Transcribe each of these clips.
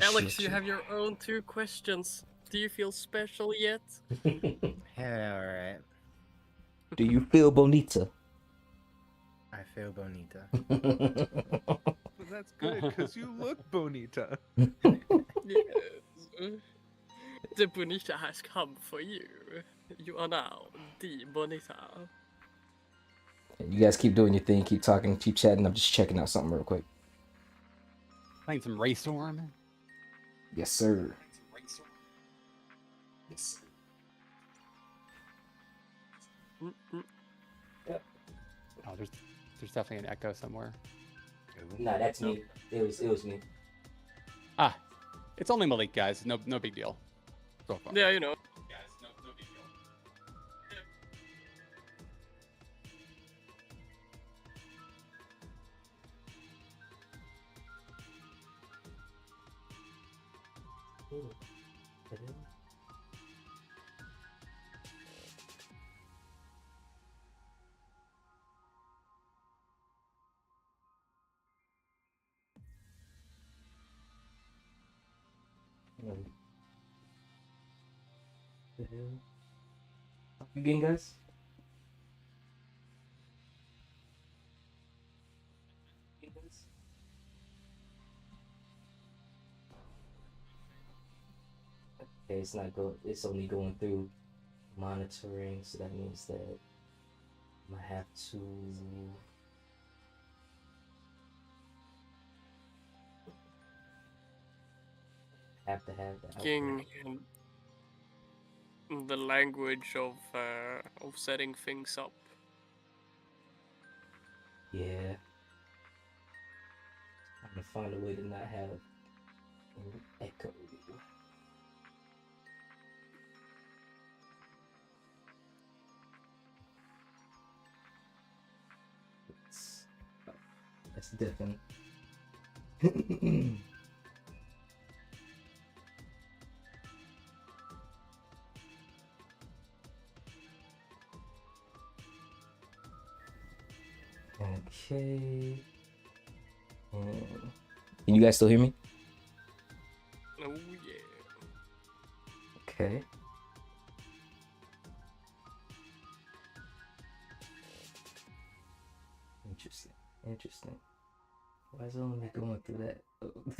Alex, you have your own 2 questions. Do you feel special yet? Alright. Do you feel bonita? I feel bonita. That's good, because you look bonita. Yes. The Bonita has come for you. You are now the Bonita. You guys keep doing your thing, keep talking, keep chatting. I'm just checking out something real quick. Playing some Raystorm. Yes, sir. Yes. Yep. Oh, there's definitely an echo somewhere. Nah, that's me. It was me. Ah, it's only Malik, guys. No big deal. So far. Yeah, you know. Guys, no big deal. The hell? Again, guys? Okay, it's not going. It's only going through monitoring, so that means that I'm gonna have to. Have to have that. King the language of setting things up. Yeah. I'm gonna find a way to not have an echo. That's different. Okay. Can you guys still hear me? Oh yeah. Okay. Interesting. Why is it only going through that?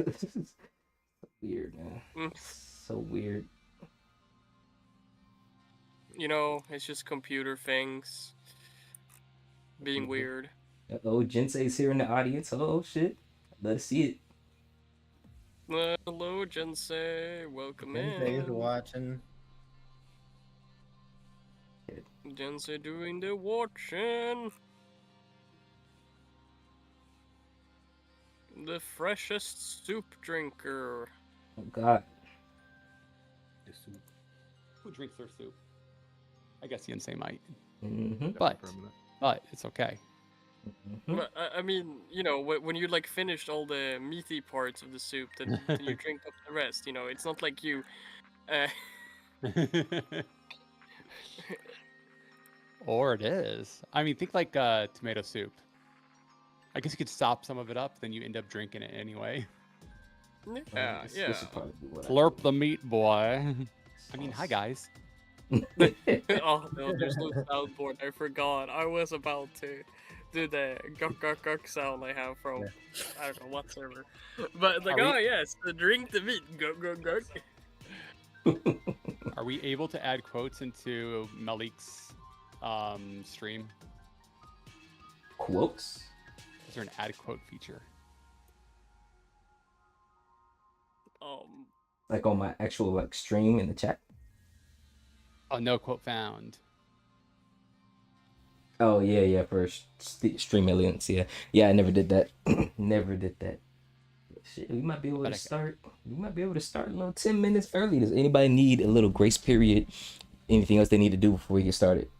This is weird, man. So weird. You know, it's just computer things being weird. Oh, Jinsei's here in the audience. Oh shit. Let's see it. Hello, Jensei. Welcome Thanks for in. watching. Jensei doing the watching. The freshest soup drinker. Oh god. The soup. Who drinks their soup? I guess the insane might. Mm-hmm. But it's okay. Mm-hmm. But I mean, you know, when you like finished all the meaty parts of the soup, then you drink up the rest. You know, it's not like you. Or it is. I mean, think like tomato soup. I guess you could stop some of it up, then you end up drinking it anyway. Yeah, yeah. Slurp the meat, boy. I mean, hi guys. Oh no, there's no soundboard. I forgot. I was about to do the guk guk guk sound I have from I don't know what server. But like, oh yes, the drink the meat. Guk guk guk. Are we able to add quotes into Malik's stream? Quotes? Is there an add quote feature? Like on my actual like stream in the chat? Oh, no quote found. Oh yeah, for stream aliens, yeah. I never did that. Never did that. Shit, we might be able to start. We might be able to start a little 10 minutes early. Does anybody need a little grace period? Anything else they need to do before we get started?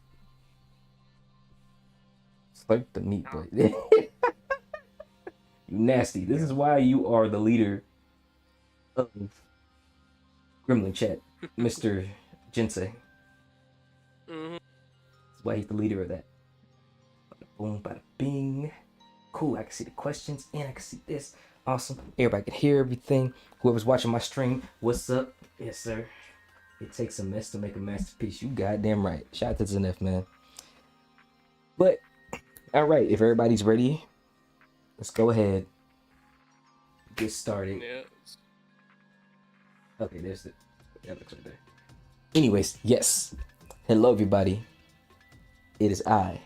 Slurp the meat, boy. You nasty. This is why you are the leader of Gremlin Chat, Mr. Jinsei. That's why he's the leader of that. Bada boom, bada bing. Cool, I can see the questions and I can see this. Awesome. Everybody can hear everything. Whoever's watching my stream, what's up? Yes, sir. It takes a mess to make a masterpiece. You goddamn right. Shout out to Zenef, man. But all right, if everybody's ready, let's go ahead. Get started. Yes. Okay, there's the Alex right there. Anyways, yes. Hello, everybody. It is I,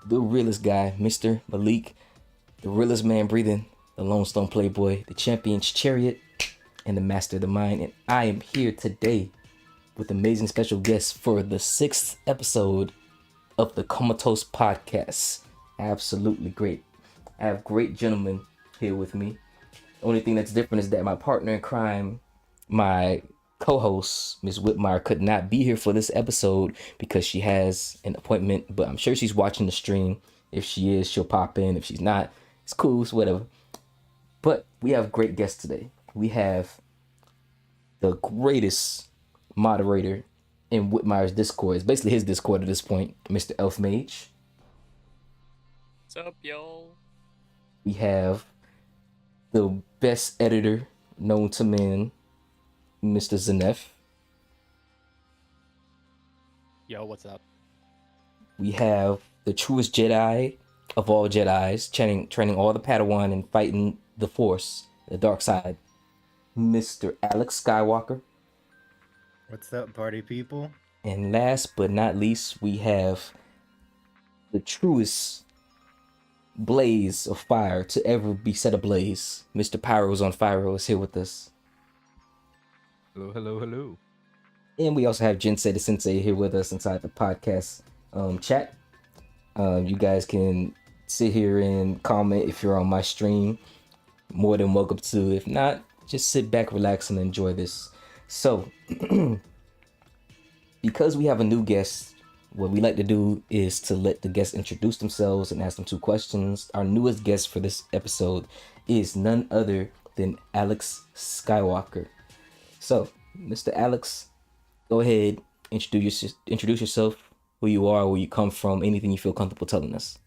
the realest guy, Mr. Malik, the realest man breathing, the Lone Stone Playboy, the Champion's Chariot, and the Master of the Mind. And I am here today with amazing special guests for the 6th episode of the Comatose podcast. Absolutely great. I have great gentlemen here with me. The only thing that's different is that my partner in crime, my co-host, Ms. Whitmire, could not be here for this episode because she has an appointment, but I'm sure she's watching the stream. If she is, she'll pop in. If she's not, it's cool, it's whatever. But we have great guests today. We have the greatest moderator in Whitmire's Discord. It's basically his Discord at this point, Mr. Elf Mage. What's up, y'all? We have the best editor known to man, Mr. Zenef. Yo, what's up? We have the truest Jedi of all Jedis, training all the Padawan and fighting the Force, the dark side, Mr. Alex Skywalker. What's up, party people? And last but not least, we have the truest blaze of fire to ever be set ablaze. Mr. Pyro's on Fire is here with us. Hello, hello, hello. And we also have Jinsei the Sensei here with us inside the podcast chat. You guys can sit here and comment if you're on my stream. More than welcome to. If not, just sit back, relax, and enjoy this. So, because we have a new guest, what we like to do is to let the guests introduce themselves and ask them 2 questions. Our newest guest for this episode is none other than Alex Skywalker. So, Mr. Alex, go ahead, introduce yourself, who you are, where you come from, anything you feel comfortable telling us.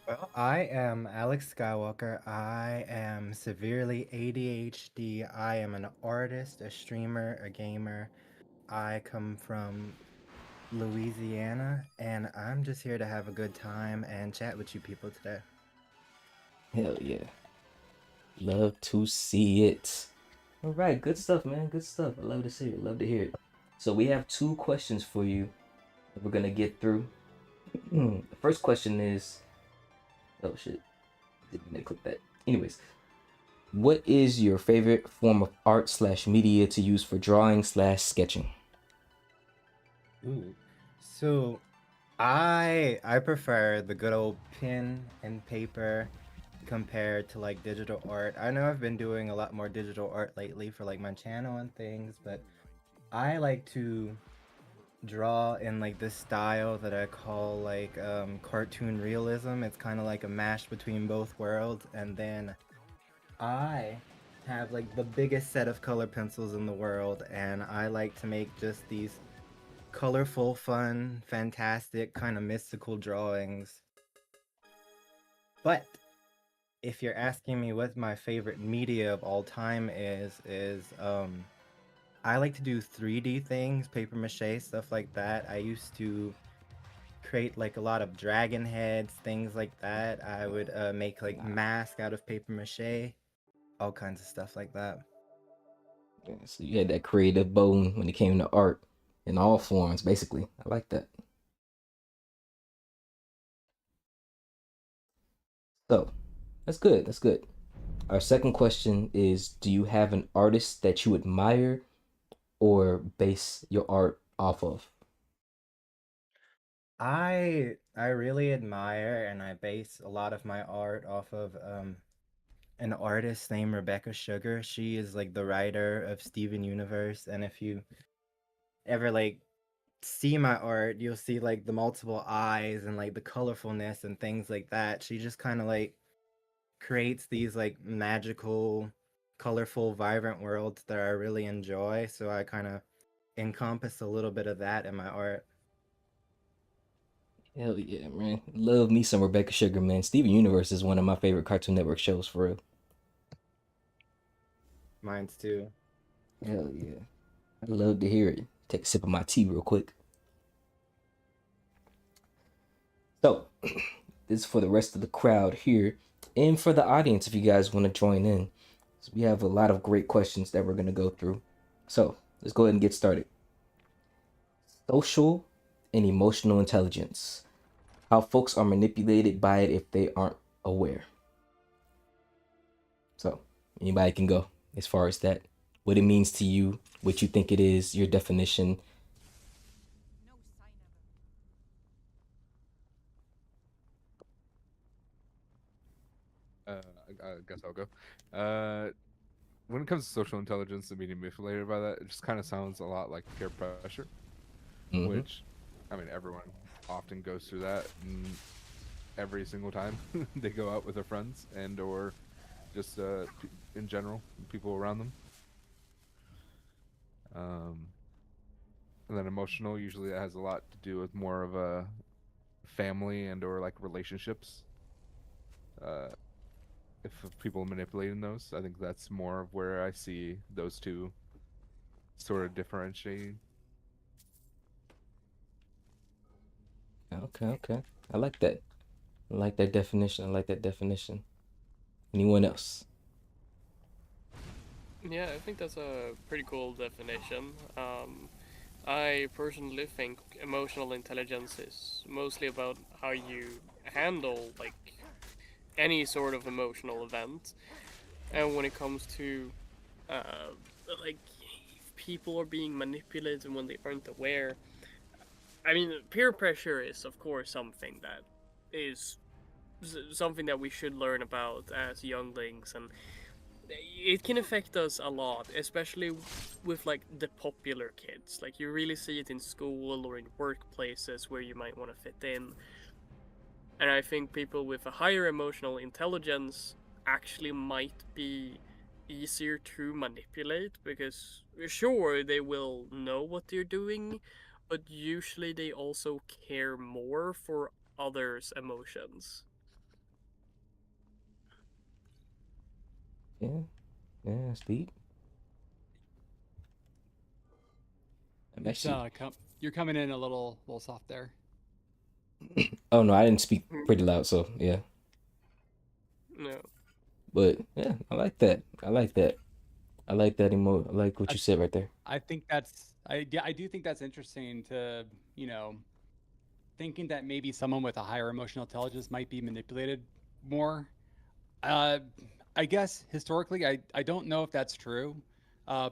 Well, I am Alex Skywalker. I am severely ADHD. I am an artist, a streamer, a gamer. I come from Louisiana, and I'm just here to have a good time and chat with you people today. Hell yeah. Love to see it. All right, good stuff, man. Good stuff. I love to see it. Love to hear it. So we have 2 questions for you that we're gonna get through. The first question is, oh shit, didn't mean to click that. Anyways, what is your favorite form of art/media to use for drawing/sketching? Ooh. So I prefer the good old pen and paper compared to like digital art. I know I've been doing a lot more digital art lately for like my channel and things, but I like to draw in like this style that I call like cartoon realism. It's kind of like a mash between both worlds, and then I have like the biggest set of color pencils in the world, and I like to make just these colorful, fun, fantastic, kind of mystical drawings. But if you're asking me what my favorite media of all time is I like to do 3D things, paper mache, stuff like that. I used to create like a lot of dragon heads, things like that. I would make like masks out of paper mache, all kinds of stuff like that. Yeah, so you had that creative bone when it came to art in all forms, basically. I like that. So that's good. That's good. Our second question is, do you have an artist that you admire or base your art off of? I really admire and I base a lot of my art off of an artist named Rebecca Sugar. She is like the writer of Steven Universe, and if you ever like see my art, you'll see like the multiple eyes and like the colorfulness and things like that. She just kind of like creates these like magical, colorful, vibrant worlds that I really enjoy. So I kind of encompass a little bit of that in my art. Hell yeah, man. Love me some Rebecca Sugar, man. Steven Universe is one of my favorite Cartoon Network shows, for real. Mine's too. Hell yeah. I love to hear it. Take a sip of my tea real quick. So, this is for the rest of the crowd here and for the audience if you guys want to join in. So we have a lot of great questions that we're going to go through. So, let's go ahead and get started. Social and emotional intelligence. How folks are manipulated by it if they aren't aware. So, anybody can go as far as that. What it means to you, what you think it is, your definition. I guess I'll go. When it comes to social intelligence and being manipulated by that, it just kind of sounds a lot like peer pressure, which, I mean, everyone often goes through that every single time they go out with their friends and or just in general, people around them. And then emotional, usually that has a lot to do with more of a family and or like relationships. If people manipulating those, I think that's more of where I see those two sort of differentiating. Okay. I like that. I like that definition. Anyone else? Yeah, I think that's a pretty cool definition. I personally think emotional intelligence is mostly about how you handle like any sort of emotional event, and when it comes to uh, like people are being manipulated when they aren't aware. I mean, peer pressure is of course something that is something that we should learn about as younglings, and it can affect us a lot, especially with like the popular kids. Like you really see it in school or in workplaces where you might want to fit in. And I think people with a higher emotional intelligence actually might be easier to manipulate because sure they will know what they're doing, but usually they also care more for others' emotions. Yeah, Steve. I'm It's actually. you're coming in a little soft there. Oh no, I didn't speak pretty loud, so yeah. No. But yeah, I like that. I like that. I like that I like what I you said right there. I think I do think that's interesting to, you know, thinking that maybe someone with a higher emotional intelligence might be manipulated more. Uh, I guess historically, I don't know if that's true. Uh,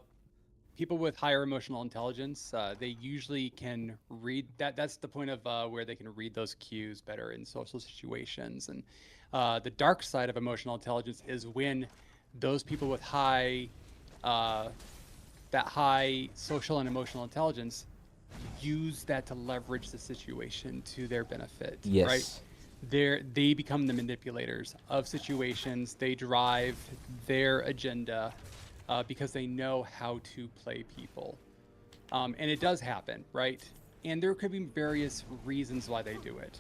People with higher emotional intelligence, they usually can read that. That's the point of where they can read those cues better in social situations. And the dark side of emotional intelligence is when those people with uh, high social and emotional intelligence use that to leverage the situation to their benefit, right? Yes. They become the manipulators of situations. They drive their agenda because they know how to play people. And it does happen, right? And there could be various reasons why they do it.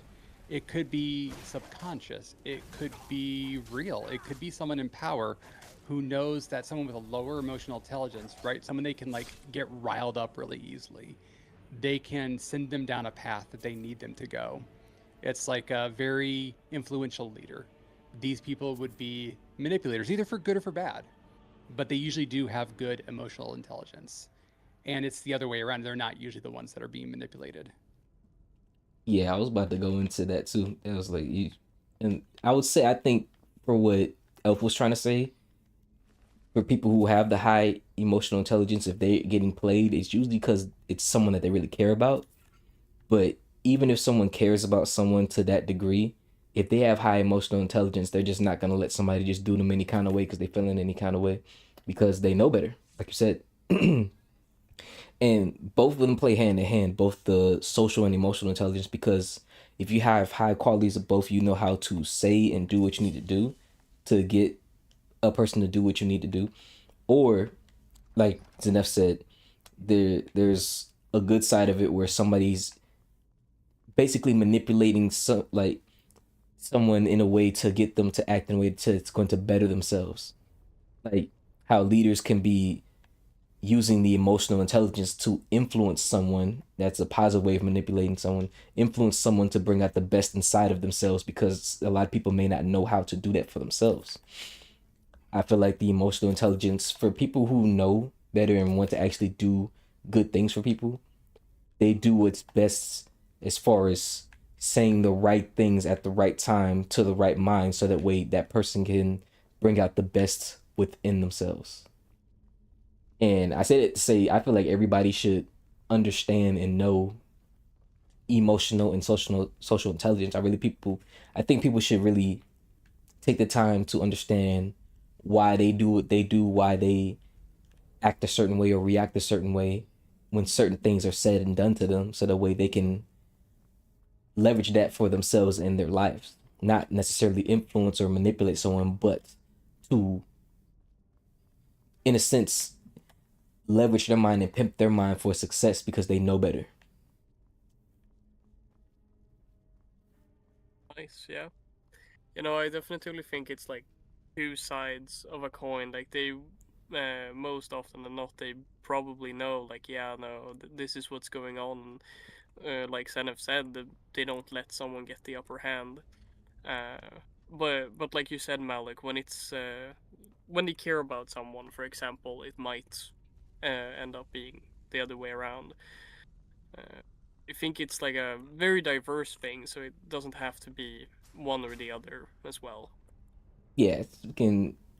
It could be subconscious. It could be real. It could be someone in power who knows that someone with a lower emotional intelligence, right? Someone they can like get riled up really easily. They can send them down a path that they need them to go. It's like a very influential leader. These people would be manipulators, either for good or for bad, but they usually do have good emotional intelligence. And it's the other way around. They're not usually the ones that are being manipulated. Yeah, I was about to go into that too. It was like you, and I would say I think for what Elf was trying to say, for people who have the high emotional intelligence, if they're getting played, it's usually because it's someone that they really care about. But even if someone cares about someone to that degree, if they have high emotional intelligence, they're just not gonna let somebody just do them any kind of way because they feel in any kind of way, because they know better. Like you said, and both of them play hand in hand, both the social and emotional intelligence, because if you have high qualities of both, you know how to say and do what you need to do to get a person to do what you need to do. Or like Zenef said, there's a good side of it where somebody's basically manipulating someone in a way to get them to act in a way it's going to better themselves. Like how leaders can be using the emotional intelligence to influence someone. That's a positive way of manipulating someone. Influence someone to bring out the best inside of themselves, because a lot of people may not know how to do that for themselves. I feel like the emotional intelligence for people who know better and want to actually do good things for people, they do what's best as far as saying the right things at the right time to the right mind, so that way that person can bring out the best within themselves. And I said it to say I feel like everybody should understand and know emotional and social intelligence. I think people should really take the time to understand why they do what they do, why they act a certain way or react a certain way when certain things are said and done to them, so that way they can leverage that for themselves in their lives. Not necessarily influence or manipulate someone, but to, in a sense, leverage their mind and pimp their mind for success because they know better. Nice, yeah. I definitely think it's like two sides of a coin. Like they, most often than not, they probably know. Like, yeah, no, this is what's going on. Like Senef said, they don't let someone get the upper hand. But like you said, Malik, when they care about someone, for example, it might end up being the other way around. I think it's like a very diverse thing, so it doesn't have to be one or the other as well. Yeah,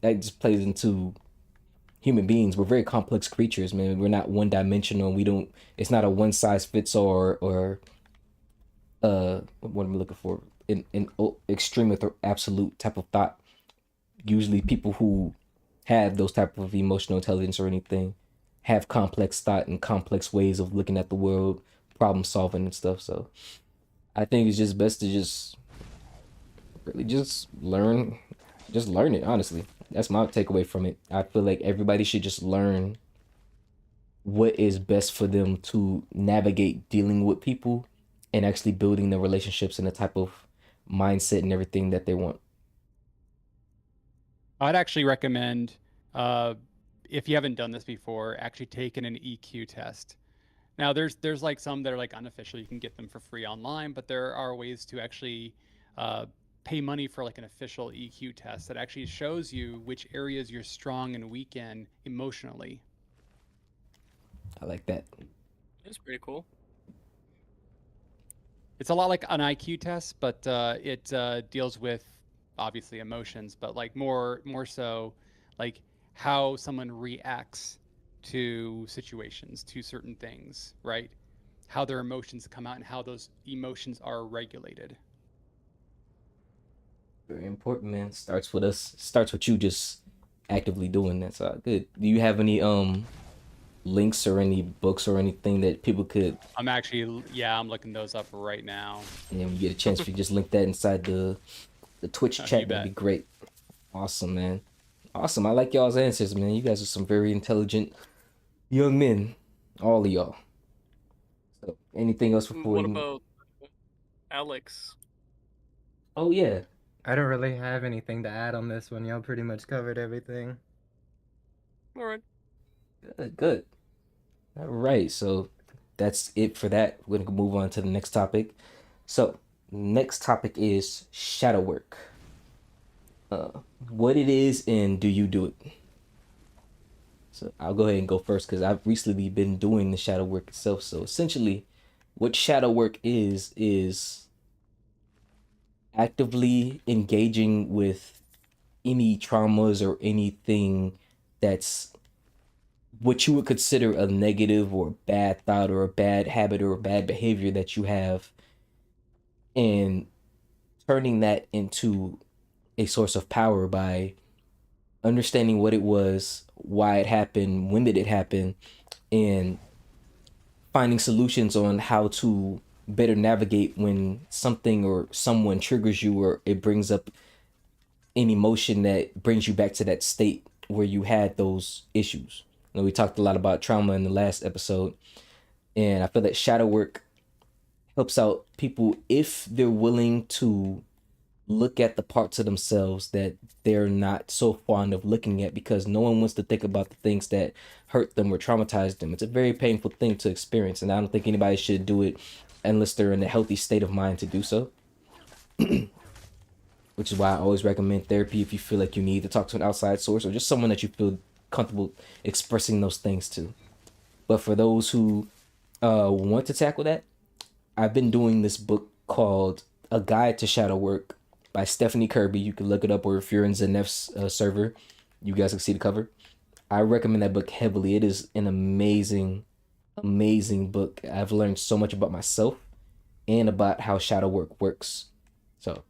that just plays into human beings. We're very complex creatures, man. We're not one dimensional. We don't. It's not a one size fits all, or what am I looking for? An extreme or absolute type of thought. Usually, people who have those type of emotional intelligence or anything have complex thought and complex ways of looking at the world, problem solving and stuff. So I think it's just best to just really just learn it. Honestly, that's my takeaway from it. I feel like everybody should just learn what is best for them to navigate dealing with people and actually building the relationships and the type of mindset and everything that they want. I'd actually recommend, if you haven't done this before, actually taking an EQ test. Now, there's like some that are like unofficial. You can get them for free online, but there are ways to actually pay money for like an official EQ test that actually shows you which areas you're strong and weak in emotionally. I like that. It's pretty cool. It's a lot like an IQ test, but it deals with obviously emotions, but like more so like how someone reacts to situations, to certain things, right? How their emotions come out and how those emotions are regulated. Very important, man. Starts with us. Starts with you just actively doing that. So good. Do you have any links or any books or anything that people could? I'm looking those up right now. And when you get a chance, if you just link that inside the Twitch chat, that'd be great. Awesome, man. Awesome. I like y'all's answers, man. You guys are some very intelligent young men, all of y'all. So, anything else before? What about Alex? Oh yeah. I don't really have anything to add on this one. Y'all pretty much covered everything. All right. Good. All right. So that's it for that. We're gonna move on to the next topic. So next topic is shadow work. What it is and do you do it? So I'll go ahead and go first because I've recently been doing the shadow work itself. So essentially, what shadow work is actively engaging with any traumas or anything that's what you would consider a negative or bad thought or a bad habit or a bad behavior that you have, and turning that into a source of power by understanding what it was, why it happened, when did it happen, and finding solutions on how to better navigate when something or someone triggers you or it brings up an emotion that brings you back to that state where you had those issues. We talked a lot about trauma in the last episode, and I feel that shadow work helps out people if they're willing to look at the parts of themselves that they're not so fond of looking at, because no one wants to think about the things that hurt them or traumatized them. It's a very painful thing to experience, and I don't think anybody should do it unless they're in a healthy state of mind to do so. Which is why I always recommend therapy if you feel like you need to talk to an outside source or just someone that you feel comfortable expressing those things to. But for those who want to tackle that, I've been doing this book called A Guide to Shadow Work by Stephanie Kirby. You can look it up, or if you're in Zenef's server, you guys can see the cover. I recommend that book heavily. It is an amazing, amazing book. I've learned so much about myself and about how shadow work works. So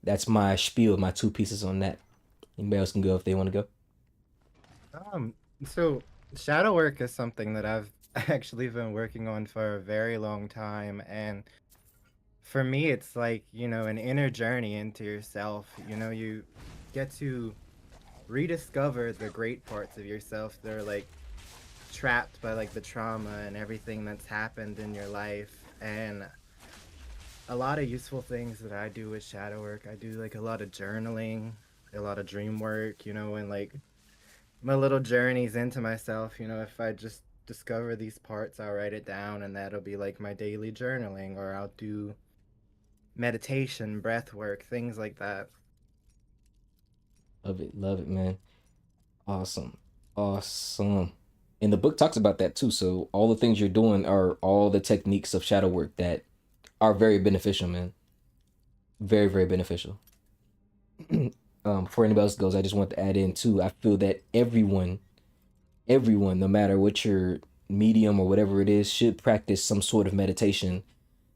that's my spiel, my 2 pieces on that. Anybody else can go if they want to go. So shadow work is something that I've actually been working on for a very long time, and for me it's like, an inner journey into yourself. You get to rediscover the great parts of yourself that are like trapped by like the trauma and everything that's happened in your life. And a lot of useful things that I do with shadow work, I do like a lot of journaling, a lot of dream work, and like my little journeys into myself. If I just discover these parts, I'll write it down, and that'll be like my daily journaling, or I'll do meditation, breath work, things like that. Love it, man. Awesome, awesome. And the book talks about that too. So all the things you're doing are all the techniques of shadow work that are very beneficial, man. Very, very beneficial. Before anybody else goes, I just want to add in too. I feel that everyone, no matter what your medium or whatever it is, should practice some sort of meditation,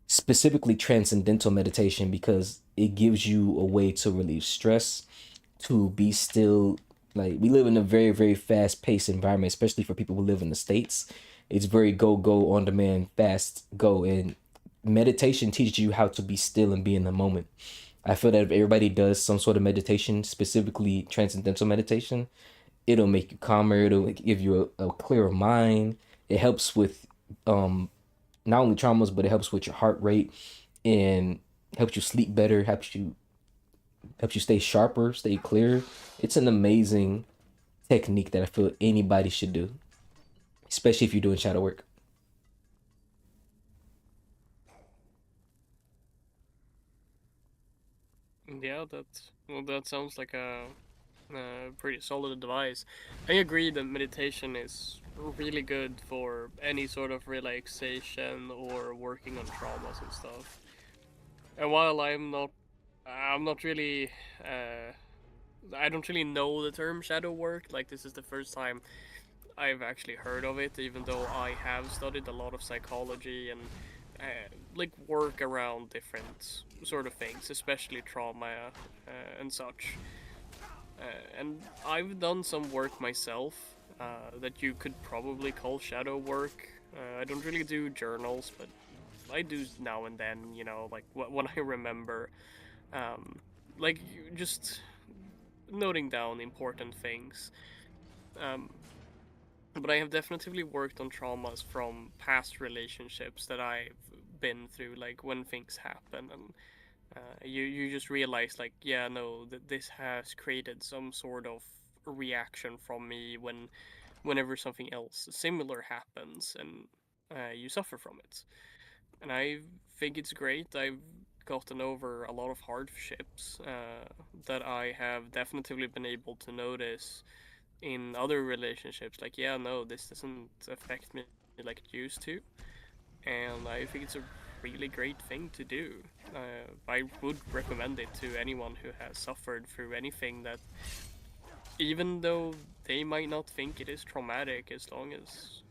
specifically transcendental meditation, because it gives you a way to relieve stress, to be still. Like, we live in a very, very fast paced environment, especially for people who live in the States. It's very go, on demand, fast go. And meditation teaches you how to be still and be in the moment. I feel that if everybody does some sort of meditation, specifically transcendental meditation, it'll make you calmer. It'll give you a clearer mind. It helps with not only traumas, but it helps with your heart rate and helps you sleep better, helps you stay sharper, stay clear. It's an amazing technique that I feel anybody should do, especially if you're doing shadow work. Yeah, that sounds like a pretty solid advice. I agree that meditation is really good for any sort of relaxation or working on traumas and stuff. And while I'm not really, I don't really know the term shadow work. Like, this is the first time I've actually heard of it, even though I have studied a lot of psychology and like work around different sort of things, especially trauma and such. And I've done some work myself that you could probably call shadow work. I don't really do journals, but I do now and then, like when I remember, like just noting down important things. Um, but I have definitely worked on traumas from past relationships that I've been through, like when things happen, and you just realize, like, yeah, no, that this has created some sort of reaction from me whenever something else similar happens, and you suffer from it. And I think it's great. I've gotten over a lot of hardships that I have definitely been able to notice in other relationships. Like, yeah, no, this doesn't affect me like it used to, and I think it's a really great thing to do. I would recommend it to anyone who has suffered through anything that, even though they might not think it is traumatic, as long as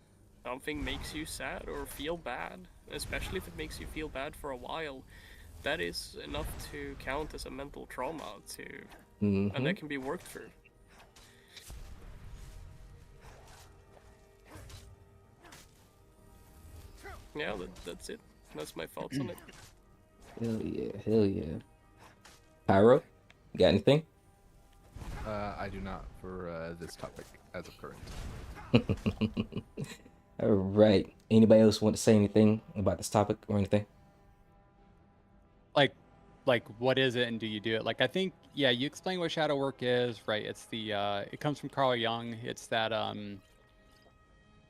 something makes you sad or feel bad, especially if it makes you feel bad for a while, that is enough to count as a mental trauma and that can be worked through. Yeah, that's it. That's my thoughts on it. Hell yeah, hell yeah. Pyro, you got anything? I do not for this topic as of current. All right. Anybody else want to say anything about this topic or anything? like what is it and do you do it? Like I think yeah, you explain what shadow work is, right? It's the it comes from Carl Jung. It's that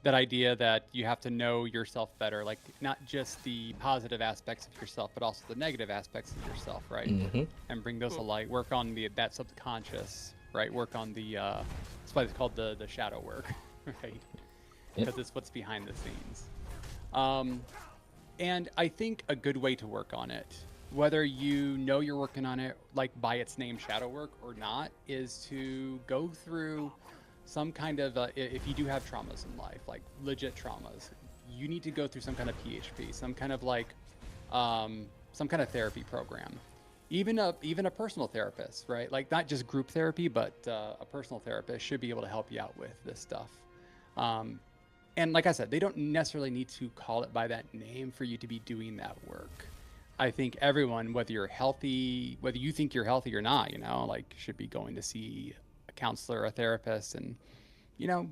that idea that you have to know yourself better, like not just the positive aspects of yourself, but also the negative aspects of yourself, right? And bring those to light. Work on that subconscious, right? Work on the that's why it's called the shadow work, right? Because it's what's behind the scenes. And I think a good way to work on it, whether you know you're working on it like by its name shadow work or not, is to go through some kind of if you do have traumas in life, like legit traumas, you need to go through some kind of PHP, some kind of like some kind of therapy program, even a personal therapist, right? Like not just group therapy, but a personal therapist should be able to help you out with this stuff. And like I said, they don't necessarily need to call it by that name for you to be doing that work. I think everyone, whether you're healthy, whether you think you're healthy or not, you know, like should be going to see a counselor, a therapist, and, you know,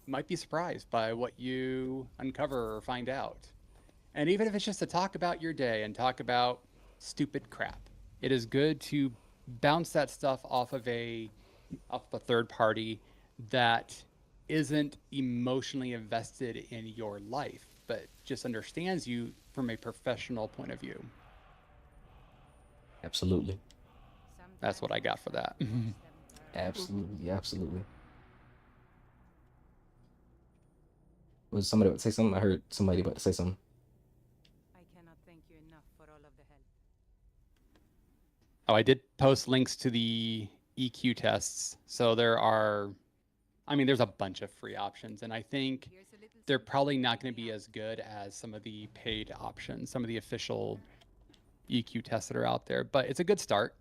might be surprised by what you uncover or find out. And even if it's just to talk about your day and talk about stupid crap, it is good to bounce that stuff off of a third party that isn't emotionally invested in your life, but just understands you from a professional point of view. Absolutely. That's what I got for that. Absolutely. Absolutely. Was somebody about to say something? I heard somebody about to say something. I cannot thank you enough for all of the help. Oh, I did post links to the EQ tests. So there are, I mean, there's a bunch of free options, and I think they're probably not going to be as good as some of the paid options, some of the official EQ tests that are out there. But it's a good start.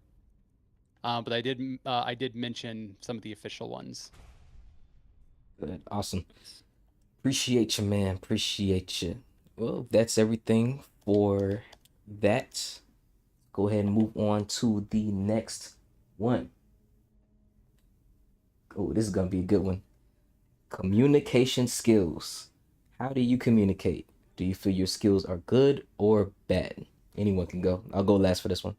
But I did mention some of the official ones. Good. Awesome. Appreciate you, man. Appreciate you. Well, that's everything for that. Go ahead and move on to the next one. Oh, this is gonna be a good one. Communication skills. How do you communicate? Do you feel your skills are good or bad? Anyone can go. I'll go last for this one.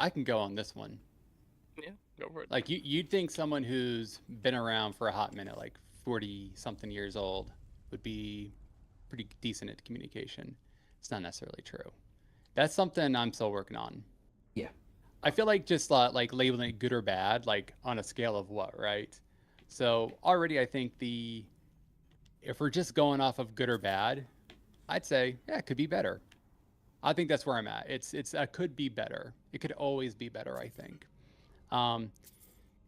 I can go on this one. Yeah, go for it. Like you'd think someone who's been around for a hot minute, like 40 something years old, would be pretty decent at communication. It's not necessarily true. That's something I'm still working on. Yeah. I feel like just like labeling it good or bad, like on a scale of what, right? So already I think if we're just going off of good or bad, I'd say, yeah, it could be better. I think that's where I'm at. It's could be better. It could always be better, I think.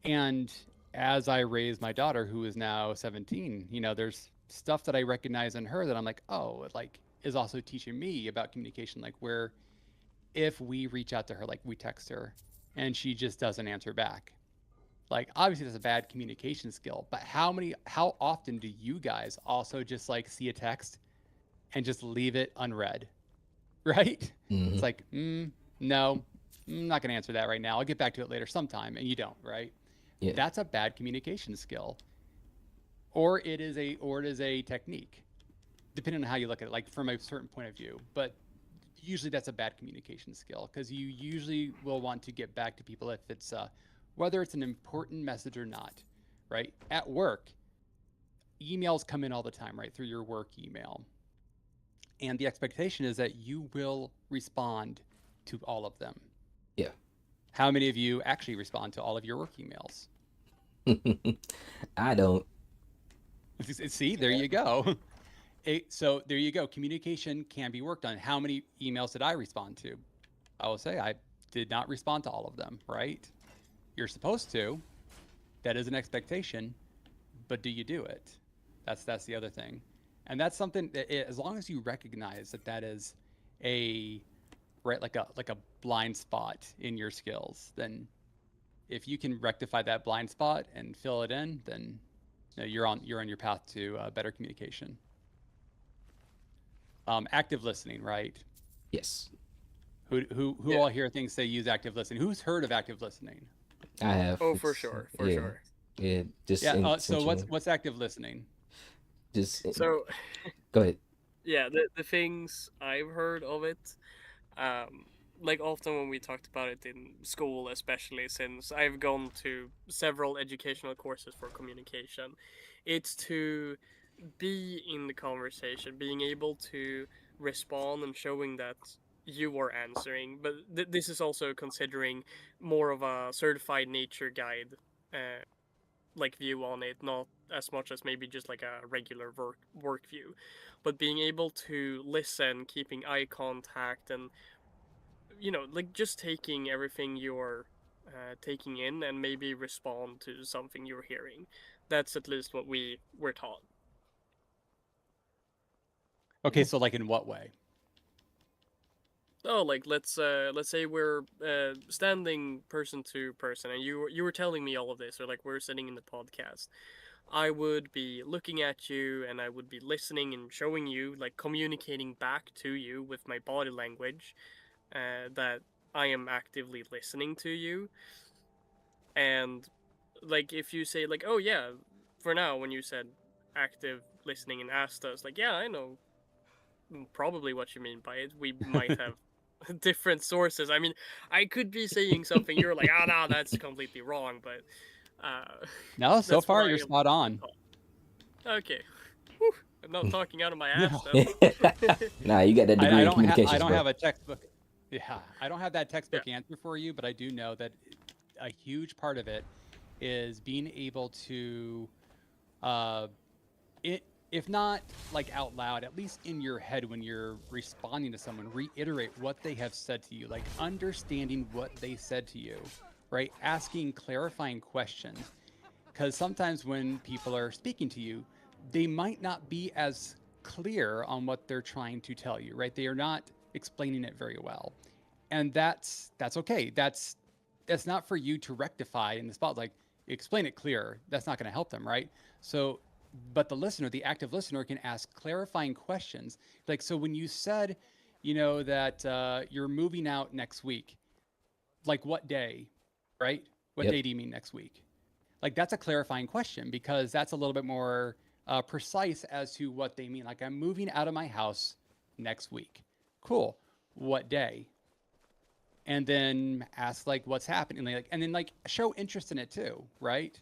And as I raise my daughter, who is now 17, you know, there's stuff that I recognize in her that I'm like, oh, it like is also teaching me about communication, like where if we reach out to her, like we text her and she just doesn't answer back. Like obviously that's a bad communication skill, but how often do you guys also just like see a text and just leave it unread? Right? It's like, no, I'm not going to answer that right now. I'll get back to it later sometime. And you don't, right? Yeah. That's a bad communication skill. Or it is a technique, depending on how you look at it, like from a certain point of view. But usually that's a bad communication skill because you usually will want to get back to people if it's, whether it's an important message or not, right? At work, emails come in all the time, right? Through your work email. And the expectation is that you will respond to all of them. Yeah. How many of you actually respond to all of your work emails? I don't. See, there you go. So there you go. Communication can be worked on. How many emails did I respond to? I will say I did not respond to all of them, right? You're supposed to. That is an expectation. But do you do it? That's the other thing. And that's something that as long as you recognize that is a right like a blind spot in your skills, then if you can rectify that blind spot and fill it in, then you know, you're on your path to better communication. Active listening, right? Yes. Who all here thinks they use active listening? Who's heard of active listening? I have. Oh, for sure, for sure. Yeah. Just yeah. So what's active listening? Just So go ahead. yeah, the things I've heard of it, um, like often when we talked about it in school, especially since I've gone to several educational courses for communication, it's to be in the conversation, being able to respond and showing that you are answering. But this is also considering more of a certified nature guide, like view on it, not as much as maybe just like a regular work view, but being able to listen, keeping eye contact, and like just taking everything you're taking in and maybe respond to something you're hearing. That's at least what we were taught. Okay, so like in what way? Oh, like let's say we're standing person to person, and you were telling me all of this, or like we're sitting in the podcast. I would be looking at you, and I would be listening and showing you, like communicating back to you with my body language, that I am actively listening to you. And like if you say like, oh yeah, for now when you said active listening and asked us, like, yeah, I know probably what you mean by it. We might have different sources. I mean, I could be saying something you're like, ah, no, that's completely wrong, but No, so that's what far I you're am spot on. taught. Okay. Whew, I'm not talking out of my ass No. then. Nah, you got that degree I in don't have communications, bro. a textbook. Yeah, I don't have that textbook Yeah. answer for you, but I do know that a huge part of it is being able to, uh, it if not like out loud, at least in your head when you're responding to someone, reiterate what they have said to you, like understanding what they said to you, right? Asking clarifying questions, because sometimes when people are speaking to you, they might not be as clear on what they're trying to tell you, right? They are not explaining it very well, and that's okay. That's not for you to rectify in the spot. Like explain it clear. That's not going to help them, right? So, but the listener, the active listener, can ask clarifying questions. Like, so when you said, that you're moving out next week, like what day, right? What Yep. day do you mean next week? Like that's a clarifying question because that's a little bit more precise as to what they mean. Like I'm moving out of my house next week. Cool. What day? And then ask like what's happening, like, and then like show interest in it too, right?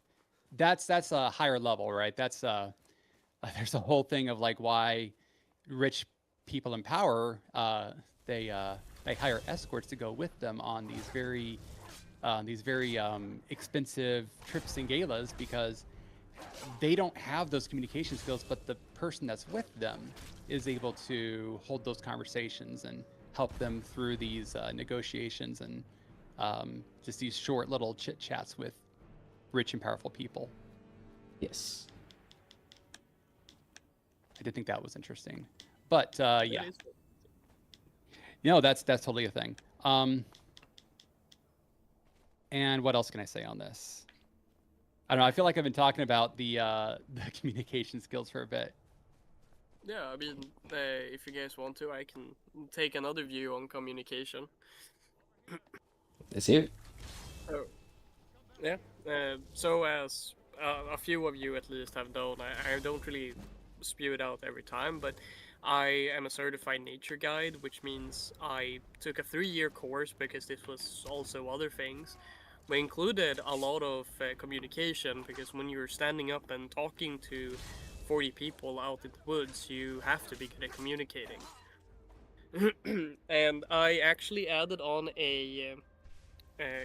That's a higher level, right? That's there's a whole thing of like why rich people in power they they hire escorts to go with them on these very expensive trips and galas because they don't have those communication skills, but the person that's with them is able to hold those conversations and help them through these negotiations and just these short little chit chats with rich and powerful people. Yes. I did think that was interesting, but yeah, That is- that's totally a thing. And what else can I say on this? I don't know. I feel like I've been talking about the the communication skills for a bit. Yeah, I mean, if you guys want to, I can take another view on communication. Let's hear it. Oh, yeah. So as a few of you at least have known, I don't really spew it out every time, but I am a certified nature guide, which means I took a 3-year course because this was also other things. We included a lot of communication because when you're standing up and talking to 40 people out in the woods, you have to be good at communicating. And I actually added on a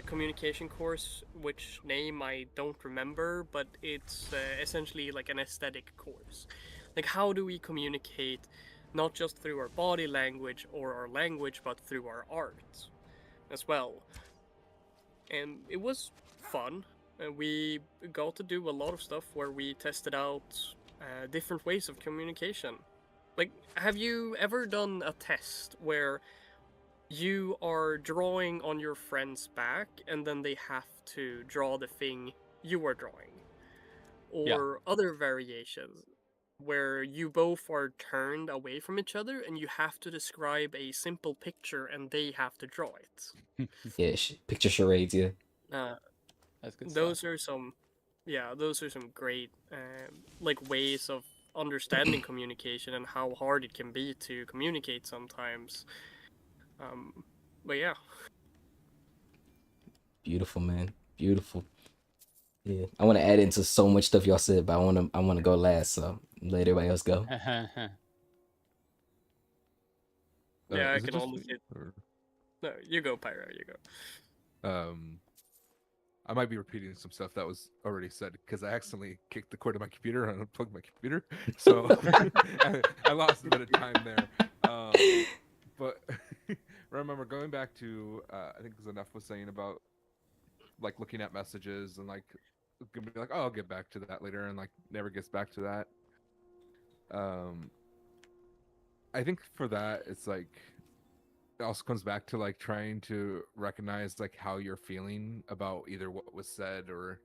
communication course, which name I don't remember, but it's essentially like an aesthetic course. Like, how do we communicate not just through our body language or our language, but through our art as well? And it was fun. We got to do a lot of stuff where we tested out different ways of communication. Like, have you ever done a test where you are drawing on your friend's back and then they have to draw the thing you are drawing? Yeah. Or other variations where you both are turned away from each other and you have to describe a simple picture and they have to draw it. Yeah, picture charades. Yeah. That's good stuff. Those are some, yeah, those are some great like ways of understanding communication and how hard it can be to communicate sometimes. But yeah. Beautiful, man. Beautiful. Yeah, I want to add into so much stuff y'all said, but I want to go last, so let everybody else go. Yeah, I Is it can just honestly. me, or, No, you go, Pyro. You go. I might be repeating some stuff that was already said because I accidentally kicked the cord of my computer and unplugged my computer, so I lost a bit of time there. But remember going back to I think Zanef was saying about like looking at messages and like gonna be like, oh, I'll get back to that later, and like never gets back to that. I think for that it's like it also comes back to like trying to recognize like how you're feeling about either what was said or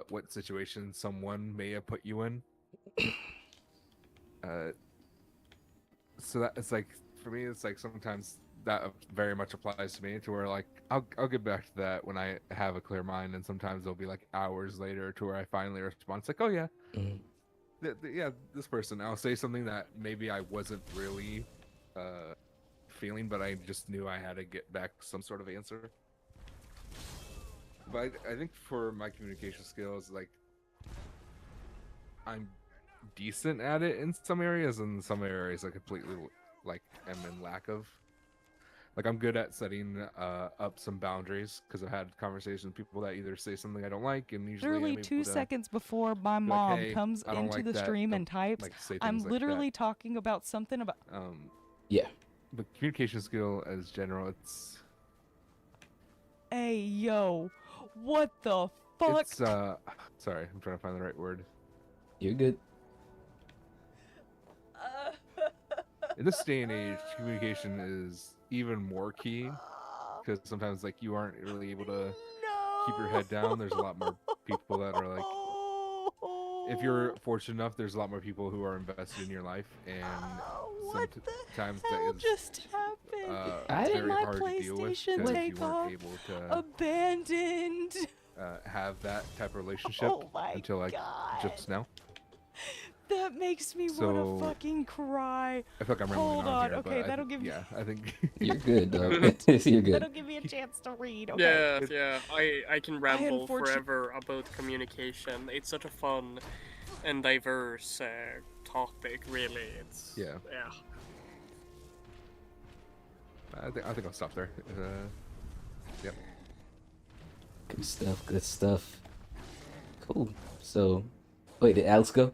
what situation someone may have put you in. So that it's like for me, it's like sometimes that very much applies to me to where like I'll get back to that when I have a clear mind, and sometimes it'll be like hours later to where I finally respond. It's like, oh yeah, yeah, this person. I'll say something that maybe I wasn't really feeling, but I just knew I had to get back some sort of answer. But I think for my communication skills, like I'm decent at it in some areas, and in some areas I completely like am in lack of. Like I'm good at setting up some boundaries because I've had conversations with people that either say something I don't like, and usually Literally I'm able 2 to seconds before my be like, mom hey, comes I don't into like the that. stream Don't and types, like say I'm things like literally talking about something about. that. Yeah. But communication skill as general, it's Hey, yo, what the fuck? it's sorry, I'm trying to find the right word. You're good. In this day and age, communication is even more key because sometimes like you aren't really able to keep your head down. There's a lot more people that are like, if you're fortunate enough, there's a lot more people who are invested in your life, and What the sometimes hell that is just happened? I Did very my hard to deal with PlayStation because take you weren't off? able to Abandoned. have that type of relationship Oh my until like god. just now. That makes me So want to fucking cry. I feel like I'm Hold rambling on here, okay, but that'll give me. yeah, I think You're good, dog. You're good. That'll give me a chance to read. Okay. Yeah. I can ramble unfortunately- forever about communication. It's such a fun and diverse topic. Really, it's Yeah. I think I'll stop there. Yep. Good stuff. Good stuff. Cool. So, wait, did Alex go?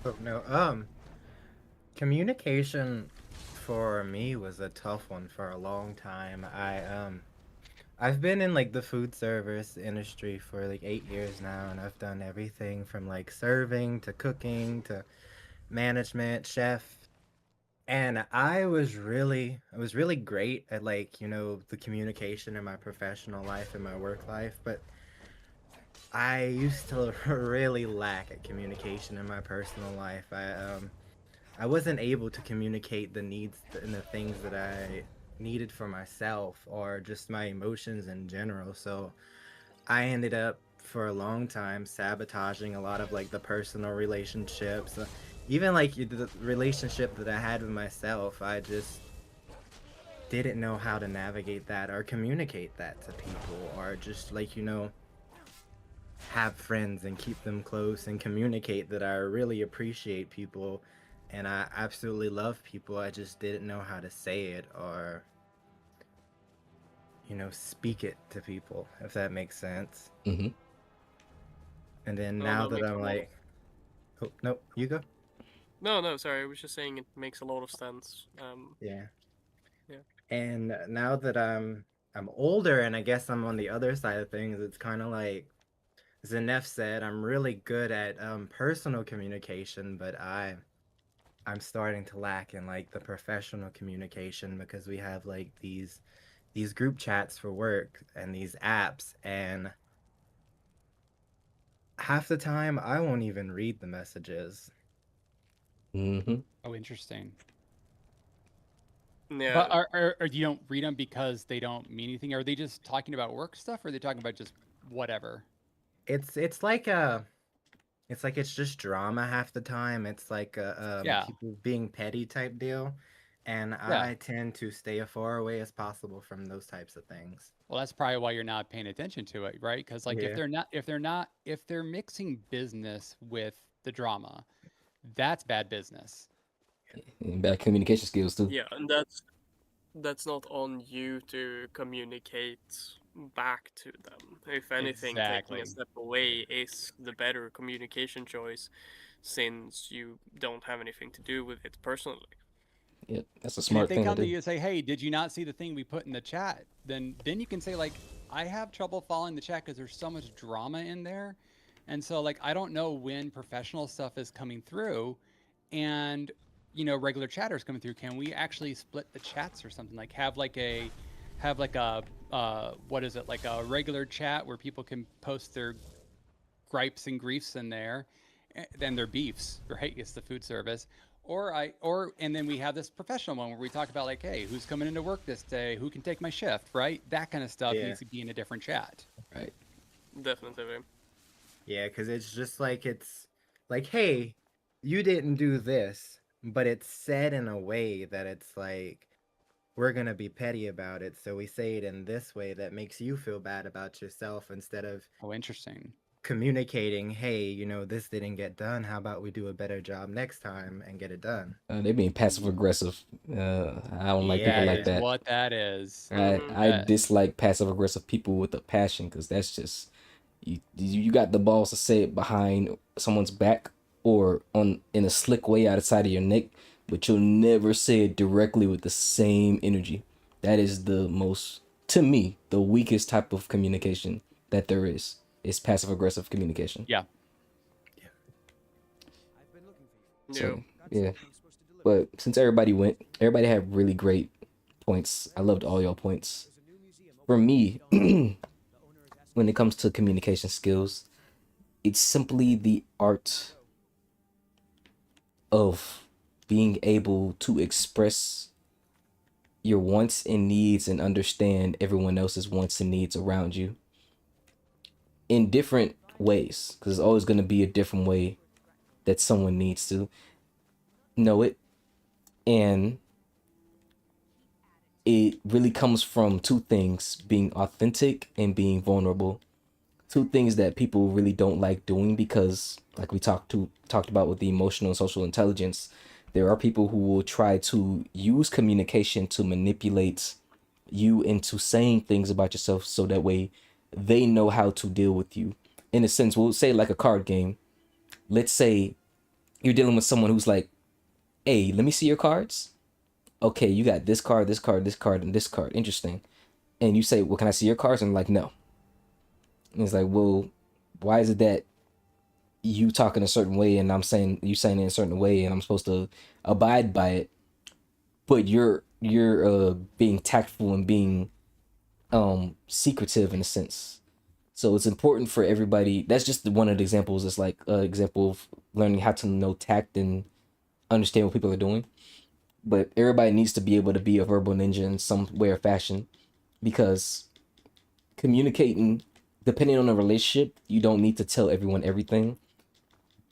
Oh no. Communication for me was a tough one for a long time. I've been in like the food service industry for like 8 years now, and I've done everything from like serving to cooking to management, chef. And I was really great at like, the communication in my professional life and my work life, but I used to really lack at communication in my personal life. I wasn't able to communicate the needs and the things that I needed for myself or just my emotions in general. So I ended up for a long time sabotaging a lot of like the personal relationships. Even like the relationship that I had with myself, I just didn't know how to navigate that or communicate that to people or just like, have friends and keep them close and communicate that I really appreciate people and I absolutely love people. I just didn't know how to say it or, speak it to people, if that makes sense. Mm-hmm. And then No, now no, that makes a I'm lot of- like, oh, no, you go. No, sorry. I was just saying it makes a lot of sense. Yeah. Yeah. And now that I'm older and I guess I'm on the other side of things, it's kind of like Zanef said, I'm really good at personal communication, but I'm starting to lack in like the professional communication because we have like these group chats for work and these apps, and half the time I won't even read the messages. Mm-hmm. Oh, interesting. Yeah. But are you don't read them because they don't mean anything? Are they just talking about work stuff, or are they talking about just whatever? It's like a It's like it's just drama half the time. It's like Yeah. people being petty type deal, and Yeah. I tend to stay as far away as possible from those types of things. Well, that's probably why you're not paying attention to it, right? Because like Yeah, if they're mixing business with the drama, that's bad business. And bad communication skills too. Yeah, and that's not on you to communicate back to them. If anything, taking Exactly. a step away is the better communication choice, since you don't have anything to do with it personally. Yep, that's a And if smart they thing to come to do. you and say, "Hey, did you not see the thing we put in the chat?" Then you can say like, "I have trouble following the chat because there's so much drama in there." And so like I don't know when professional stuff is coming through and regular chatters coming through. Can we actually split the chats or something? Like have like a what is it? Like a regular chat where people can post their gripes and griefs in there, then their beefs, right? It's the food service. And then we have this professional one where we talk about like, hey, who's coming into work this day? Who can take my shift, right? That kind of stuff yeah, needs to be in a different chat. Right. Definitely. yeah. Because it's just like it's like, hey, you didn't do this, but it's said in a way that it's like we're gonna be petty about it, so we say it in this way that makes you feel bad about yourself instead of Oh, interesting. communicating, hey, this didn't get done. How about we do a better job next time and get it done? They being passive aggressive. I don't like people That like Yeah, is that. what that is. Mm-hmm. I dislike passive aggressive people with a passion because that's just you got the balls to say it behind someone's back or on in a slick way out of side of your neck, but you'll never say it directly with the same energy. That is the most, to me, the weakest type of communication that there is. It's passive aggressive communication. Yeah. Yeah. So yeah, but since everybody went, everybody had really great points. I loved all y'all points. For me, when it comes to communication skills, it's simply the art of being able to express your wants and needs and understand everyone else's wants and needs around you in different ways, because there's always going to be a different way that someone needs to know it. And it really comes from two things: being authentic and being vulnerable. Two things that people really don't like doing because, like we talked about with the emotional and social intelligence, there are people who will try to use communication to manipulate you into saying things about yourself so that way they know how to deal with you. In a sense, we'll say like a card game. Let's say you're dealing with someone who's like, "Hey, let me see your cards." Okay, you got this card, this card, this card, and this card. Interesting. And you say, "Well, can I see your cards?" And like, no. And it's like, well, why is it that you talking a certain way and I'm saying you saying it in a certain way and I'm supposed to abide by it, but you're being tactful and being secretive in a sense. So it's important for everybody. That's just one of the examples. It's like an example of learning how to know tact and understand what people are doing. But everybody needs to be able to be a verbal ninja in some way or fashion because communicating, depending on the relationship, you don't need to tell everyone everything.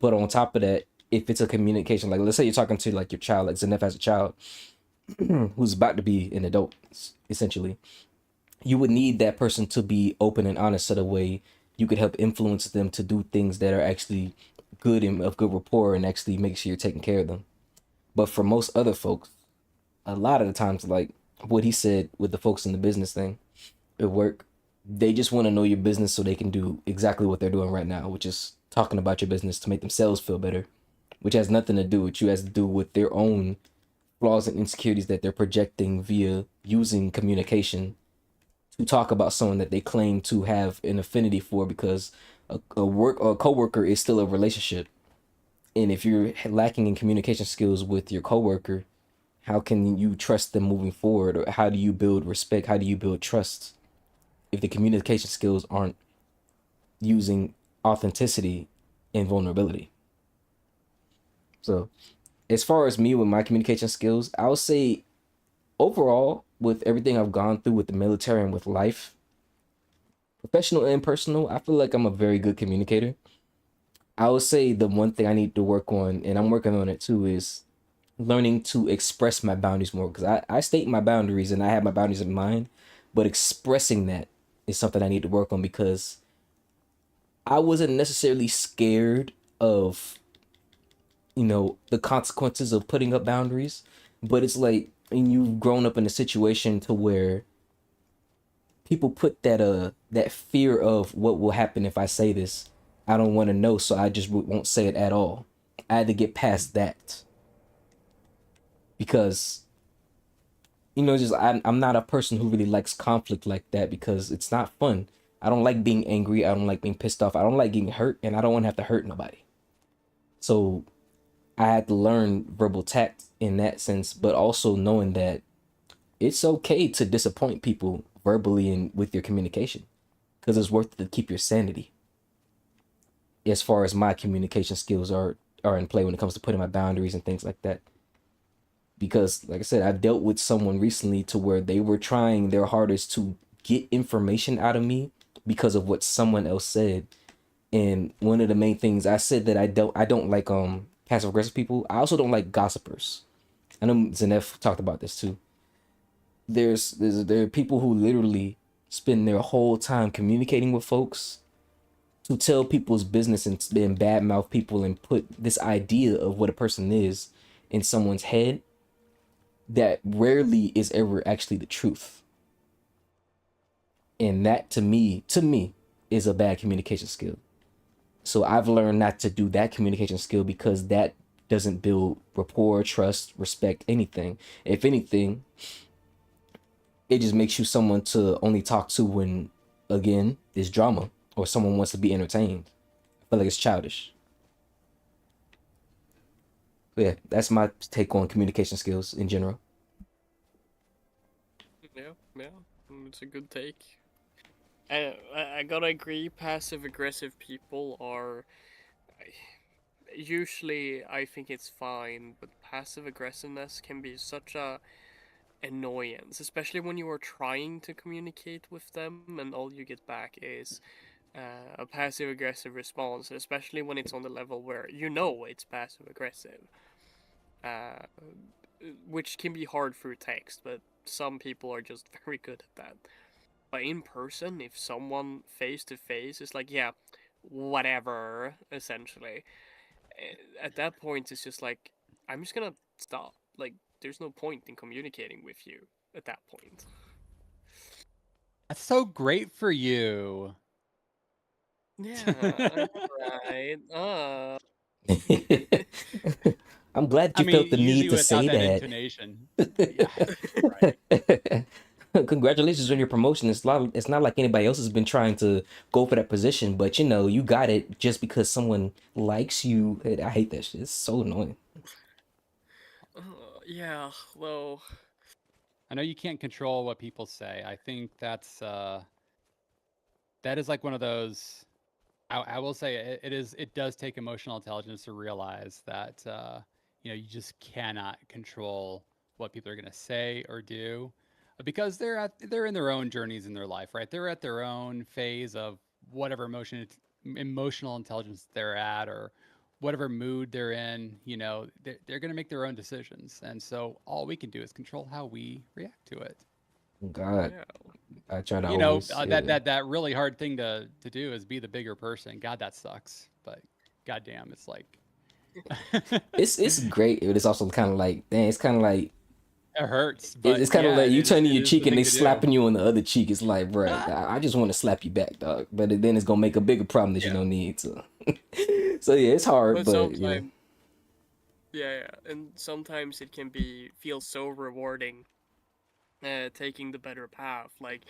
But on top of that, if it's a communication, like let's say you're talking to like your child, like Zenef has a child who's about to be an adult, essentially, you would need that person to be open and honest so the way you could help influence them to do things that are actually good and of good rapport and actually make sure you're taking care of them. But for most other folks, a lot of the times, like what he said with the folks in the business thing at work, they just want to know your business so they can do exactly what they're doing right now, which is talking about your business to make themselves feel better, which has nothing to do with you, has to do with their own flaws and insecurities that they're projecting via using communication to talk about someone that they claim to have an affinity for because a coworker is still a relationship. And if you're lacking in communication skills with your coworker, how can you trust them moving forward? Or how do you build respect? How do you build trust if the communication skills aren't using authenticity and vulnerability? So, as far as me with my communication skills, I would say overall, with everything I've gone through with the military and with life, professional and personal, I feel like I'm a very good communicator. I would say the one thing I need to work on, and I'm working on it too, is learning to express my boundaries more. Because I state my boundaries and I have my boundaries in mind, but expressing that is something I need to work on because I wasn't necessarily scared of, the consequences of putting up boundaries, but it's like, and you've grown up in a situation to where people put that fear of what will happen if I say this. I don't want to know, so I just won't say it at all. I had to get past that because just I'm not a person who really likes conflict like that because it's not fun. I don't like being angry. I don't like being pissed off. I don't like getting hurt, and I don't want to have to hurt nobody. So I had to learn verbal tact in that sense, but also knowing that it's okay to disappoint people verbally and with your communication because it's worth it to keep your sanity. As far as my communication skills are in play when it comes to putting my boundaries and things like that. Because like I said, I've dealt with someone recently to where they were trying their hardest to get information out of me because of what someone else said. And one of the main things I said that I don't like passive aggressive people. I also don't like gossipers. I know Zanef talked about this too. There are people who literally spend their whole time communicating with folks to tell people's business and badmouth people and put this idea of what a person is in someone's head that rarely is ever actually the truth. And that to me is a bad communication skill. So I've learned not to do that communication skill because that doesn't build rapport, trust, respect, anything. If anything, it just makes you someone to only talk to when, again, there's drama or someone wants to be entertained. I feel like it's childish. But yeah, that's my take on communication skills in general. Yeah, it's a good take. I gotta agree. Passive aggressive people are usually. I think it's fine, but passive aggressiveness can be such a annoyance, especially when you are trying to communicate with them and all you get back is a passive aggressive response, especially when it's on the level where it's passive aggressive, uh, which can be hard through text, but some people are just very good at that. But in person, if someone face to face is like, yeah, whatever, essentially, at that point, it's just like, I'm just gonna stop. Like, there's no point in communicating with you at that point. That's so great for you. Yeah, right. I'm glad I you felt mean, the need usually to without say that that. intonation. Yeah, right. Congratulations on your promotion. It's not like anybody else has been trying to go for that position, but you got it just because someone likes you. I hate that shit. It's so annoying. Yeah, well, I know you can't control what people say. I think that is like one of those. I will say it does take emotional intelligence to realize that you just cannot control what people are going to say or do because they're in their own journeys in their life, right? They're at their own phase of whatever emotional intelligence they're at or whatever mood they're in. They're going to make their own decisions, and so all we can do is control how we react to it. God, yeah. I try to always. Yeah. That really hard thing to do is be the bigger person. God, that sucks. But goddamn, it's like It's great, but it's also kind of like, dang, it's kind of like it hurts. it's But kind of yeah, like you turning it your is the cheek and they thing to do. slapping you on the other cheek. It's like, bruh, I just want to slap you back, dog. But then it's gonna make a bigger problem that you Yeah. don't need. So, so yeah, it's hard, But but sometimes, yeah, and sometimes it can feel so rewarding, taking the better path. Like,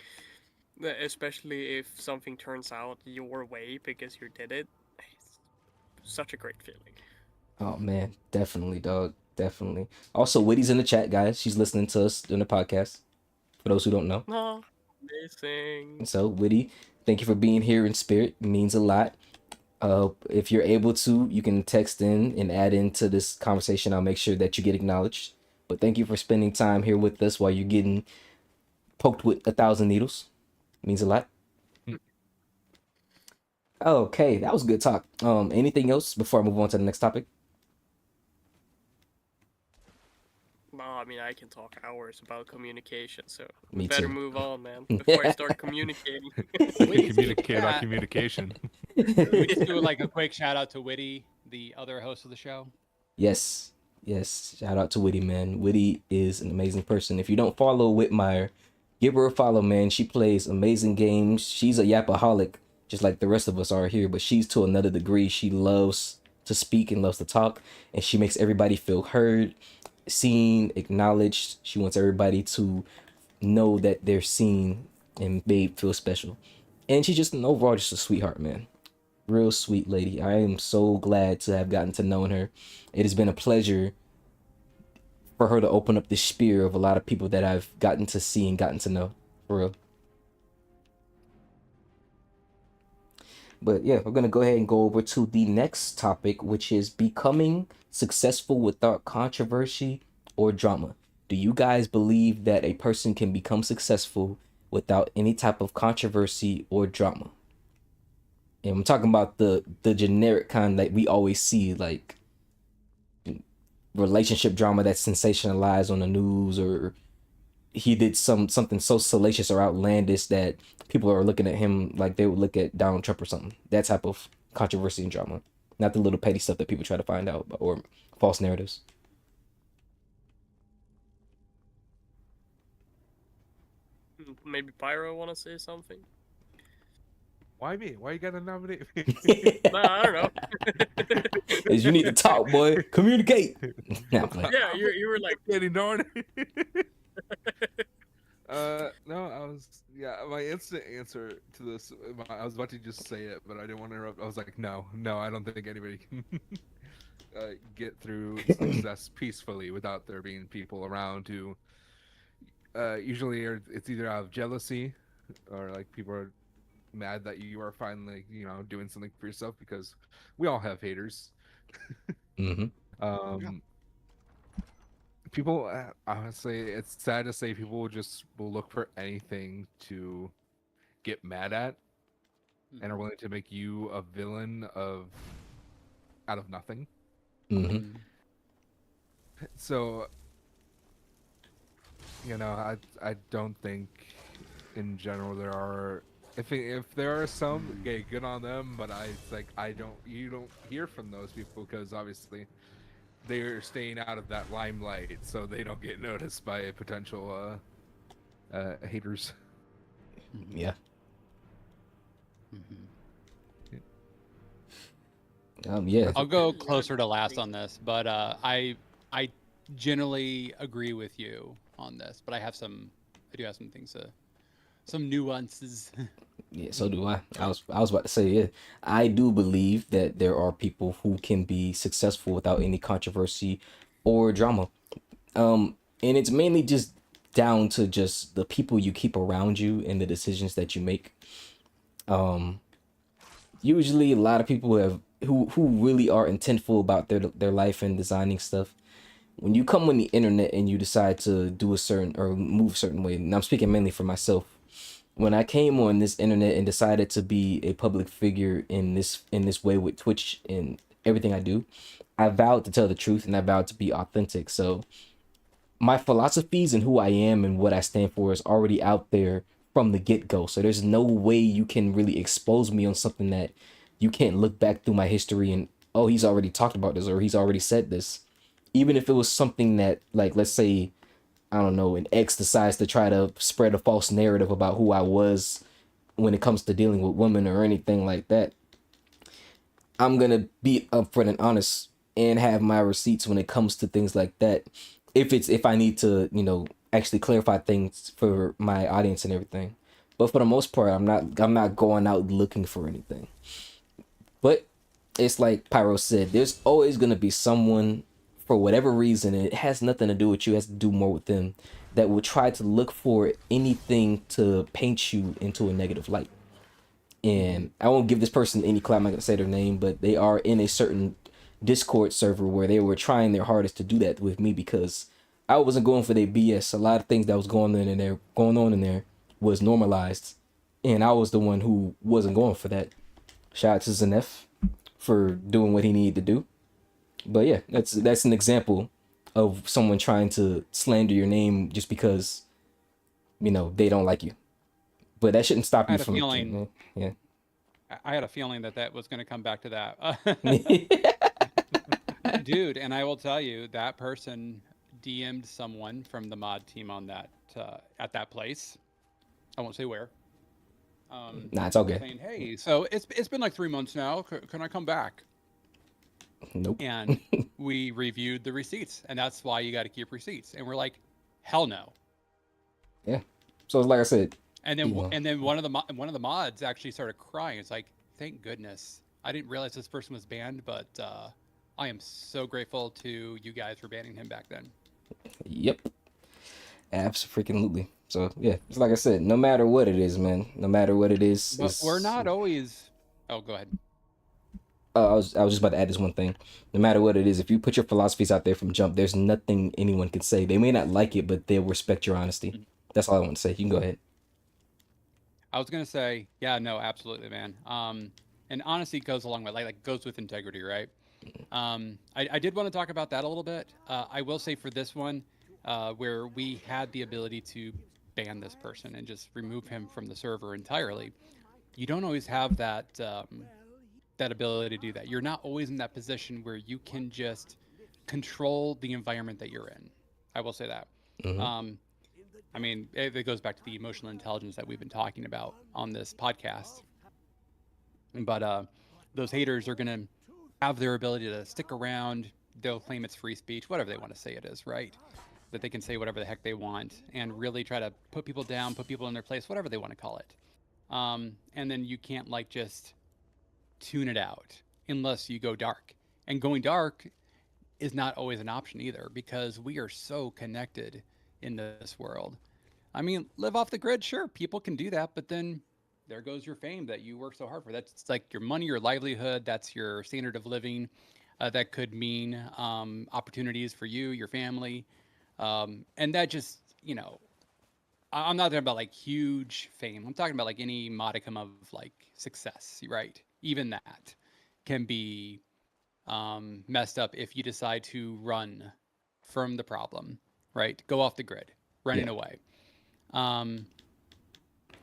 especially if something turns out your way because you did it. It's such a great feeling. oh man, definitely, dog, definitely. Also, Whitty's in the chat, guys. She's listening to us in the podcast. For those who don't know, Oh, amazing. so Whitty, thank you for being here in spirit. It means a lot. If you're able to, you can text in and add into this conversation. I'll make sure that you get acknowledged. But thank you for spending time here with us while you're getting poked with 1,000 needles. It means a lot. Okay, that was good talk. Anything else before I move on to the next topic? Well, I mean, I can talk hours about communication, so we Me better too. move on, man, before I start communicating. We Witty, can communicate about yeah. communication. We just do like a quick shout out to Witty, the other host of the show. Yes. Yes. Shout out to Witty, man. Witty is an amazing person. If you don't follow Whitmire, give her a follow, man. She plays amazing games. She's a yapaholic, just like the rest of us are here, but she's to another degree. She loves to speak and loves to talk, and she makes everybody feel heard, seen, acknowledged. She wants everybody to know that they're seen and made feel special. And she's just an overall just a sweetheart, man. Real sweet lady. I am so glad to have gotten to know her. It has been a pleasure for her to open up the spear of a lot of people that I've gotten to see and gotten to know. For real. But yeah, we're gonna go ahead and go over to the next topic, which is becoming successful without controversy or drama. Do you guys believe that a person can become successful without any type of controversy or drama? And I'm talking about the generic kind that we always see, like relationship drama that's sensationalized on the news, or he did something so salacious or outlandish that people are looking at him like they would look at Donald Trump or something. That type of controversy and drama, not the little petty stuff that people try to find out or false narratives. Maybe Pyro want to say something? Why me? Why you gotta nominate me? Nah, I don't know. Is you need to talk, boy. Communicate. Nah, I'm playing. Yeah, you were like, Getting darn. No, my instant answer to this, I was about to just say it, but I didn't want to interrupt. I was like, no, I don't think anybody can get through success peacefully without there being people around who, usually it's either out of jealousy or like people are mad that you are finally, doing something for yourself, because we all have haters. Mm-hmm. People, honestly, it's sad to say, people will look for anything to get mad at, and are willing to make you a villain out of nothing. Mm-hmm. So, I don't think in general there are. If there are some, okay, good on them. But you don't hear from those people, because obviously they're staying out of that limelight, so they don't get noticed by potential haters. Yeah. Yeah. I'll go closer to last on this, but I generally agree with you on this, but I do have some things some nuances. Yeah, so do I. I was about to say, yeah, I do believe that there are people who can be successful without any controversy or drama. And it's mainly just down to just the people you keep around you and the decisions that you make. Usually a lot of people who really are intentful about their life and designing stuff. When you come on the internet and you decide to do a certain or move a certain way, and I'm speaking mainly for myself. When I came on this internet and decided to be a public figure in this way with Twitch and everything I do, I vowed to tell the truth and I vowed to be authentic. So my philosophies and who I am and what I stand for is already out there from the get-go. So there's no way you can really expose me on something that you can't look back through my history and, oh, he's already talked about this or he's already said this. Even if it was something that, like, let's say, I don't know, an ex decides to try to spread a false narrative about who I was when it comes to dealing with women or anything like that, I'm gonna be upfront and honest and have my receipts when it comes to things like that. If I need to, actually clarify things for my audience and everything. But for the most part, I'm not going out looking for anything. But it's like Pyro said, there's always gonna be someone, for whatever reason, and it has nothing to do with you, it has to do more with them, that will try to look for anything to paint you into a negative light. And I won't give this person any clout, I'm not gonna say their name, but they are in a certain Discord server where they were trying their hardest to do that with me, because I wasn't going for their BS. A lot of things that was going on in there was normalized, and I was the one who wasn't going for that. Shout out to Zanef for doing what he needed to do. But yeah, that's an example of someone trying to slander your name just because they don't like you. But that shouldn't stop I you had a from feeling. yeah. I had a feeling that was going to come back to that. Dude, and I will tell you that person DM'd someone from the mod team on that at that place. I won't say where. Nah, it's all good. Saying, "Hey, so it's been like 3 months now. Can I come back?" Nope. And we reviewed the receipts, and that's why you got to keep receipts. And we're like, "Hell no." Yeah. So like I said, And then one of the mods actually started crying. It's like, "Thank goodness. I didn't realize this person was banned, but I am so grateful to you guys for banning him back then." yep. Absolutely. So yeah, it's like I said, no matter what it is, man. No matter what it is, But we're not always. Oh, go ahead. I was just about to add this one thing. No matter what it is, if you put your philosophies out there from jump, there's nothing anyone can say. They may not like it, but they'll respect your honesty. That's all I want to say. You can go ahead. I was gonna say, yeah, no, absolutely, man. And honesty goes along with like goes with integrity, right? I did want to talk about that a little bit. I will say for this one, where we had the ability to ban this person and just remove him from the server entirely, you don't always have that ability to do that. You're not always in that position where you can just control the environment that you're in. I will say that. Mm-hmm. I mean, it goes back to the emotional intelligence that we've been talking about on this podcast. But those haters are going to have their ability to stick around. They'll claim it's free speech, whatever they want to say it is, right? That they can say whatever the heck they want and really try to put people down, put people in their place, whatever they want to call it. And then you can't like just tune it out unless you go dark. And going dark is not always an option either because we are so connected in this world. I mean, live off the grid, sure, people can do that, but then there goes your fame that you work so hard for. That's like your money, your livelihood, that's your standard of living. That could mean opportunities for you, your family. And that just, I'm not talking about like huge fame. I'm talking about like any modicum of like success, right? Even that can be messed up if you decide to run from the problem, right? Go off the grid, running away.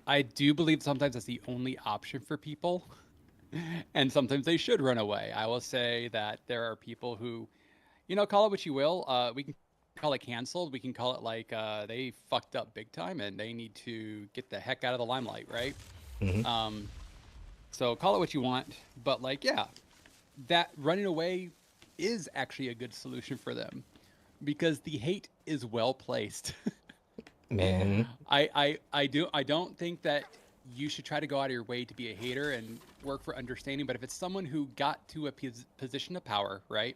I do believe sometimes that's the only option for people, and sometimes they should run away. I will say that there are people who, call it what you will. We can call it canceled. We can call it like they fucked up big time and they need to get the heck out of the limelight, right? Mm-hmm. So call it what you want, but like, yeah, that running away is actually a good solution for them because the hate is well placed. Man. I don't think that you should try to go out of your way to be a hater and work for understanding, but if it's someone who got to a position of power, right?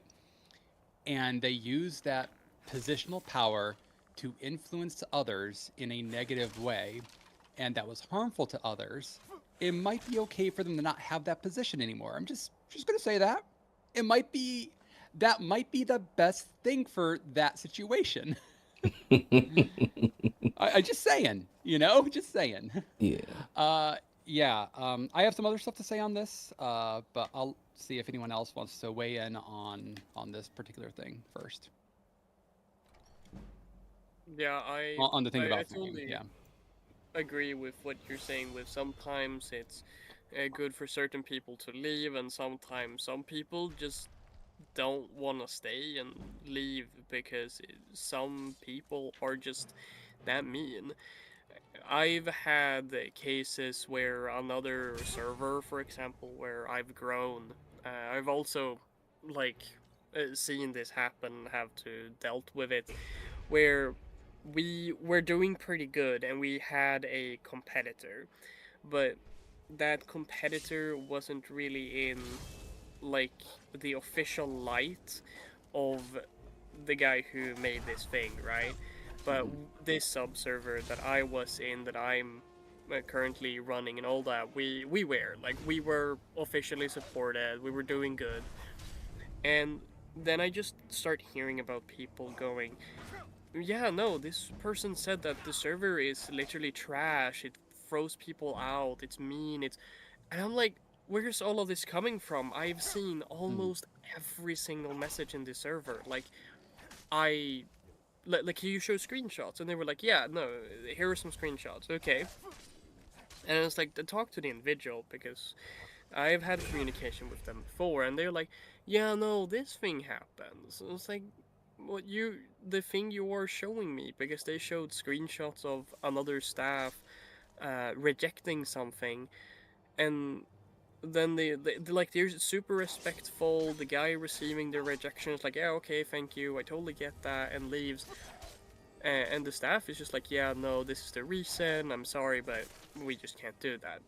And they use that positional power to influence others in a negative way and that was harmful to others, it might be okay for them to not have that position anymore. I'm just going to say that. It might be that might be the best thing for that situation. I just saying, just saying. Yeah. Yeah. I have some other stuff to say on this, but I'll see if anyone else wants to weigh in on this particular thing first. Yeah, On the thing I about totally yeah. agree with what you're saying. With sometimes it's good for certain people to leave, and sometimes some people just don't want to stay and leave because some people are just that mean. I've had cases where another server, for example, where I've grown, I've also like seen this happen, have to dealt with it, where we were doing pretty good and we had a competitor, but that competitor wasn't really in like the official light of the guy who made this thing, right? But this sub server that I was in, that I'm currently running and all that, we were officially supported, we were doing good, and then I just start hearing about people going, yeah, no, this person said that the server is literally trash, it throws people out, it's mean, and I'm like, where's all of this coming from? I've seen almost every single message in the server. Like, like you show screenshots, and they were like, yeah, no, here are some screenshots. Okay. And it's like, to talk to the individual, because I've had communication with them before, and they're like, yeah, no, this thing happens. And it's like, the thing you are showing me, because they showed screenshots of another staff rejecting something, and then they're super respectful. The guy receiving the rejection is like, yeah, okay, thank you, I totally get that, and leaves. And the staff is just like, yeah, no, this is the reason, I'm sorry, but we just can't do that.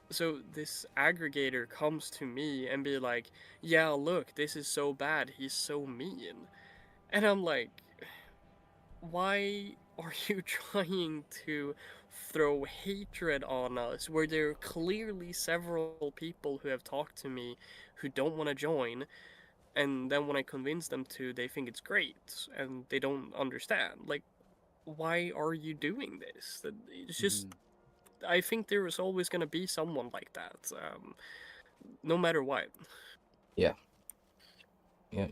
So this aggregator comes to me and be like, yeah, look, this is so bad, he's so mean. And I'm like, why are you trying to throw hatred on us where there are clearly several people who have talked to me who don't want to join, and then when I convince them to, they think it's great and they don't understand? Like, why are you doing this? It's just, I think there is always going to be someone like that, no matter what. Yeah. Yeah.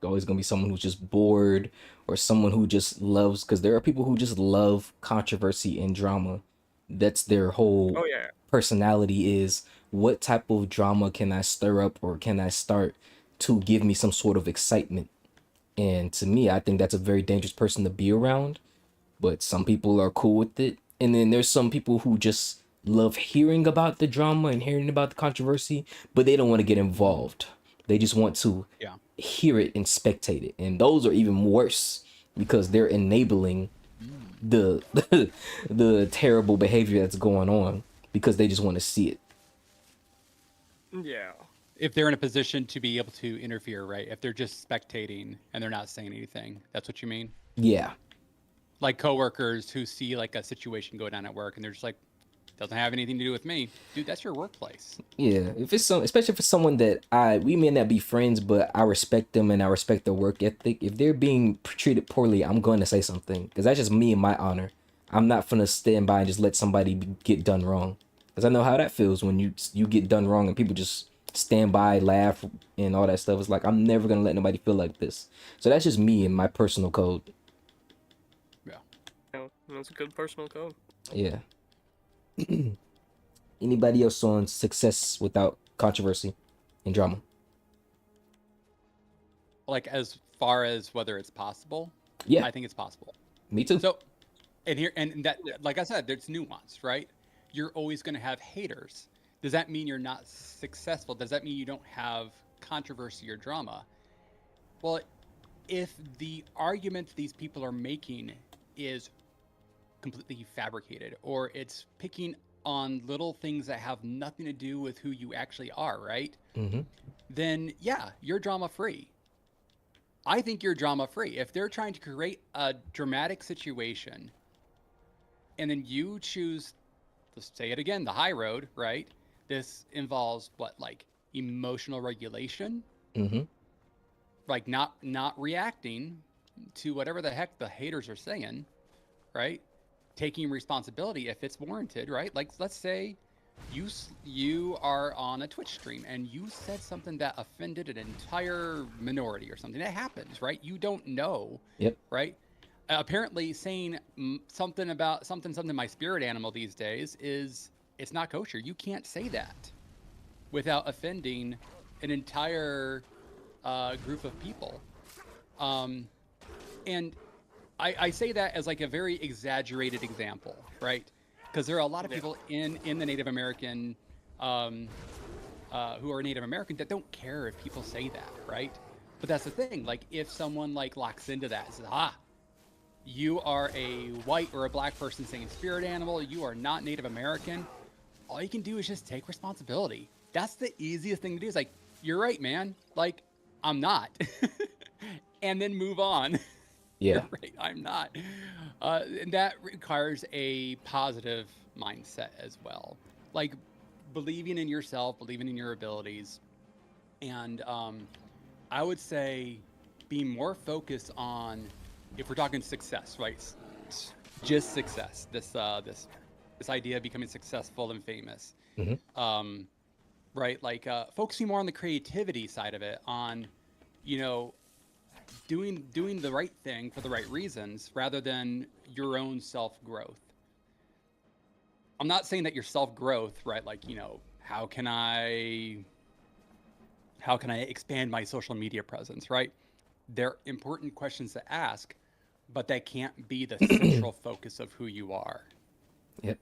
Always gonna be someone who's just bored, or someone who just loves, because there are people who just love controversy and drama. That's their whole Oh yeah. personality, is what type of drama can I stir up or can I start to give me some sort of excitement. And to me, I think that's a very dangerous person to be around, but some people are cool with it. And then there's some people who just love hearing about the drama and hearing about the controversy, but they don't want to get involved. They just want to Yeah. hear it and spectate it. And those are even worse, because they're enabling the the terrible behavior that's going on, because they just want to see it. Yeah. If they're in a position to be able to interfere, right? If they're just spectating and they're not saying anything, that's what you mean? Yeah. Like coworkers who see like a situation go down at work and they're just like, doesn't have anything to do with me. Dude, that's your workplace. Yeah, if it's especially for someone that we may not be friends, but I respect them and I respect their work ethic. If they're being treated poorly, I'm going to say something, because that's just me and my honor. I'm not gonna stand by and just let somebody get done wrong, because I know how that feels when you get done wrong and people just stand by, laugh, and all that stuff. It's like, I'm never gonna let nobody feel like this. So that's just me and my personal code. Yeah. No, that's a good personal code. Yeah. Anybody else on success without controversy and drama? Like as far as whether it's possible, Yeah, I think it's possible. me too. So, and that, like I said, there's nuance, right? You're always going to have haters. Does that mean you're not successful? Does that mean you don't have controversy or drama? Well, if the argument these people are making is completely fabricated, or it's picking on little things that have nothing to do with who you actually are, right? Mm-hmm. Then yeah, you're drama free. I think you're drama free. If they're trying to create a dramatic situation and then you choose, let's say it again, the high road, right? This involves what, like emotional regulation, Mm-hmm. like not reacting to whatever the heck the haters are saying, right? Taking responsibility if it's warranted, right? Like let's say you are on a Twitch stream and you said something that offended an entire minority or something. That happens, right? You don't know, Yep. right? Apparently saying something about something my spirit animal these days is, it's not kosher. You can't say that without offending an entire group of people. And I say that as like a very exaggerated example, right? Because there are a lot of people in the Native American who are Native American that don't care if people say that, right? But that's the thing. Like if someone like locks into that and says, you are a white or a black person saying spirit animal, you are not Native American, all you can do is just take responsibility. That's the easiest thing to do. Is like, you're right, man. Like, I'm not. And then move on. Yeah. You're right, I'm not. And that requires a positive mindset as well. Like believing in yourself, believing in your abilities. And I would say being more focused on, if we're talking success, right? Just success. This idea of becoming successful and famous. Right? Like focusing more on the creativity side of it, on, you know, doing the right thing for the right reasons rather than your own self growth. I'm not saying that your self growth, right? Like, you know, how can I expand my social media presence, right? They're important questions to ask, but that can't be the central focus of who you are. Yep.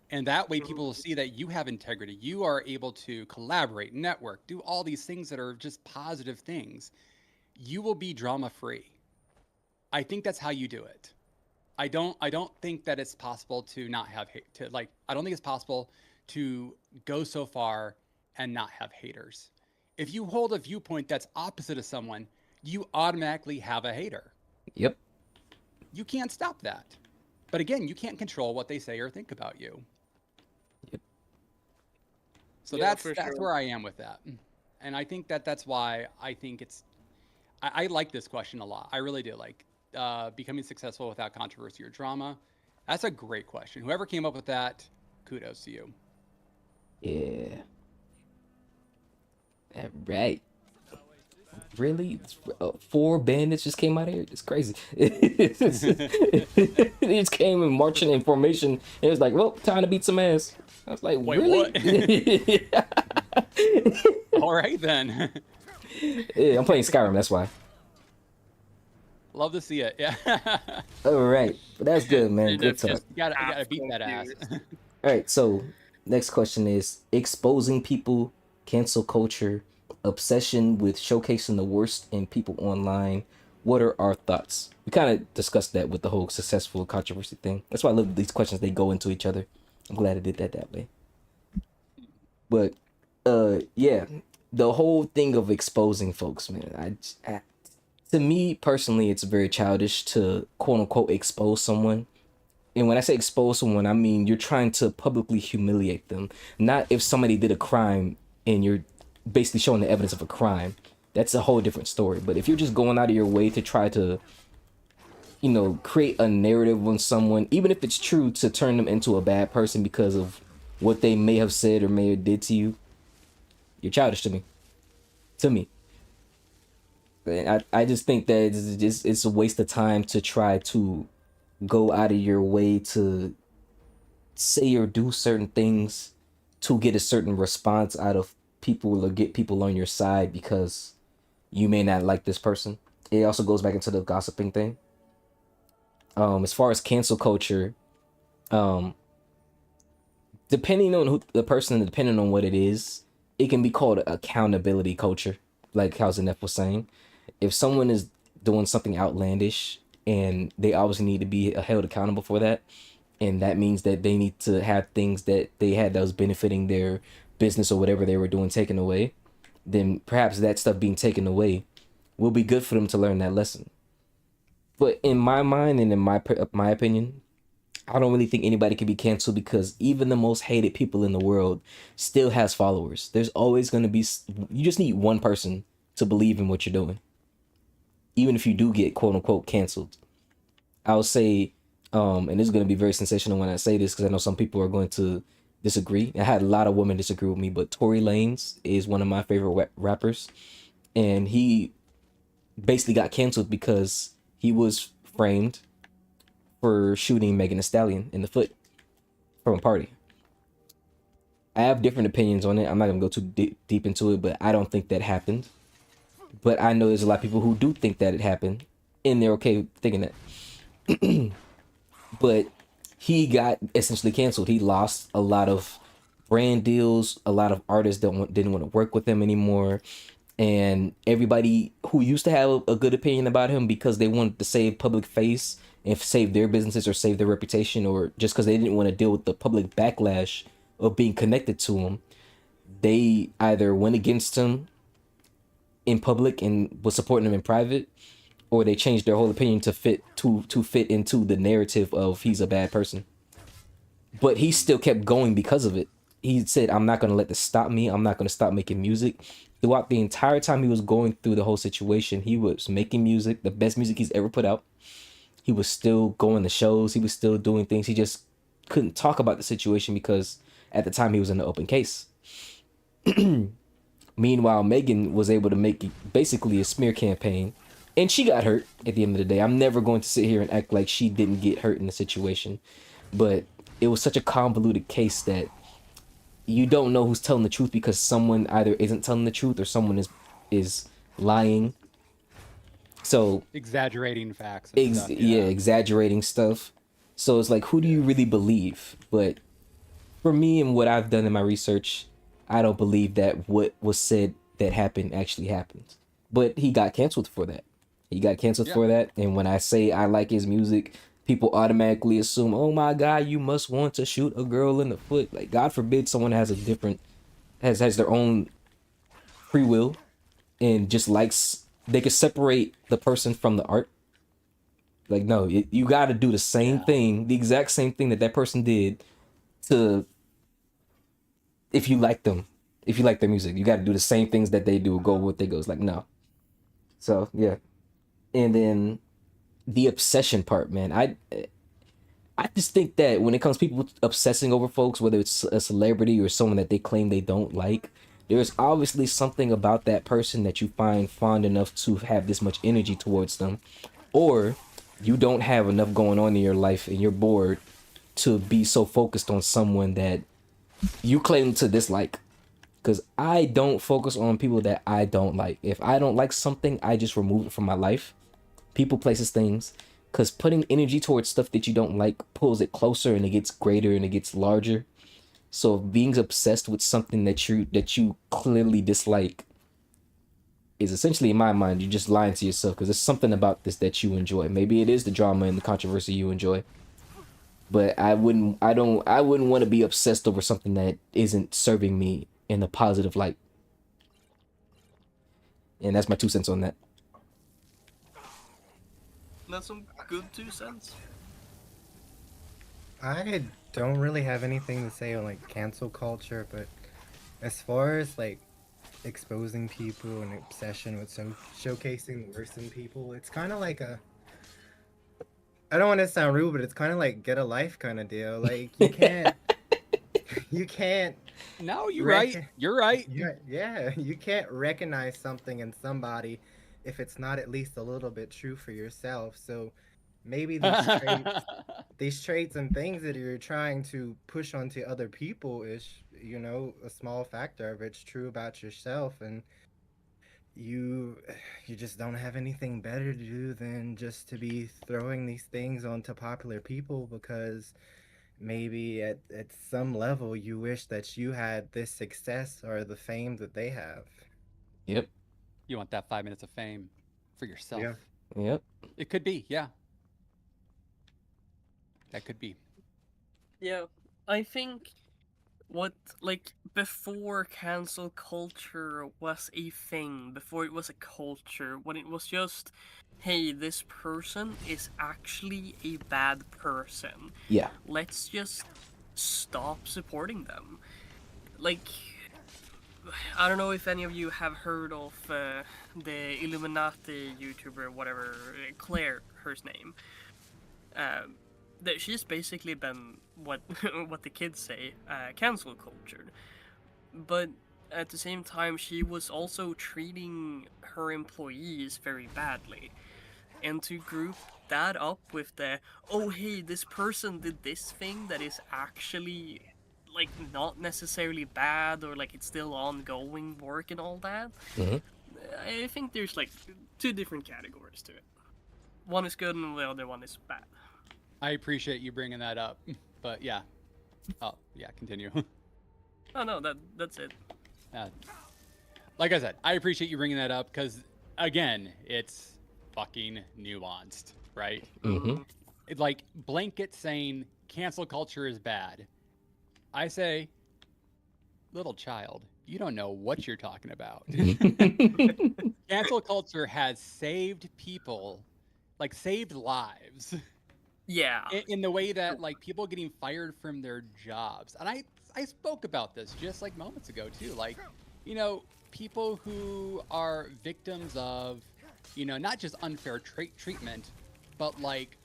And that way people will see that you have integrity. You are able to collaborate, network, do all these things that are just positive things. You will be drama free. I think that's how you do it. I don't think that it's possible to not have hate to like I don't think it's possible to go so far and not have haters. If you hold a viewpoint that's opposite of someone, you automatically have a hater. Yep. You can't stop that. But again, you can't control what they say or think about you. Yep. So Yeah, that's for that's sure. where I am with that. And I think that that's why I think I like this question a lot. I really do. Like becoming successful without controversy or drama. That's a great question. Whoever came up with that, kudos to you. Yeah. All right. Really? 4 bandits just came out of here? It's crazy. They just came in marching in formation. It was like, well, time to beat some ass. I was like, Wait, really? All right then. Yeah, I'm playing Skyrim, that's why. Love to see it. Yeah. All right. But that's good, man. End up Good talk. just You gotta half beat that ass. confused. All right, so next question is exposing people, cancel culture, obsession with showcasing the worst in people online. What are our thoughts? We kind of discussed that with the whole successful controversy thing. That's why I love these questions. They go into each other. I'm glad I did that way. But yeah, the whole thing of exposing folks, man. To me personally, it's very childish to quote unquote expose someone. And when I say expose someone, I mean you're trying to publicly humiliate them. Not if somebody did a crime and you're basically showing the evidence of a crime. That's a whole different story. But if you're just going out of your way to try to, create a narrative on someone, even if it's true, to turn them into a bad person because of what they may have said or may have did to you, you're childish to me. To me. And I just think that it's a waste of time to try to go out of your way to say or do certain things to get a certain response out of people or get people on your side because you may not like this person. It also goes back into the gossiping thing. As far as cancel culture, um, depending on who the person, depending on what it is, it can be called accountability culture, like how Zenef was saying. If someone is doing something outlandish and they obviously need to be held accountable for that, and that means that they need to have things that they had that was benefiting their business or whatever they were doing taken away, then perhaps that stuff being taken away will be good for them to learn that lesson. But in my mind and in my opinion, I don't really think anybody can be canceled because even the most hated people in the world still has followers. There's always going to be, you just need one person to believe in what you're doing. Even if you do get quote unquote canceled. I'll say, and this is going to be very sensational when I say this because I know some people are going to disagree. I had a lot of women disagree with me, but Tory Lanez is one of my favorite rappers. And he basically got canceled because he was framed for shooting Megan Thee Stallion in the foot from a party. I have different opinions on it. I'm not going to go too deep into it, but I don't think that happened. But I know there's a lot of people who do think that it happened, and they're okay thinking that. But he got essentially canceled. He lost a lot of brand deals. A lot of artists didn't want to work with him anymore. And everybody who used to have a good opinion about him because they wanted to save public face and save their businesses or save their reputation, or just because they didn't want to deal with the public backlash of being connected to him, they either went against him in public and was supporting him in private, or they changed their whole opinion to fit into the narrative of he's a bad person. But he still kept going because of it. He said, I'm not going to let this stop me. I'm not going to stop making music. Throughout the entire time he was going through the whole situation, he was making music, the best music he's ever put out. He was still going to shows. He was still doing things. He just couldn't talk about the situation because At the time, he was in the open case. Meanwhile, Megan was able to make basically a smear campaign, and she got hurt at the end of the day. I'm never going to sit here and act like she didn't get hurt in the situation, but it was such a convoluted case that you don't know who's telling the truth because someone either isn't telling the truth or someone is lying. So Exaggerating facts and stuff. yeah, exaggerating stuff. So it's like, who do you really believe? But for me and what I've done in my research, I don't believe that what was said that happened actually happened. But he got canceled for that. He got canceled for that. And when I say I like his music, people automatically assume, oh my God, you must want to shoot a girl in the foot. Like, God forbid someone has a different, has their own free will and just likes, they could separate the person from the art. Like, no, you got to do the same thing, the exact same thing that person did to, if you like them, if you like their music, you got to do the same things that they do, go what they go. It's like, no. So, yeah. And then the obsession part, man, I just think that when it comes to people obsessing over folks, whether it's a celebrity or someone that they claim they don't like, there's obviously something about that person that you find fond enough to have this much energy towards them, or you don't have enough going on in your life and you're bored to be so focused on someone that you claim to dislike. Because I don't focus on people that I don't like. If I don't like something, I just remove it from my life. People, places, things. Because putting energy towards stuff that you don't like pulls it closer and it gets greater and it gets larger. So being obsessed with something that you clearly dislike is essentially, in my mind, you're just lying to yourself, because there's something about this that you enjoy. Maybe it is the drama and the controversy you enjoy. But I wouldn't want to be obsessed over something that isn't serving me in a positive light. And that's my 2 cents on that. That's some good 2 cents. I don't really have anything to say on like cancel culture, but as far as like exposing people and obsession with showcasing the worst in people, it's kind of like a, I don't want to sound rude, but it's kind of like get a life kind of deal. Like you can't No, you're right. You're right. Yeah, you can't recognize something in somebody if it's not at least a little bit true for yourself. So maybe these traits and things that you're trying to push onto other people is, you know, a small factor of it's true about yourself, and you just don't have anything better to do than just to be throwing these things onto popular people because maybe at some level you wish that you had this success or the fame that they have. Yep. You want that 5 minutes of fame for yourself. Yeah. Yep. It could be, yeah. That could be. Yeah, I think before cancel culture was a thing, before it was a culture, when it was just, hey, this person is actually a bad person. Yeah. Let's just stop supporting them. Like, I don't know if any of you have heard of the Illuminati YouTuber, whatever, Claire, her name. That she's basically been what what the kids say, cancel cultured. But at the same time, she was also treating her employees very badly. And to group that up with the, oh hey, this person did this thing that is actually like not necessarily bad, or like it's still ongoing work and all that. Mm-hmm. I think there's like 2 different categories to it. One is good and the other one is bad. I appreciate you bringing that up, but yeah. Oh, yeah, continue. Oh no, that's it. Like I said, I appreciate you bringing that up because, again, it's fucking nuanced, right? Mm-hmm. It's like blanket saying cancel culture is bad. I say, little child, you don't know what you're talking about. Cancel culture has saved people, like saved lives. Yeah. In the way that like people getting fired from their jobs. And I spoke about this just like moments ago too. Like, you know, people who are victims of, you know, not just unfair treatment, but like,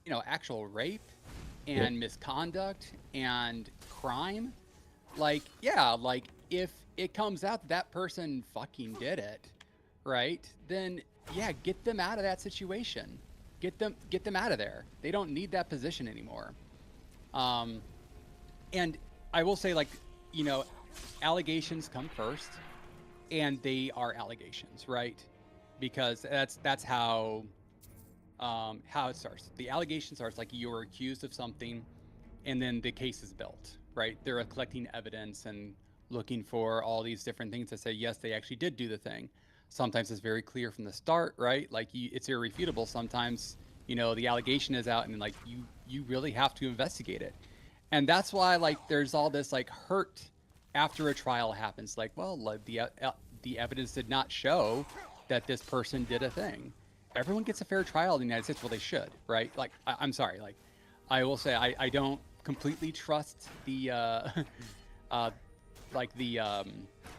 you know, actual rape and misconduct and crime. like, yeah, like if it comes out that person fucking did it, right? Then yeah, get them out of that situation. Get them out of there. They don't need that position anymore. Um, and I will say, like, you know, allegations come first, and they are allegations, right? Because that's how it starts. The allegation starts like you're accused of something, and then the case is built, right? They're collecting evidence and looking for all these different things to say yes, they actually did do the thing. Sometimes it's very clear from the start, right? Like it's irrefutable. Sometimes the allegation is out, and like you really have to investigate it, and that's why like there's all this like hurt after a trial happens. Like, well, like, the evidence did not show that this person did a thing. Everyone gets a fair trial in the United States. Well, they should, right? Like, I'm sorry, like I will say I don't completely trust the like the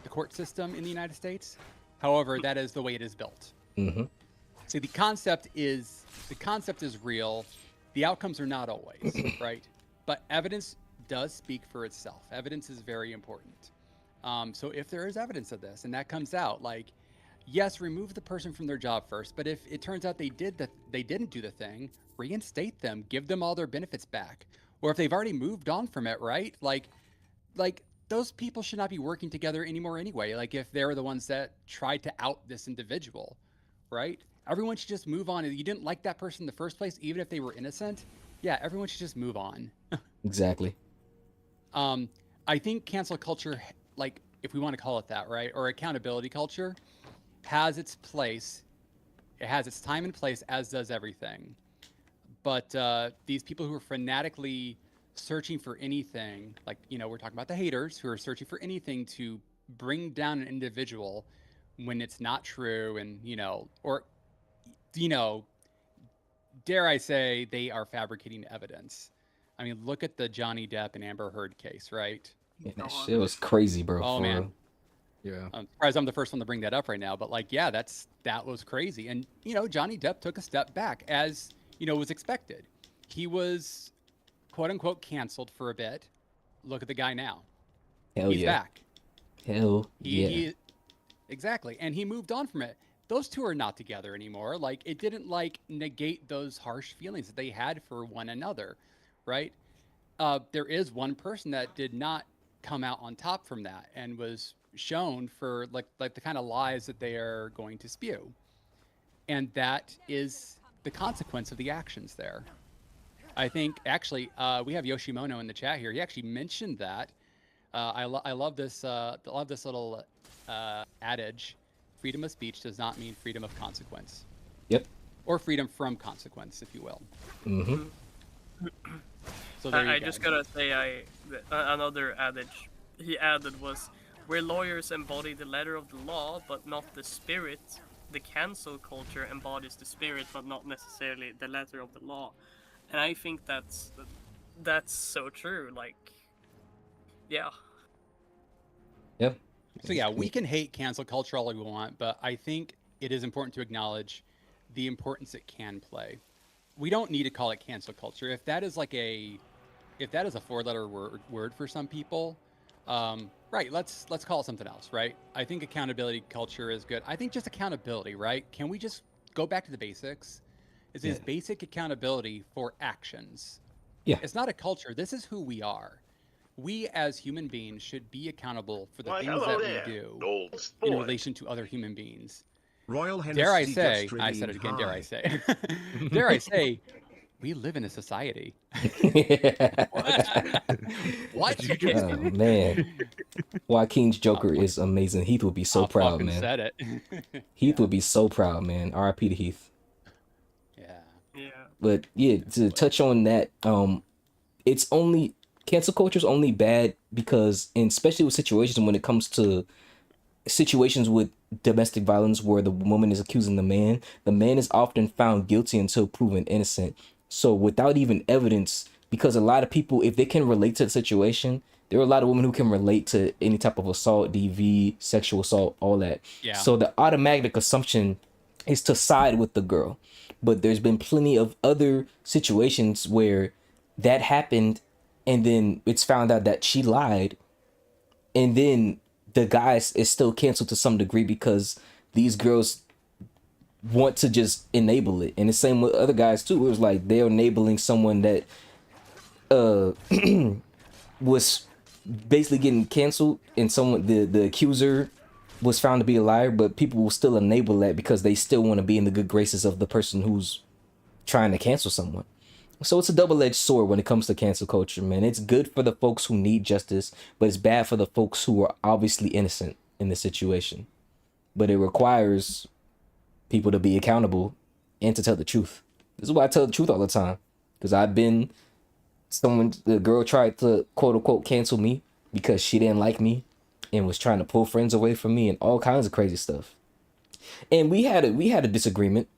court system in the United States. However, that is the way it is built. Mm-hmm. See, the concept is real. The outcomes are not always right, but evidence does speak for itself. Evidence is very important. So if there is evidence of this and that comes out, like, yes, remove the person from their job first. But if it turns out they didn't do the thing, reinstate them, give them all their benefits back. Or if they've already moved on from it, right? Like those people should not be working together anymore anyway. Like if they're the ones that tried to out this individual, right? Everyone should just move on. If you didn't like that person in the first place, even if they were innocent, yeah, everyone should just move on. Exactly. I think cancel culture, like if we want to call it that, right? Or accountability culture, has its place. It has its time and place, as does everything. But these people who are fanatically searching for anything, like, we're talking about the haters who are searching for anything to bring down an individual when it's not true, and, or, dare I say, they are fabricating evidence. I mean, look at the Johnny Depp and Amber Heard case, right? Yeah, that shit was crazy, bro. Oh, man. Real. Yeah. I'm surprised I'm the first one to bring that up right now, but like, yeah, that was crazy. And, Johnny Depp took a step back, as, was expected. He was, quote unquote, canceled for a bit. Look at the guy now. Hell He's yeah. back. Hell yeah. Exactly. And he moved on from it. Those two are not together anymore. Like, it didn't like negate those harsh feelings that they had for one another, right? There is one person that did not come out on top from that and was shown for like the kind of lies that they are going to spew, and that is the consequence of the actions there. I think actually we have Yoshimono in the chat here. He actually mentioned that. I love this little adage: freedom of speech does not mean freedom of consequence. Yep. Or freedom from consequence, if you will. Mm-hmm. So there I you go. just gotta say, another adage he added was, where lawyers embody the letter of the law but not the spirit, the cancel culture embodies the spirit but not necessarily the letter of the law. And I think that's so true. Like, yeah. Yep. So yeah, we can hate cancel culture all we want, but I think it is important to acknowledge the importance it can play. We don't need to call it cancel culture. If that is a 4-letter word for some people, right, let's call it something else, right? I think accountability culture is good. I think just accountability, right? Can we just go back to the basics? It's basic accountability for actions. Yeah. It's not a culture. This is who we are. We as human beings should be accountable for the things that we do in relation to other human beings. Royal Dare I Hennessy say, just I said it again, dare I high. say, dare I say, we live in a society. What? Oh man, Joaquin's Joker is amazing. Heath would be so proud, fucking man. said it. Heath would be so proud, man. R.I.P. to Heath. Yeah. But yeah, to touch on that, it's only cancel culture is only bad because, and especially with situations when it comes to situations with domestic violence where the woman is accusing the man is often found guilty until proven innocent. So without even evidence, because a lot of people, if they can relate to the situation, there are a lot of women who can relate to any type of assault, DV, sexual assault, all that. Yeah. So the automatic assumption is to side with the girl. But there's been plenty of other situations where that happened and then it's found out that she lied and then the guys is still canceled to some degree because these girls want to just enable it. And the same with other guys too. It was like they're enabling someone that was basically getting canceled, and someone the accuser was found to be a liar, but people will still enable that because they still want to be in the good graces of the person who's trying to cancel someone. So it's a double-edged sword when it comes to cancel culture, man. It's good for the folks who need justice, but it's bad for the folks who are obviously innocent in the situation. But it requires people to be accountable and to tell the truth. This is why I tell the truth all the time, because I've been the girl tried to quote unquote cancel me because she didn't like me and was trying to pull friends away from me and all kinds of crazy stuff. And we had a disagreement,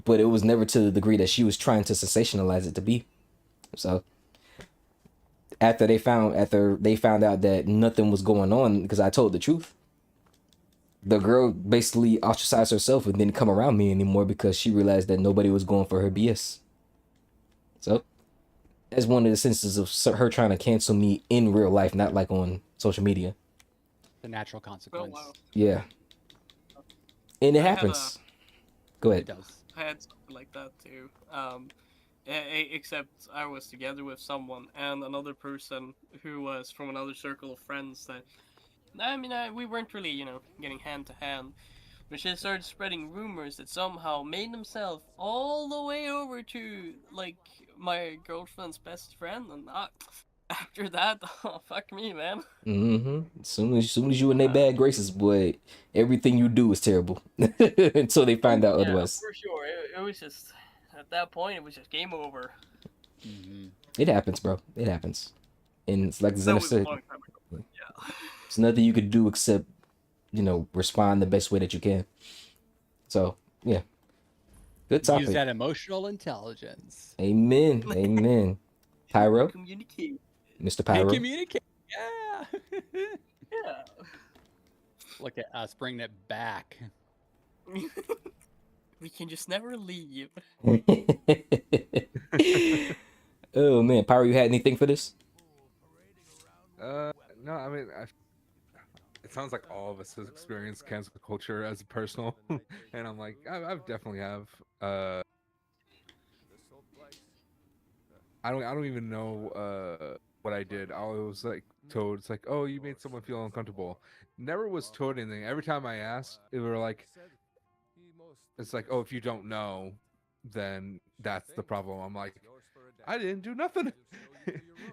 but it was never to the degree that she was trying to sensationalize it to be. So after they found out that nothing was going on because I told the truth, the girl basically ostracized herself and didn't come around me anymore because she realized that nobody was going for her BS. So that's one of the senses of her trying to cancel me in real life, not like on social media. The natural consequence. wow. Yeah. And it I had happens. Go It ahead. does. I had something like that too. Except I was together with someone and another person who was from another circle of friends that, I mean, we weren't really, getting hand to hand. But she started spreading rumors that somehow made themselves all the way over to, like, my girlfriend's best friend. And after that, oh, fuck me, man. As soon as you in their bad graces, boy, everything you do is terrible until they find out Yeah, otherwise. for sure. It was just, at that point, it was just game over. Mm-hmm. It happens, bro. It happens. And it's like That Zenna was a said, long time ago. But yeah. there's nothing you could do except, respond the best way that you can. So, yeah. Good Use topic. that emotional intelligence. Amen. Amen. Pyro, Communicate. Mr. And Pyro. communicate. Yeah. Yeah. Look at us bringing it back. We can just never leave. Oh man, Pyro, you had anything for this? No, I mean, it sounds like all of us has experienced cancel culture as a personal, and I'm like, I've definitely have. I don't even know what I did. I was like told, it's like, oh, you made someone feel uncomfortable. Never was told anything. Every time I asked, it were like, it's like, oh, if you don't know, then that's the problem. I'm like, I didn't do nothing.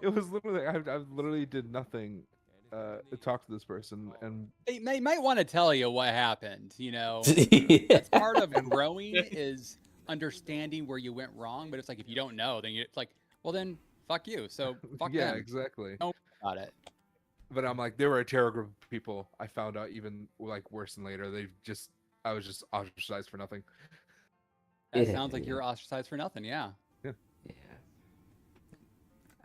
It was literally, I literally did nothing to talk to this person, and They might want to tell you what happened. Yeah. That's part of growing is understanding where you went wrong. But it's like if you don't know, then it's like, well, then fuck you. So fuck yeah, them. exactly. Don't worry about it. But I'm like, they were a terror group of people. I found out even like worse than later. I was just ostracized for nothing. That sounds like you're ostracized for nothing. Yeah. Yeah.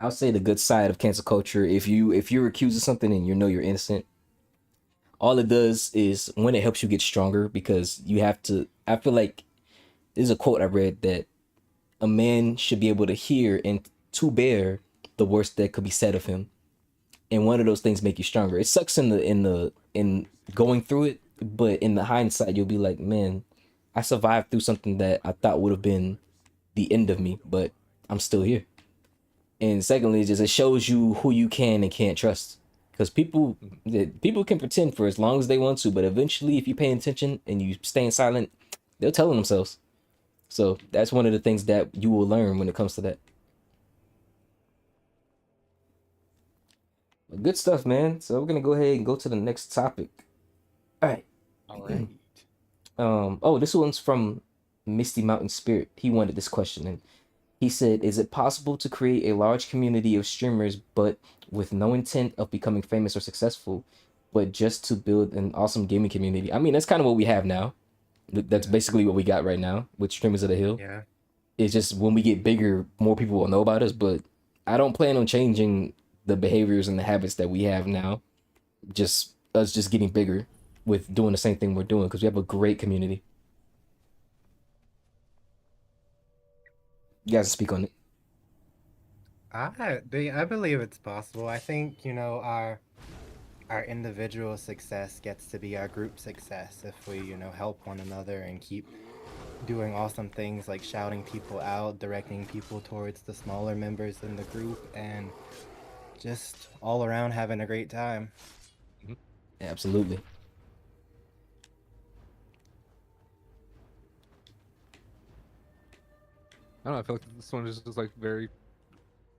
I'll say the good side of cancel culture. If you're accused of something and you're innocent, all it does is when it helps you get stronger because you have to. I feel like there's a quote I read that a man should be able to hear and to bear the worst that could be said of him, and one of those things make you stronger. It sucks in going through it, but in the hindsight, you'll be like, man, I survived through something that I thought would have been the end of me, but I'm still here. And secondly, it shows you who you can and can't trust. Because people can pretend for as long as they want to, but eventually, if you pay attention and you staying silent, they'll tell on themselves. So that's one of the things that you will learn when it comes to that. But good stuff, man. So we're gonna go ahead and go to the next topic. All right. All right. Oh, this one's from Misty Mountain Spirit. He wanted this question, and he said, "Is it possible to create a large community of streamers, but with no intent of becoming famous or successful, but just to build an awesome gaming community?" I mean, that's kind of what we have now. That's basically what we got right now with Streamers of the Hill. Yeah. It's just when we get bigger, more people will know about us. But I don't plan on changing the behaviors and the habits that we have now. Just us just getting bigger with doing the same thing we're doing because we have a great community. You guys speak on it. I believe it's possible. I think, our individual success gets to be our group success if we, help one another and keep doing awesome things like shouting people out, directing people towards the smaller members in the group, and just all around having a great time. Absolutely. I don't know. I feel like this one is just like very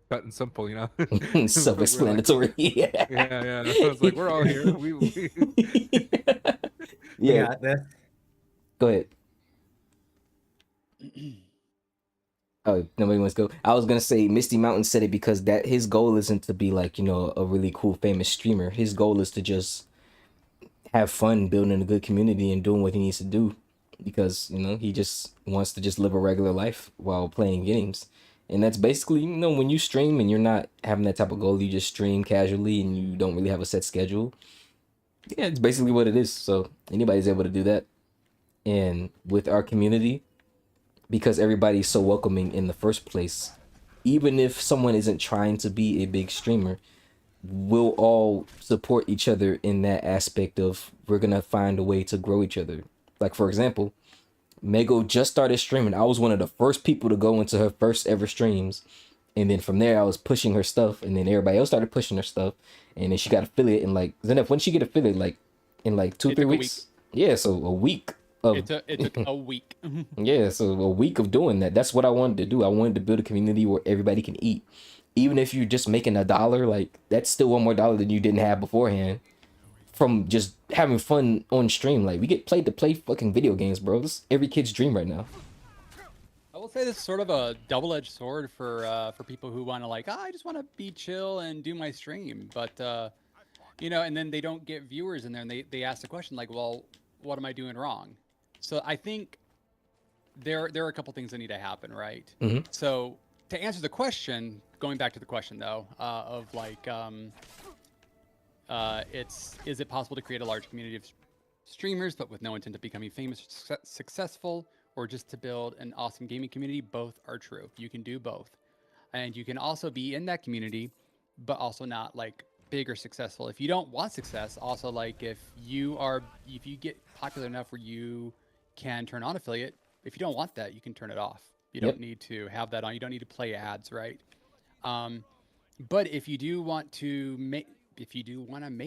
cut and simple, you know. We're like, Self-explanatory. yeah, yeah. I was like, we're all here. We... Yeah. got this. Go ahead. Oh, nobody wants to go. I was gonna say Misty Mountain said it because that his goal isn't to be like, a really cool famous streamer. His goal is to just have fun building a good community and doing what he needs to do because, he just wants to just live a regular life while playing games. And that's basically, when you stream and you're not having that type of goal, you just stream casually and you don't really have a set schedule. Yeah, it's basically what it is. So anybody's able to do that. And with our community, because everybody's so welcoming in the first place, even if someone isn't trying to be a big streamer, we'll all support each other in that aspect of we're gonna find a way to grow each other. Like, for example, Mego just started streaming. I was one of the first people to go into her first ever streams, and then from there I was pushing her stuff, and then everybody else started pushing her stuff, and then she got affiliate in like Zenith. When she get affiliate, like in like 2-3 weeks. Yeah, so a week of It took a week. yeah, so a week of doing that. That's what I wanted to do. I wanted to build a community where everybody can eat. Even if you're just making $1, like that's still one more dollar than you didn't have beforehand from just having fun on stream. Like we get played to play fucking video games, bro. This is every kid's dream right now. I will say this is sort of a double-edged sword for people who want to like, I just want to be chill and do my stream, but and then they don't get viewers in there, and they ask the question like, well, what am I doing wrong? So I think there are a couple things that need to happen, right? Mhm. So to answer the question, going back to the question though, of like, is it possible to create a large community of streamers but with no intent of becoming famous or successful, or just to build an awesome gaming community? Both are true. You can do both, and you can also be in that community but also not like big or successful. If you don't want success, also like if you get popular enough where you can turn on affiliate, if you don't want that, you can turn it off. You Yep. don't need to have that on. You don't need to play ads, right? But if you do want to make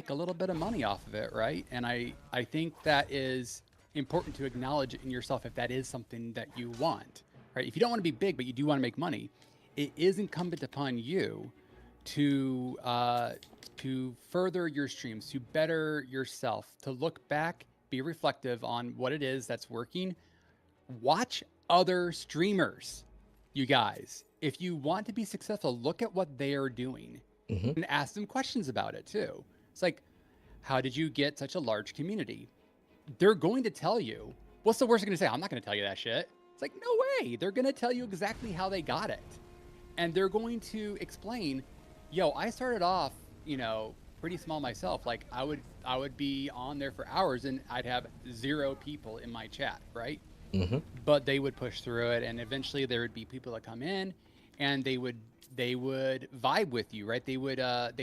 a little bit of money off of it, right? And I think that is important to acknowledge in yourself if that is something that you want, right? If you don't want to be big but you do want to make money, it is incumbent upon you to further your streams, to better yourself, to look back, be reflective on what it is that's working. Watch other streamers, you guys. If you want to be successful, look at what they are doing and ask them questions about it too. It's like, how did you get such a large community? They're going to tell you. What's the worst they're going to say? I'm not going to tell you that shit. It's like, no way. They're going to tell you exactly how they got it. And they're going to explain, yo, I started off, pretty small myself. Like I would be on there for hours and I'd have 0 people in my chat, right? But they would push through it, and eventually there would be people that come in and they would vibe with you, right? They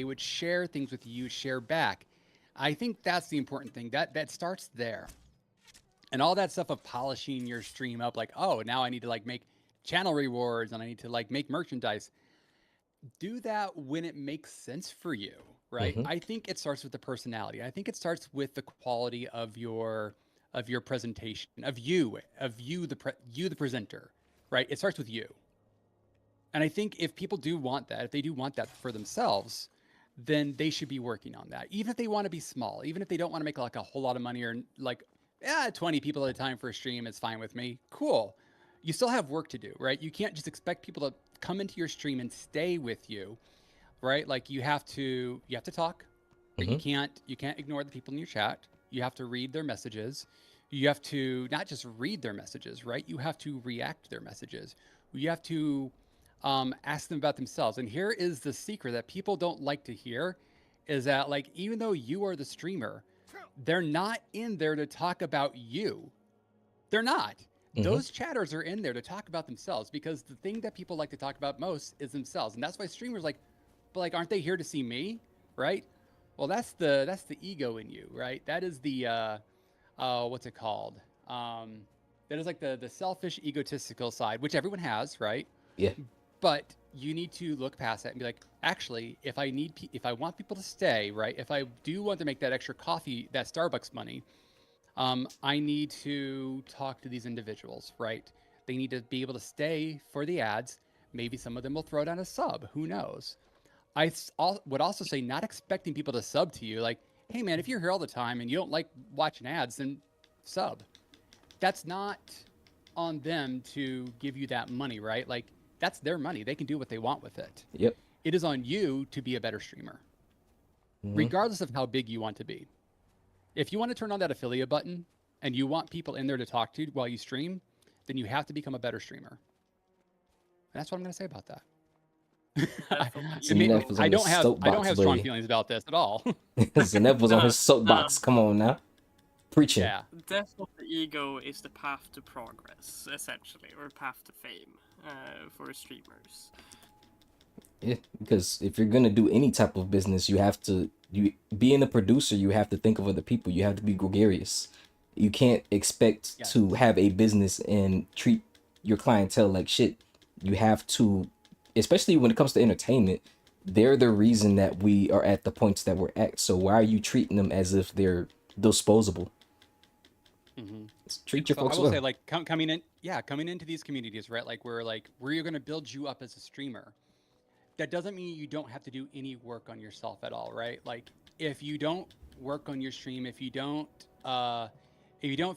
would share things with you, share back. I think that's the important thing. That starts there. And all that stuff of polishing your stream up, like, oh, now I need to like make channel rewards and I need to like make merchandise. Do that when it makes sense for you, right? I think it starts with the personality. I think it starts with the quality of your presentation, of you the presenter, right? It starts with you. And I think if people do want that, if they do want that for themselves, then they should be working on that. Even if they want to be small, even if they don't want to make like a whole lot of money, or like, 20 people at a time for a stream is fine with me. Cool. You still have work to do, right? You can't just expect people to come into your stream and stay with you, right? Like you have to talk. Right? You can't ignore the people in your chat. You have to read their messages. You have to not just read their messages, right? You have to react to their messages. You have to ask them about themselves. And here is the secret that people don't like to hear, is that like, even though you are the streamer, they're not in there to talk about you. They're not. Those chatters are in there to talk about themselves, because the thing that people like to talk about most is themselves. And that's why streamers like, but like, aren't they here to see me? Right? Well, that's the ego in you, right? That is the what's it called? That is like the selfish, egotistical side, which everyone has, right? Yeah. But you need to look past that and be like, actually, if I want people to stay, right? If I do want to make that extra coffee, that Starbucks money, I need to talk to these individuals, right? They need to be able to stay for the ads. Maybe some of them will throw down a sub. Who knows? Would also say not expecting people to sub to you. Like, hey, man, if you're here all the time and you don't like watching ads, then sub. That's not on them to give you that money, right? Like, that's their money. They can do what they want with it. Yep. It is on you to be a better streamer, regardless of how big you want to be. If you want to turn on that affiliate button and you want people in there to talk to while you stream, then you have to become a better streamer. And that's what I'm going to say about that. I don't have strong feelings about this at all. Zenep was on his soapbox. Come on now. Preaching. Yeah, death of the ego is the path to progress, essentially, or path to fame for streamers. Yeah, because if you're gonna do any type of business, being a producer, you have to think of other people. You have to be gregarious. You can't expect to have a business and treat your clientele like shit. You have to, especially when it comes to entertainment, they're the reason that we are at the points that we're at. So why are you treating them as if they're disposable? Treat your folks well. I will well. say, like, coming into these communities, right? Like, we're going to build you up as a streamer. That doesn't mean you don't have to do any work on yourself at all, right? Like, if you don't work on your stream, if you don't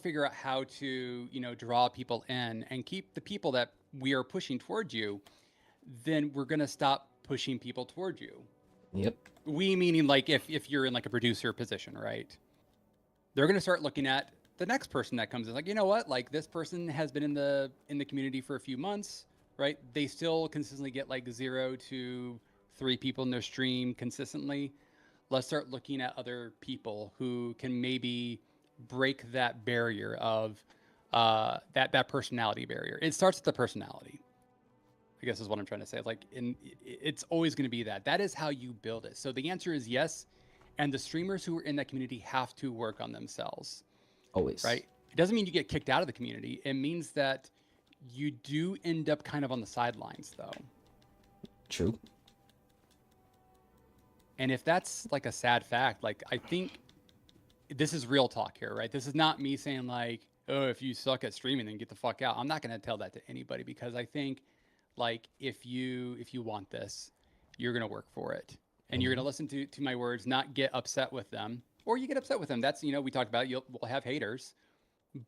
figure out how to, draw people in and keep the people that we are pushing towards you, then we're gonna stop pushing people toward you. Yep. We meaning, like, if you're in like a producer position, right? They're gonna start looking at the next person that comes in, like, you know what? Like, this person has been in the community for a few months. Right? They still consistently get like 0 to 3 people in their stream consistently. Let's start looking at other people who can maybe break that barrier of that personality barrier. It starts with the personality, I guess is what I'm trying to say. Like, it's always going to be that. That is how you build it. So the answer is yes. And the streamers who are in that community have to work on themselves. Always. Right? It doesn't mean you get kicked out of the community. It means that you do end up kind of on the sidelines, though. True. And if that's like a sad fact, like, I think this is real talk here, right? This is not me saying like, oh, if you suck at streaming, then get the fuck out. I'm not going to tell that to anybody, because I think, like, if you want this, you're going to work for it, and you're going to listen to my words, not get upset with them, or you get upset with them. That's, we talked about, we'll have haters,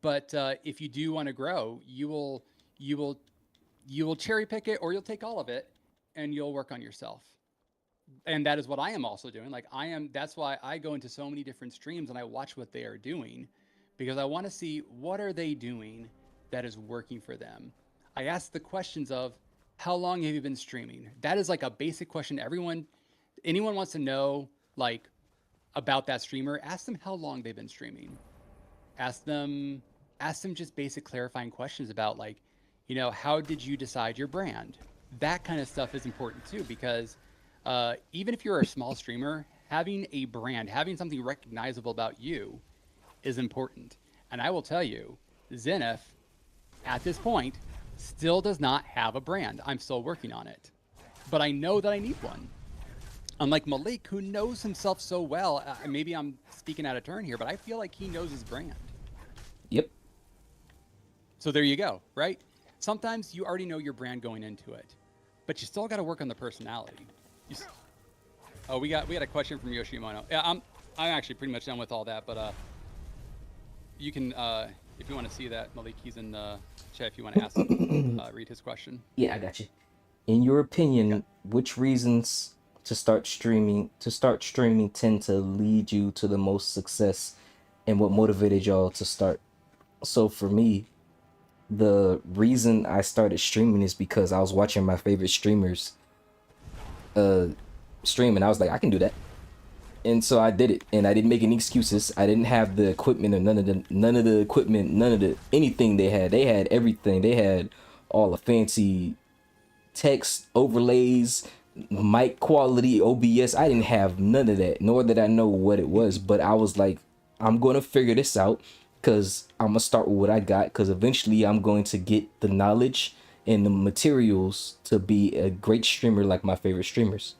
but if you do want to grow, you will cherry pick it, or you'll take all of it and you'll work on yourself. And that is what I am also doing. Like, that's why I go into so many different streams and I watch what they are doing, because I want to see what are they doing that is working for them. I ask the questions of, how long have you been streaming? That is like a basic question. Anyone wants to know, like, about that streamer, ask them how long they've been streaming. Ask them just basic clarifying questions about, like, how did you decide your brand? That kind of stuff is important too, because even if you're a small streamer, having a brand, having something recognizable about you is important. And I will tell you, Zenith, at this point, still does not have a brand. I'm still working on it. But I know that I need one. Unlike Malik, who knows himself so well, maybe I'm speaking out of turn here, but I feel like he knows his brand. Yep. So there you go, right? Sometimes you already know your brand going into it, but you still got to work on the personality. We got a question from Yoshimono. Yeah, I'm actually pretty much done with all that, but you can, if you want to see that, Malik, he's in the chat if you want to ask read his question. Yeah, I got you. In your opinion, which reasons to start streaming tend to lead you to the most success, and what motivated y'all to start? So for me, the reason I started streaming is because I was watching my favorite streamers stream, and I was like, I can do that. And so I did it, and I didn't make any excuses. I didn't have the equipment, or none of the anything they had. They had everything. They had all the fancy text overlays. mic quality, OBS. I didn't have none of that, nor did I know what it was. But I was like, I'm going to figure this out because I'm going to start with what I got because eventually I'm going to get the knowledge and the materials to be a great streamer like my favorite streamers.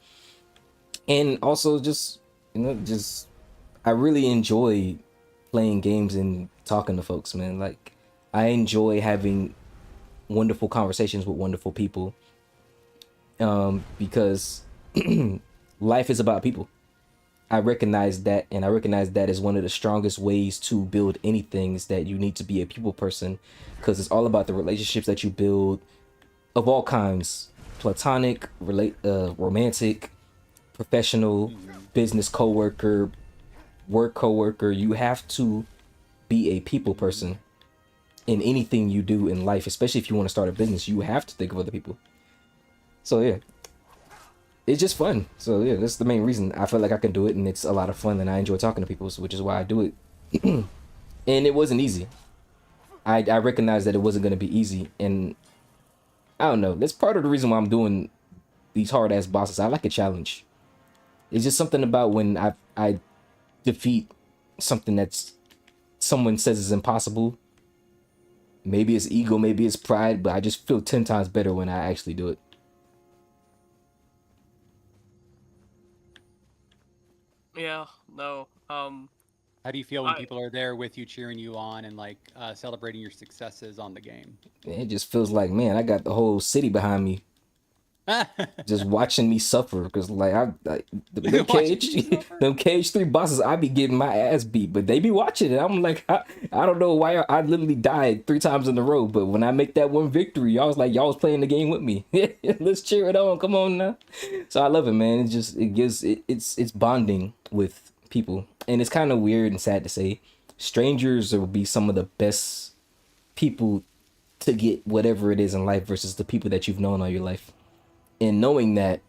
And also just, just I really enjoy playing games and talking to folks, man. Like I enjoy having wonderful conversations with wonderful people because life is about people. I recognize that, and I recognize that as one of the strongest ways to build anything is that you need to be a people person because it's all about the relationships that you build of all kinds, platonic, romantic, professional, business coworker, work coworker. You have to be a people person in anything you do in life, especially if you want to start a business. You have to think of other people. So yeah, it's just fun. So yeah, that's the main reason I feel like I can do it, and it's a lot of fun, and I enjoy talking to people, which is why I do it. And it wasn't easy. I recognized that it wasn't going to be easy, and I don't know. That's part of the reason why I'm doing these hard ass bosses. I like a challenge. It's just something about when I defeat something that's someone says is impossible. Maybe it's ego, maybe it's pride, but I just feel 10 times better when I actually do it. Yeah, no. How do you feel when people are there with you, cheering you on, and like celebrating your successes on the game? It just feels like, man, I got the whole city behind me, just watching me suffer. Because like them cage 3 bosses, I be getting my ass beat, but they be watching it. I'm like, I don't know why I literally died 3 times in a row, but when I make that one victory, y'all was like, y'all was playing the game with me. Let's cheer it on. Come on now. So I love it, man. It's bonding with people, and it's kind of weird and sad to say, strangers will be some of the best people to get whatever it is in life versus the people that you've known all your life. And knowing that,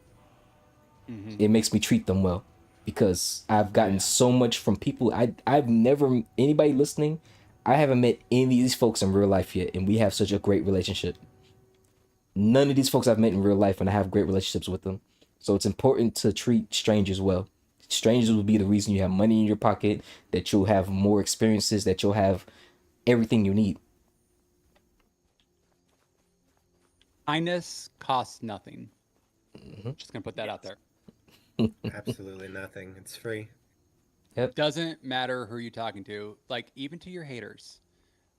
it makes me treat them well because I've gotten so much from people. I've never, anybody listening, I haven't met any of these folks in real life yet, and we have such a great relationship. None of these folks I've met in real life, and I have great relationships with them. So it's important to treat strangers well. Strangers will be the reason you have money in your pocket, that you'll have more experiences, that you'll have everything you need. Kindness costs nothing. Just gonna put that out there. Absolutely nothing. It's free. Yep. Doesn't matter who you're talking to, like even to your haters.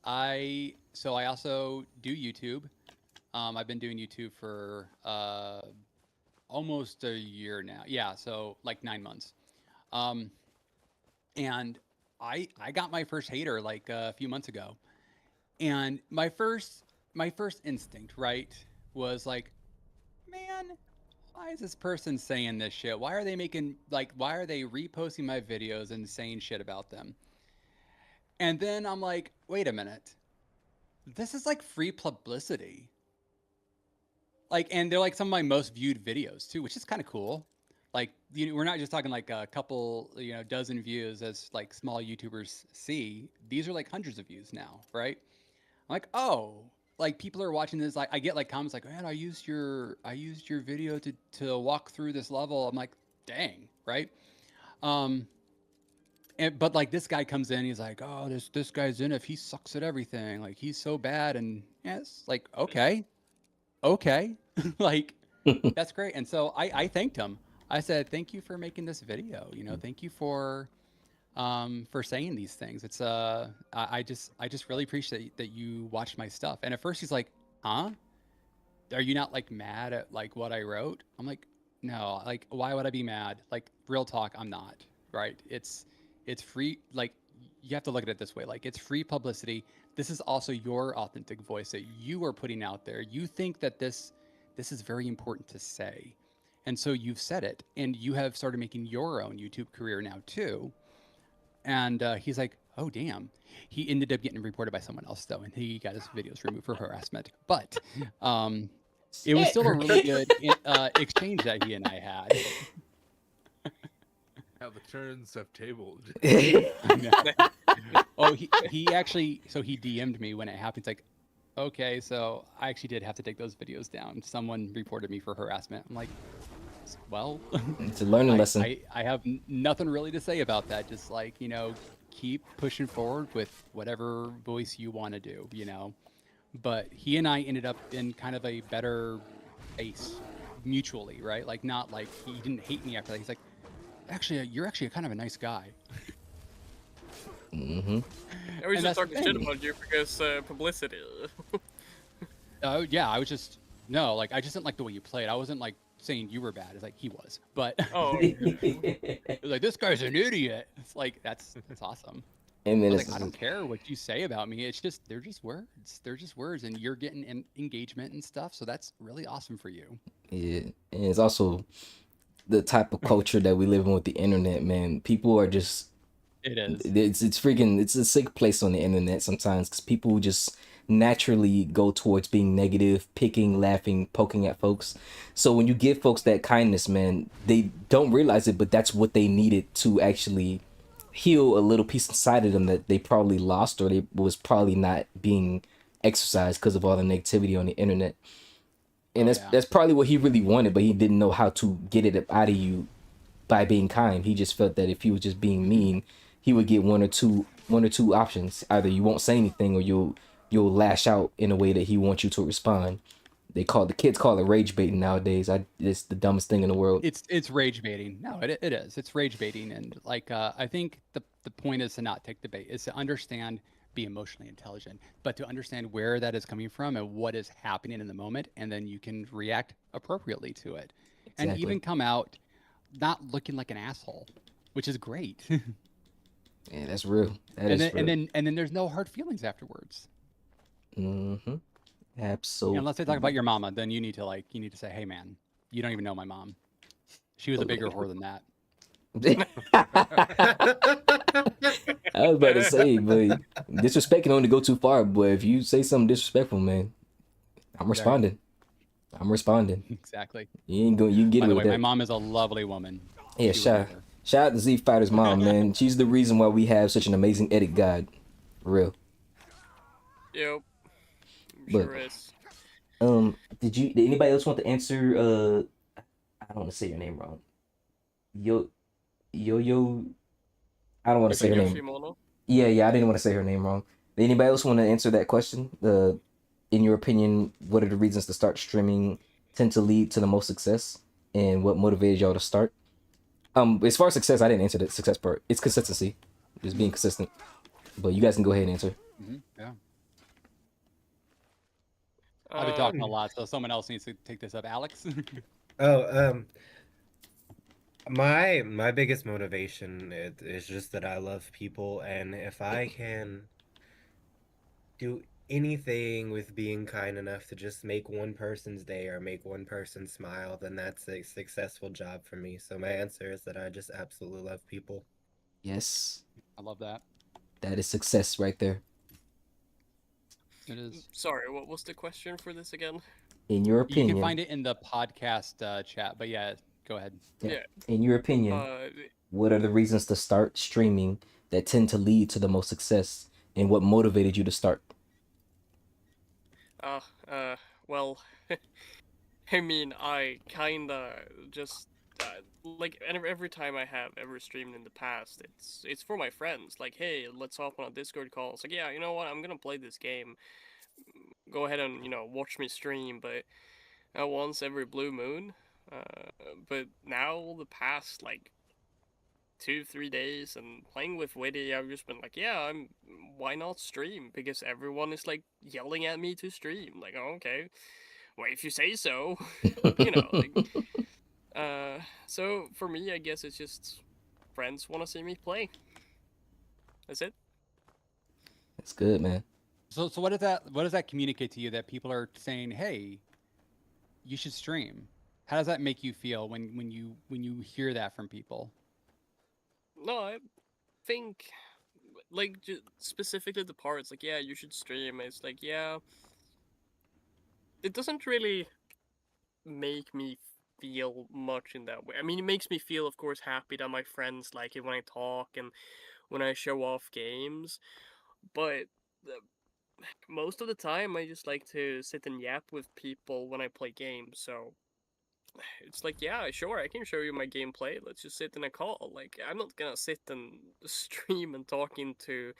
I also do YouTube. I've been doing YouTube for almost a year now. Yeah, so like 9 months. And I got my first hater like a few months ago. And my first instinct, right, was like, man, why is this person saying this shit? Why are they reposting my videos and saying shit about them? And then I'm like, wait a minute. This is like free publicity. Like, and they're like some of my most viewed videos too, which is kind of cool. Like, we're not just talking like a couple, dozen views as like small YouTubers see. These are like hundreds of views now, right? I'm like, oh, like people are watching this. Like, I get like comments like, man, I used your video to walk through this level. I'm like, dang, right? But like this guy comes in, he's like, oh, this guy's in it. He sucks at everything. Like he's so bad. And yes, like okay, like that's great. And so I thanked him. I said, thank you for making this video. Thank you for saying these things. It's I just really appreciate that you watched my stuff. And at first he's like, huh? Are you not like mad at like what I wrote? I'm like, no, like why would I be mad? Like real talk, I'm not, right? It's free. Like you have to look at it this way. Like it's free publicity. This is also your authentic voice that you are putting out there. You think that this is very important to say. And so you've said it, and you have started making your own YouTube career now too. And he's like, oh, damn. He ended up getting reported by someone else, though, and he got his videos removed for harassment. But it was still a really good exchange that he and I had. How the turns have tabled. Oh, he actually, so he DM'd me when it happened. It's like, okay, so I actually did have to take those videos down. Someone reported me for harassment. I'm like, because, well, It's a learning lesson. I have nothing really to say about that. Just like, keep pushing forward with whatever voice you want to do, But he and I ended up in kind of a better place mutually, right? Like, not like he didn't hate me after that. He's like, actually, you're actually kind of a nice guy. Mm-hmm. I was And just that's the talking shit thing. about you because publicity. Oh yeah, I was just no, like I just didn't like the way you played. I wasn't like saying you were bad. It's like he was, but Oh, it was like this guy's an idiot. It's like that's awesome. And then I was it's like, I don't care what you say about me. It's just they're just words. They're just words, and you're getting engagement and stuff. So that's really awesome for you. yeah, and it's also the type of culture that we live in with the internet, man. People are just It is. it's freaking it's a sick place on the internet sometimes because people just naturally go towards being negative, picking, laughing, poking at folks. So when you give folks that kindness, man, they don't realize it, but that's what they needed to actually heal a little piece inside of them that they probably lost or they was probably not being exercised because of all the negativity on the internet. And Oh that's yeah. that's probably what he really wanted, but he didn't know how to get it out of you by being kind. He just felt that if he was just being mean, he would get one or two options. Either you won't say anything or you'll lash out in a way that he wants you to respond. The kids call it rage baiting nowadays. It's the dumbest thing in the world. It's rage baiting. No, it is. It's rage baiting, and like I think the point is to not take the bait. Is to understand, be emotionally intelligent, but to understand where that is coming from and what is happening in the moment, and then you can react appropriately to it, and Exactly. even come out not looking like an asshole, which is great. Yeah, that's real. That and is then and real. then and then there's no hard feelings afterwards. Mm-hmm. Absolutely. Unless they talk about your mama, then you need to say, hey man, you don't even know my mom. She was a bigger whore than that. I was about to say, but disrespect can only go too far. But if you say something disrespectful, man, I'm There you go. responding. I'm responding. Exactly. You ain't going. You can get By away the with way, my that. mom is a lovely woman. Yeah, She would shout never. shout out to Z Fighter's mom, man. She's the reason why we have such an amazing edit guide. For real. yep, I'm But sure is. did anybody else want to answer I don't want to say your name wrong. Yo yo I don't want You to say said her name. Yoshimono? Yeah, I didn't want to say her name wrong. Did anybody else want to answer that question? In your opinion, what are the reasons to start streaming tend to lead to the most success, and what motivated y'all to start? As far as success, I didn't answer the success part. It's consistency, just being consistent. But you guys can go ahead and answer. Yeah. I've been talking a Um, lot, so someone else needs to take this up. Alex? Oh, my biggest motivation is just that I love people, and if I can do anything with being kind enough to just make one person's day or make one person smile, then that's a successful job for me. So my answer is that I just absolutely love people. Yes, I love that. that is success right there. It is. sorry, what was the question for this again? In your You can opinion, find it in the podcast chat, but yeah, go ahead. yeah. Yeah. In your opinion, Uh, what are the reasons to start streaming that tend to lead to the most success, and what motivated you to start? uh, well, I mean, I kinda just like every time I have ever streamed in the past, it's for my friends. Like, hey, let's hop on a Discord call. It's like, yeah, you know what? I'm gonna play this game. Go ahead and watch me stream, but once every blue moon. But now the past like 2 3 days and playing with Witty, I've just been like, yeah, why not stream? Because everyone is like yelling at me to stream. Like, oh, okay, well if you say so, like. So for me, I guess it's just friends want to see me play. That's it. That's good, man. So what does that communicate to you that people are saying, hey, you should stream? How does that make you feel when you hear that from people? No, I think like specifically the parts like, yeah, you should stream. It's like, yeah, it doesn't really make me feel much in that way. I mean, it makes me feel, of course, happy that my friends like it when I talk and when I show off games. But most of the time, I just like to sit and yap with people when I play games. So it's like, yeah, sure, I can show you my gameplay. Let's just sit in a call. Like, I'm not gonna sit and stream and talk into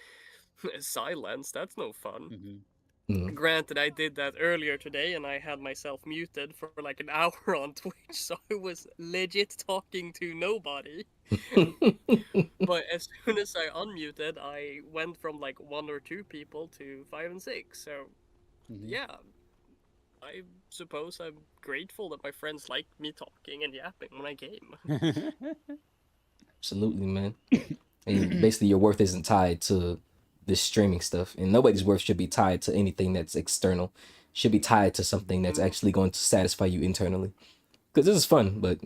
silence. That's no fun. Mhm. Granted, I did that earlier today, and I had myself muted for like an hour on Twitch, so I was legit talking to nobody. But as soon as I unmuted, I went from like 1 or 2 people to 5 and 6. So yeah, I suppose I'm grateful that my friends like me talking and yapping when I game. Absolutely, man. And basically, your worth isn't tied to this streaming stuff, and nobody's worth should be tied to anything that's external. Should be tied to something that's actually going to satisfy you internally. Because this is fun, but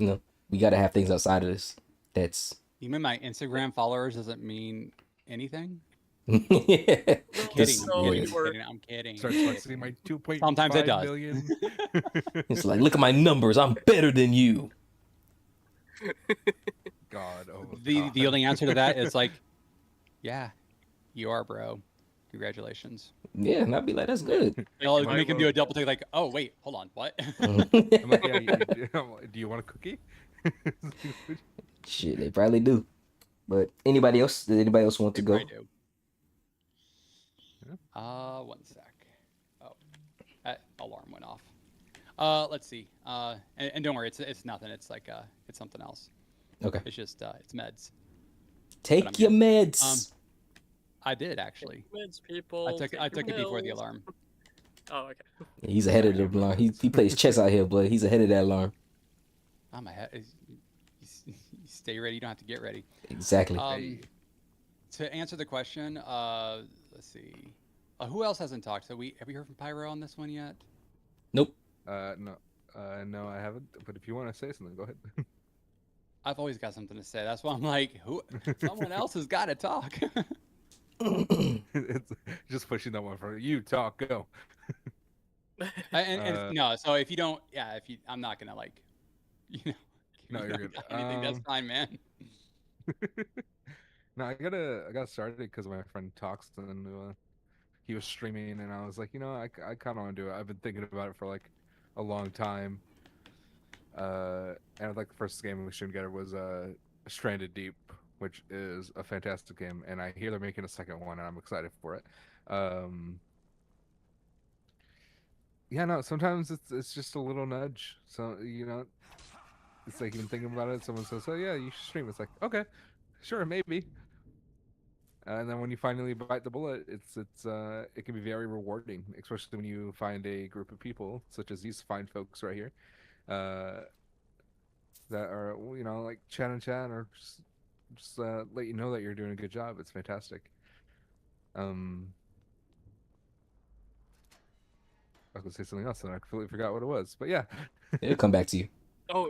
we got to have things outside of this. That's You mean my Instagram followers doesn't mean anything? No, Kidding, this, I'm no, kidding, yeah. you were. I'm kidding. Starts flexing my 2.5 Sometimes it does. million. It's like, look at my numbers. I'm better than you. God, oh The God. only answer to that is like, yeah, you are, bro. Congratulations. Yeah, and I'd be like, that's good. They'll my make him do vote. a double take, like, oh wait, hold on, what? I'm like, yeah, do you want a cookie? Shit, they probably do. But anybody else? Did anybody else want to They go? probably do. One sec. Oh, that alarm went off. Let's see. And don't worry, it's nothing. It's like it's something else. Okay. It's just it's meds. Take I'm your good. meds. I did actually. Meds, people. I take took your it before the pills. alarm. Oh, okay. Yeah, he's ahead of the alarm. He plays chess out here, but he's ahead of that alarm. I'm ahead. You stay ready. You don't have to get ready. Exactly. To answer the question, let's see. Who else hasn't talked? Have we heard from Pyro on this one yet? Nope. No, no, I haven't. But if you want to say something, go ahead. I've always got something to say. That's why I'm like, who? Someone else has got to talk. It's just pushing that one for you. Talk, go. No, so if you don't, yeah, I'm not gonna like, you know, No, you're good. anything, that's fine, man. No, I got started because my friend talks and he was streaming and I was like, I kind of want to do it. I've been thinking about it for like a long time. And like the first game we streamed together was Stranded Deep, which is a fantastic game, and I hear they're making a second one, and I'm excited for it. Yeah, no, sometimes it's just a little nudge. So it's like even thinking about it. Someone says, "Oh yeah, you should stream." It's like, okay, sure, maybe. And then when you finally bite the bullet, it can be very rewarding, especially when you find a group of people such as these fine folks right here, that are like chat and chat or just let you know that you're doing a good job. It's fantastic. I was gonna say something else and I completely forgot what it was, but yeah. It'll come back to you. Oh,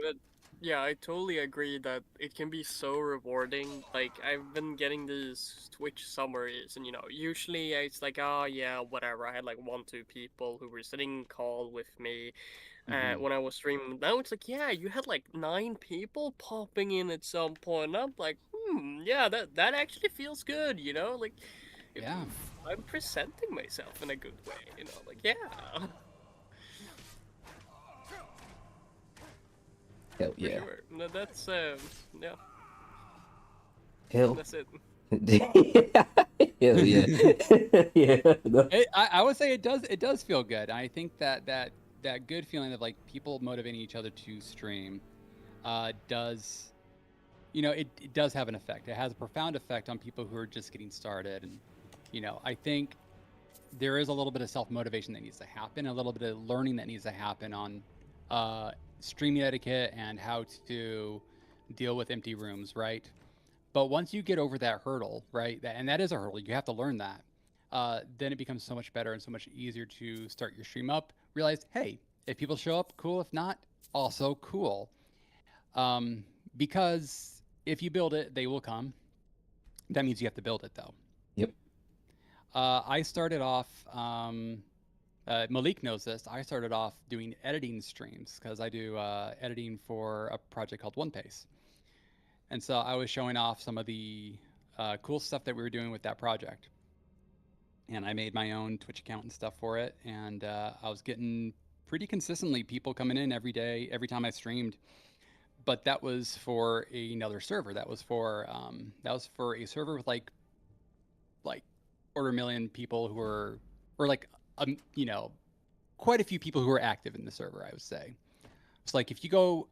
yeah, I totally agree that it can be so rewarding. Like, I've been getting these Twitch summaries, and usually it's like, oh yeah, whatever. I had like 1, 2 people who were sitting in call with me when I was streaming. Now it's like, yeah, you had like 9 people popping in at some point. And I'm like, yeah, that actually feels good, Like, Yeah. I'm presenting myself in a good way, Like, yeah. Hell For yeah. sure. No, that's yeah. Hell. That's it. Hell yeah. Yeah. No. I would say it does feel good. I think that good feeling of like people motivating each other to stream does, it does have an effect. It has a profound effect on people who are just getting started. And I think there is a little bit of self-motivation that needs to happen, a little bit of learning that needs to happen on streaming etiquette and how to deal with empty rooms, right? But once you get over that hurdle, right, and that is a hurdle, you have to learn that, then it becomes so much better and so much easier to start your stream up. Realize, hey, if people show up, cool. If not, also cool. Because if you build it, they will come. That means you have to build it, though. Yep. I started off, Malik knows this, I started off doing editing streams because I do editing for a project called One Pace. And so I was showing off some of the cool stuff that we were doing with that project. And I made my own Twitch account and stuff for it. And I was getting pretty consistently people coming in every day, every time I streamed. But that was for another server. That was for a server with like quarter million people who were, or like you know, quite a few people who are active in the server, I would say. So like if you go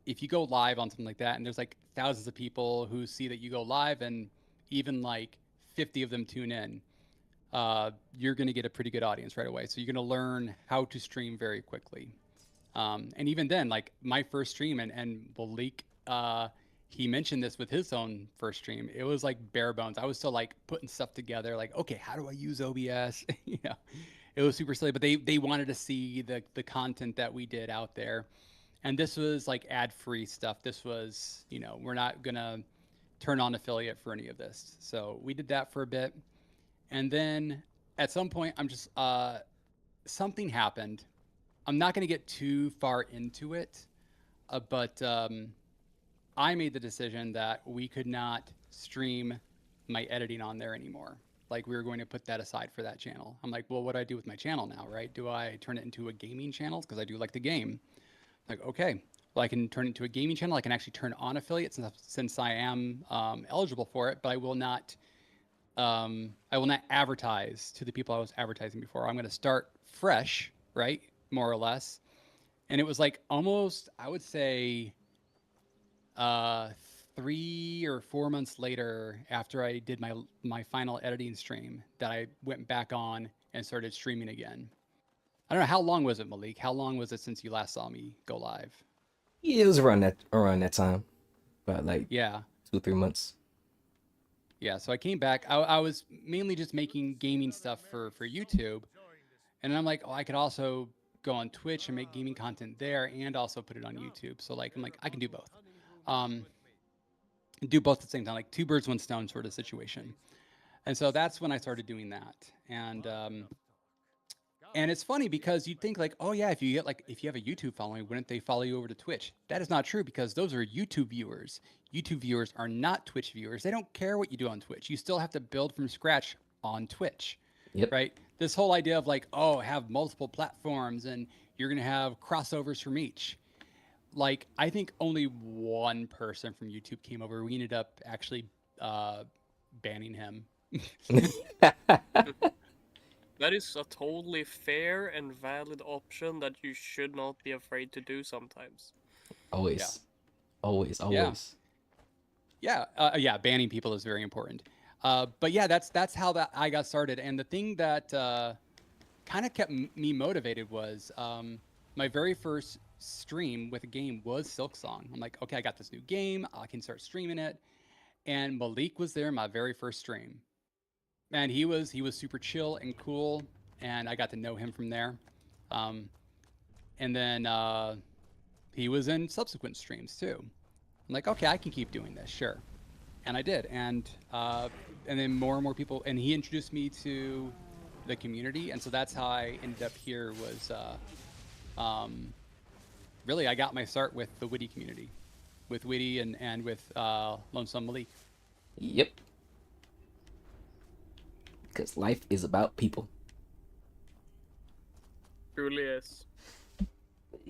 live on something like that and there's like thousands of people who see that you go live and even like 50 of them tune in, you're going to get a pretty good audience right away. So you're going to learn how to stream very quickly. And even then, like my first stream, and Malik, he mentioned this with his own first stream. It was like bare bones. I was still like putting stuff together, like, okay, how do I use OBS? It was super silly, but they wanted to see the content that we did out there. And this was like ad-free stuff. This was, we're not gonna turn on affiliate for any of this. So we did that for a bit. And then at some point, I'm just, something happened. I'm not gonna get too far into it, but I made the decision that we could not stream my editing on there anymore. Like we were going to put that aside for that channel. I'm like, well, what do I do with my channel now, right? Do I turn it into a gaming channel? Because I do like the game. Like, okay, well, I can turn it into a gaming channel. I can actually turn on affiliates since I am eligible for it, but I will not advertise to the people I was advertising before. I'm going to start fresh, right? More or less. And it was like almost, I would say, 3 or 4 months later, after I did my final editing stream, that I went back on and started streaming again. I don't know, how long was it, Malik? How long was it since you last saw me go live? Yeah, it was around that time, about like Yeah. 2-3 months. Yeah, so I came back. I was mainly just making gaming stuff for YouTube, and I'm like, oh, I could also go on Twitch and make gaming content there, and also put it on YouTube. So like, I'm like, I can do both. Do both at the same time, like two birds, one stone sort of situation. And so that's when I started doing that. And it's funny because you'd think like, oh yeah, if you have a YouTube following, wouldn't they follow you over to Twitch? That is not true because those are YouTube viewers. YouTube viewers are not Twitch viewers. They don't care what you do on Twitch. You still have to build from scratch on Twitch. Yep. Right? This whole idea of like, oh, have multiple platforms and you're going to have crossovers from each. Like, I think only one person from YouTube came over. We ended up actually banning him. That is a totally fair and valid option that you should not be afraid to do sometimes. Always. Yeah. Always. Yeah, banning people is very important. But yeah, that's how I got started. And the thing that kind of kept me motivated was my very first stream with a game was Silksong. I'm like, okay, I got this new game. I can start streaming it. And Malik was there my very first stream. And he was super chill and cool. And I got to know him from there. And then he was in subsequent streams too. I'm like, okay, I can keep doing this, sure. And I did. And then more and more people, and he introduced me to the community. And so that's how I ended up here was, really, I got my start with the Witty community, with Witty and with Lonesome Malik. Yep. Because life is about people. Truly is.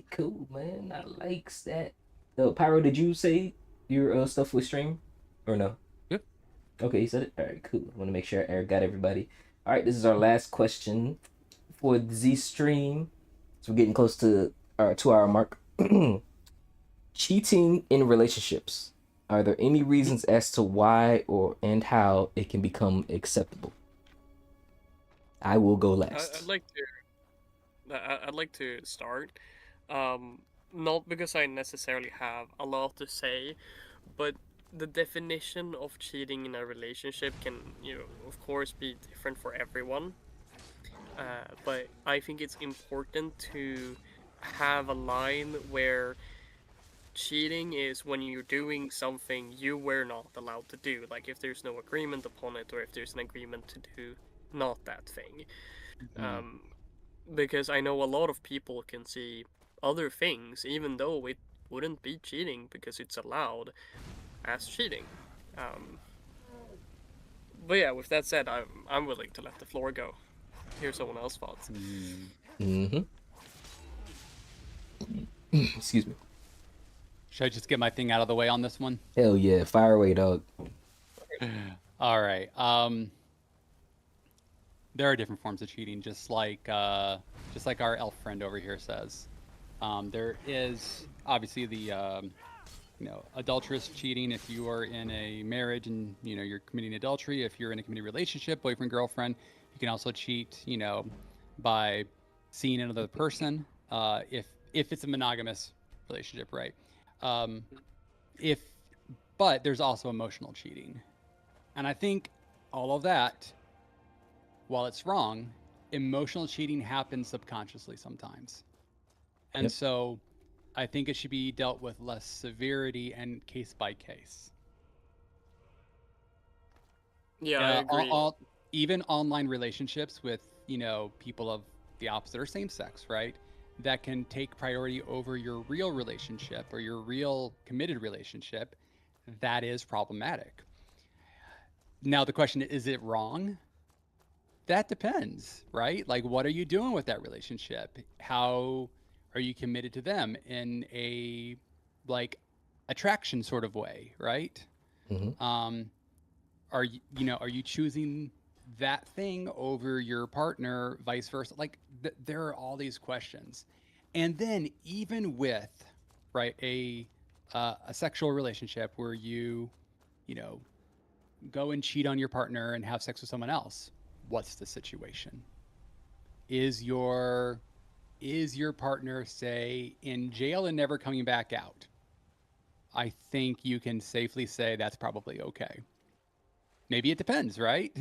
Cool, man. I likes that. Pyro, did you say your stuff was stream or no? Yep. Okay, you said it. All right, cool. I want to make sure Eric got everybody. All right, this is our last question for Z stream. So we're getting close to our 2-hour mark. Cheating in relationships. Are there any reasons as to why and how it can become acceptable? I will go last. I'd like to start. Not because I necessarily have a lot to say, but the definition of cheating in a relationship can, of course, be different for everyone. But I think it's important to have a line where cheating is when you're doing something you were not allowed to do. Like if there's no agreement upon it, or if there's an agreement to do not that thing. Because I know a lot of people can see other things, even though it wouldn't be cheating because it's allowed, as cheating. But yeah, with that said, I'm willing to let the floor go. Hear someone else's thoughts. Mm-hmm. Excuse me. Should I just get my thing out of the way on this one? Hell yeah, fire away, dog. All right. There are different forms of cheating, just like our elf friend over here says. There is obviously the adulterous cheating if you are in a marriage and you're committing adultery. If you're in a committed relationship, boyfriend, girlfriend, you can also cheat, by seeing another person. If it's a monogamous relationship, right? If but there's also emotional cheating, and I think all of that, while it's wrong, emotional cheating happens subconsciously sometimes, and Yep. so I think it should be dealt with less severity and case by case. Yeah, I agree. Even online relationships with people of the opposite or same sex, right? That can take priority over your real relationship or your real committed relationship. That is problematic. Now the question is it wrong? That depends, right? Like, what are you doing with that relationship? How are you committed to them in a like attraction sort of way, right? Mm-hmm. Are you choosing that thing over your partner, vice versa? Like, there are all these questions, and then even with right a sexual relationship where you know go and cheat on your partner and have sex with someone else, what's the situation? Is your partner, say, in jail and never coming back out? I think you can safely say that's probably okay. Maybe it depends, right?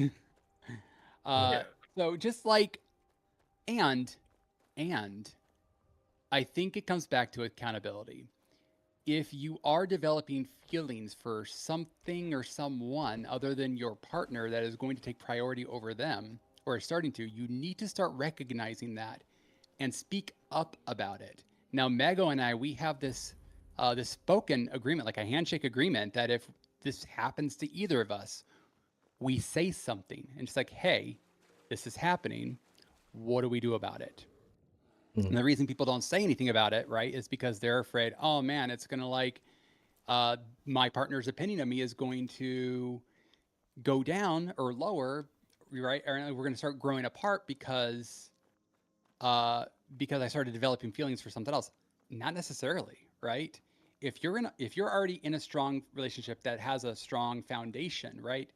Yeah. So just like, and and I think it comes back to accountability. If you are developing feelings for something or someone other than your partner that is going to take priority over them, or is starting to, you need to start recognizing that and speak up about it. Now, Mago and I, we have this spoken agreement, like a handshake agreement, that if this happens to either of us, we say something and it's like, hey, this is happening. What do we do about it? Mm-hmm. And the reason people don't say anything about it, right, is because they're afraid, oh man, it's going to my partner's opinion of me is going to go down or lower, right? Or we're going to start growing apart because I started developing feelings for something else. Not necessarily, right? If you're already in a strong relationship that has a strong foundation, right,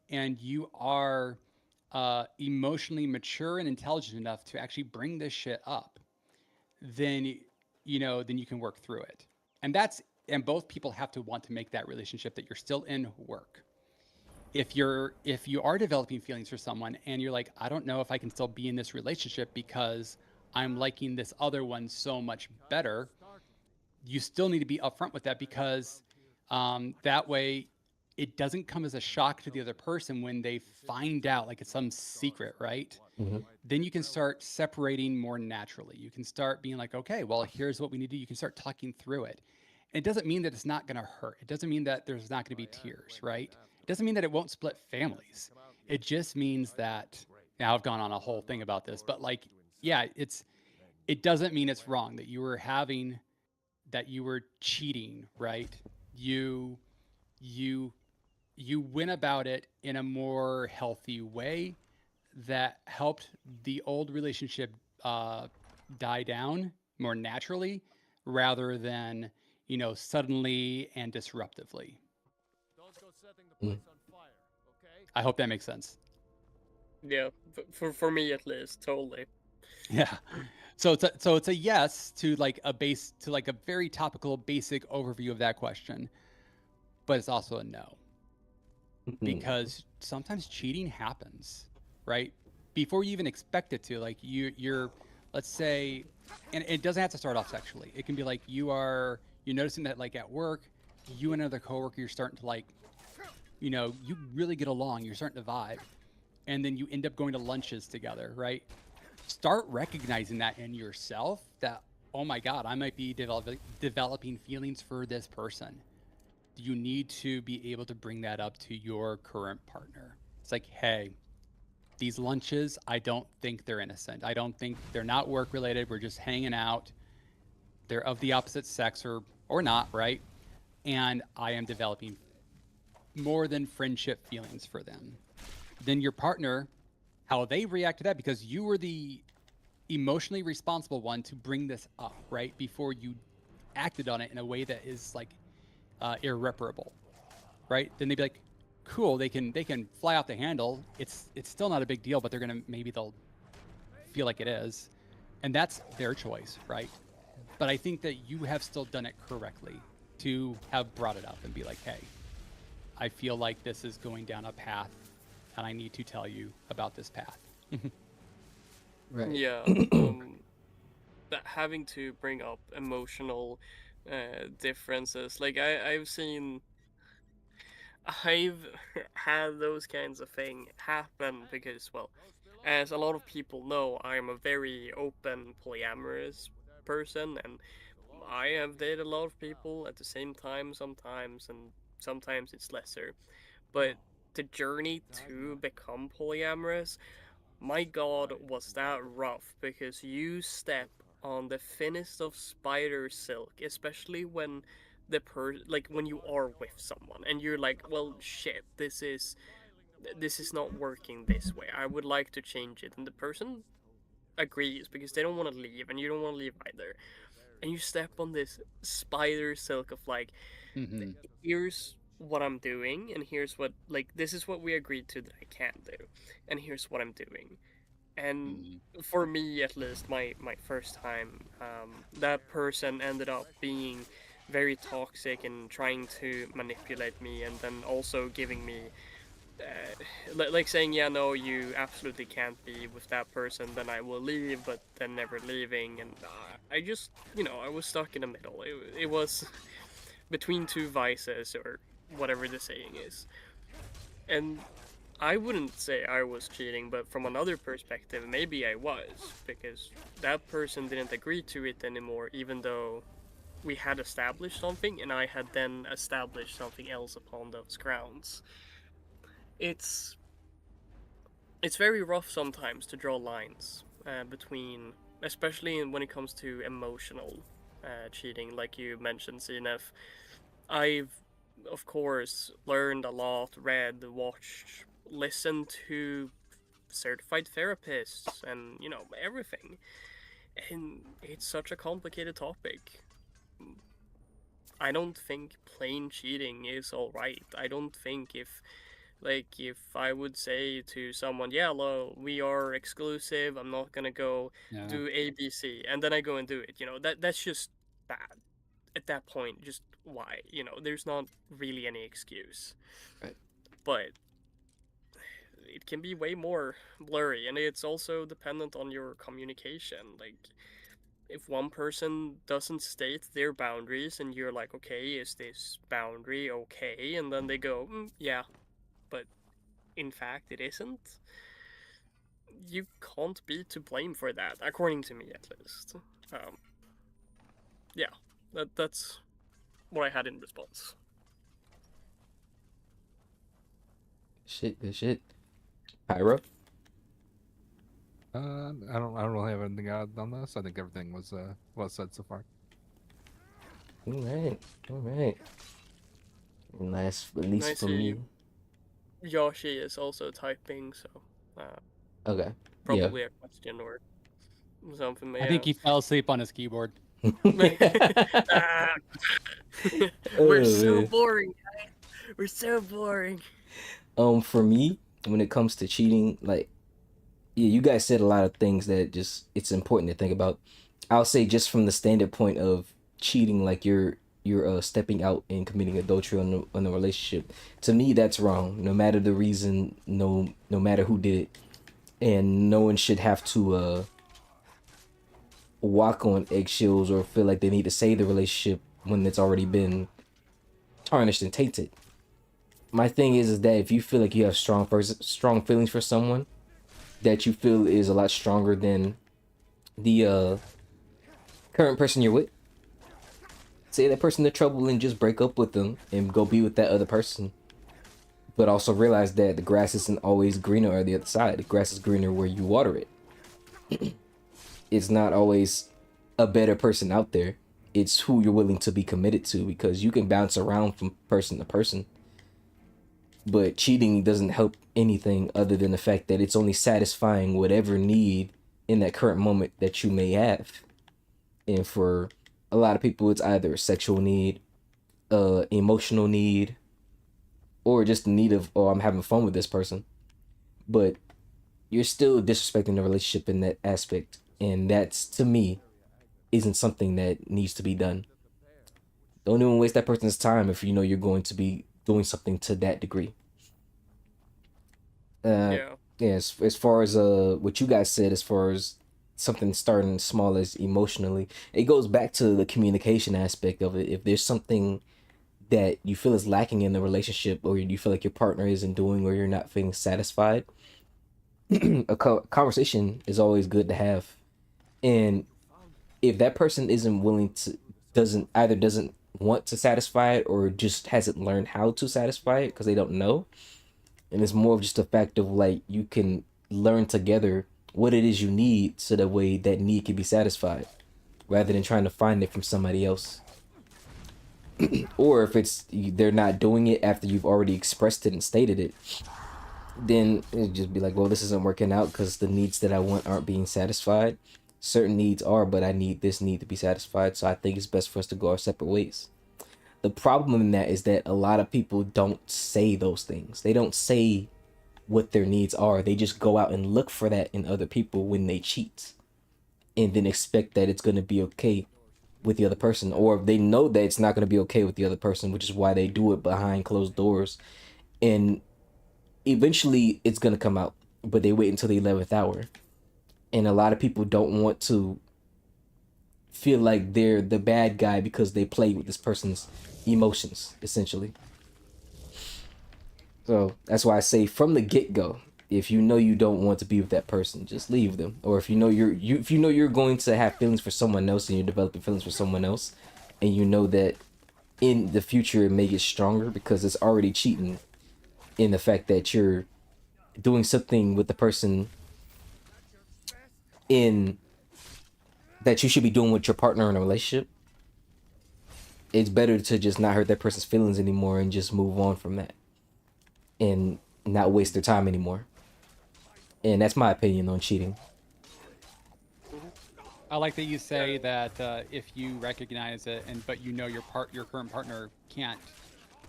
and you are emotionally mature and intelligent enough to actually bring this shit up, then then you can work through it. And both people have to want to make that relationship that you're still in work. If you are developing feelings for someone and you're like, I don't know if I can still be in this relationship because I'm liking this other one so much better, you still need to be upfront with that, because that way it doesn't come as a shock to the other person when they find out like it's some secret, right? Mm-hmm. Then you can start separating more naturally. You can start being like, okay, well, here's what we need to do. You can start talking through it. It doesn't mean that it's not going to hurt. It doesn't mean that there's not going to be tears, right? It doesn't mean that it won't split families. It just means that, now I've gone on a whole thing about this, but like, yeah, it doesn't mean it's wrong that you were cheating, right? You you you went about it in a more healthy way that helped the old relationship die down more naturally, rather than suddenly and disruptively. Mm-hmm. I hope that makes sense. Yeah, for me at least, totally. Yeah. So it's a yes to like a very topical basic overview of that question, but it's also a no, because sometimes cheating happens, right? Before you even expect it to. Like you're let's say, and it doesn't have to start off sexually. It can be like you're noticing that like at work, you and another coworker, you're starting to like, you really get along, you're starting to vibe, and then you end up going to lunches together, right? Start recognizing that in yourself, that, oh my God, I might be developing feelings for this person. You need to be able to bring that up to your current partner. It's like, hey, these lunches, I don't think they're innocent. I don't think they're not work related. We're just hanging out. they're of the opposite sex or not, right? And I am developing more than friendship feelings for them. Then your partner, how they react to that, because you were the emotionally responsible one to bring this up, right? Before you acted on it in a way that is like irreparable, right? Then they'd be like, cool, they can fly off the handle. It's still not a big deal, but they'll feel like it is. And that's their choice, right? But I think that you have still done it correctly to have brought it up and be like, hey, I feel like this is going down a path and I need to tell you about this path. Right. Yeah. That having to bring up emotional differences. Like I've had those kinds of thing happen because, well, as a lot of people know, I'm a very open polyamorous person, and I have dated a lot of people at the same time sometimes, and sometimes it's lesser. But the journey to become polyamorous, my god, was that rough, because you step on the thinnest of spider silk, especially when like when you are with someone and you're like, well, shit, this is not working this way. I would like to change it, and the person agrees because they don't want to leave and you don't want to leave either. And you step on this spider silk of like, Mm-hmm. here's what I'm doing, and here's what, like, this is what we agreed to that I can't do, and here's what I'm doing. And Mm-hmm. for me, at least, my first time, that person ended up being very toxic and trying to manipulate me, and then also giving me like saying, yeah, no, you absolutely can't be with that person, then I will leave, but then never leaving. And I just, I was stuck in the middle. It was between two vices, or whatever the saying is. And I wouldn't say I was cheating, but from another perspective, maybe I was, because that person didn't agree to it anymore, even though we had established something, and I had then established something else upon those grounds. It's it's very rough sometimes to draw lines between, especially when it comes to emotional cheating, like you mentioned, CNF. I've, of course, learned a lot, read, watched, listened to certified therapists, and everything. And it's such a complicated topic. I don't think plain cheating is all right. I don't think if I would say to someone, yeah, well, we are exclusive, I'm not gonna go Yeah. do ABC, and then I go and do it, that's just bad. At that point, just why? There's not really any excuse. Right. But it can be way more blurry, and it's also dependent on your communication. Like, if one person doesn't state their boundaries and you're like, okay, is this boundary okay? And then they go, yeah, but in fact it isn't, you can't be to blame for that, according to me at least. Um, yeah, that's what I had in response. Shit, good shit. Pyro. I don't really have anything out on this. I think everything was well said so far. All right. All right. Nice, at least I for see me. Yoshi is also typing, so Okay. probably a question or something. But I think he fell asleep on his keyboard. Ah. We're Oh, so man. boring, guys. We're so boring. For me, when it comes to cheating, like, yeah, you guys said a lot of things that just it's important to think about. I'll say just from the standard point of cheating, like you're stepping out and committing adultery on a relationship. To me, that's wrong. No matter the reason, no matter who did it, and no one should have to walk on eggshells or feel like they need to save the relationship when it's already been tarnished and tainted. My thing is that if you feel like you have strong feelings for someone that you feel is a lot stronger than the current person you're with, say that person to trouble and just break up with them and go be with that other person. But also realize that the grass isn't always greener on the other side. The grass is greener where you water it. It's not always a better person out there. It's who you're willing to be committed to, because you can bounce around from person to person. But cheating doesn't help anything other than the fact that it's only satisfying whatever need in that current moment that you may have. And for a lot of people, it's either a sexual need, emotional need, or just the need of, oh, I'm having fun with this person. But you're still disrespecting the relationship in that aspect. And that's, to me, isn't something that needs to be done. Don't even waste that person's time if you know you're going to be doing something to that degree. Yeah. As far as what you guys said, as far as something starting small as emotionally, it goes back to the communication aspect of it. If there's something that you feel is lacking in the relationship, or you feel like your partner isn't doing, or you're not feeling satisfied, a conversation is always good to have. And if that person isn't willing to, doesn't want to satisfy it, or just hasn't learned how to satisfy it because they don't know, and it's more of just a fact of like, you can learn together what it is you need, so that way that need can be satisfied, rather than trying to find it from somebody else. Or if it's they're not doing it after you've already expressed it and stated it, then it'd just be like, well, this isn't working out because the needs that I want aren't being satisfied. Certain needs are, but I need this need to be satisfied, so I think it's best for us to go our separate ways. The problem in that is that a lot of people don't say those things. They don't say what their needs are. They just go out and look for that in other people when they cheat, and then expect that it's going to be okay with the other person, or they know that it's not going to be okay with the other person, which is why they do it behind closed doors. And eventually it's going to come out, but they wait until the 11th hour. And a lot of people don't want to feel like they're the bad guy because they play with this person's emotions, essentially. So that's why I say from the get-go, if you know you don't want to be with that person, just leave them. Or if you know you're going to have feelings for someone else, and you're developing feelings for someone else, and you know that in the future it may get stronger because it's already cheating in the fact that you're doing something with the person in that you should be doing with your partner in a relationship, it's better to just not hurt that person's feelings anymore and just move on from that and not waste their time anymore. And that's my opinion on cheating. I like that you say that if you recognize it, but you know your current partner can't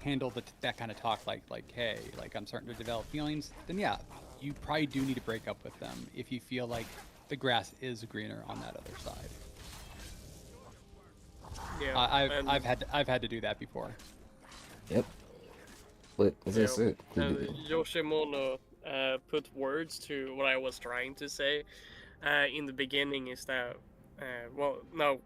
handle that kind of talk, like hey, like I'm starting to develop feelings, then yeah, you probably do need to break up with them if you feel like the grass is greener on that other side. Yeah. I've had to do that before. Yep. But that's it. Yoshimono put words to what I was trying to say in the beginning, is that well, no,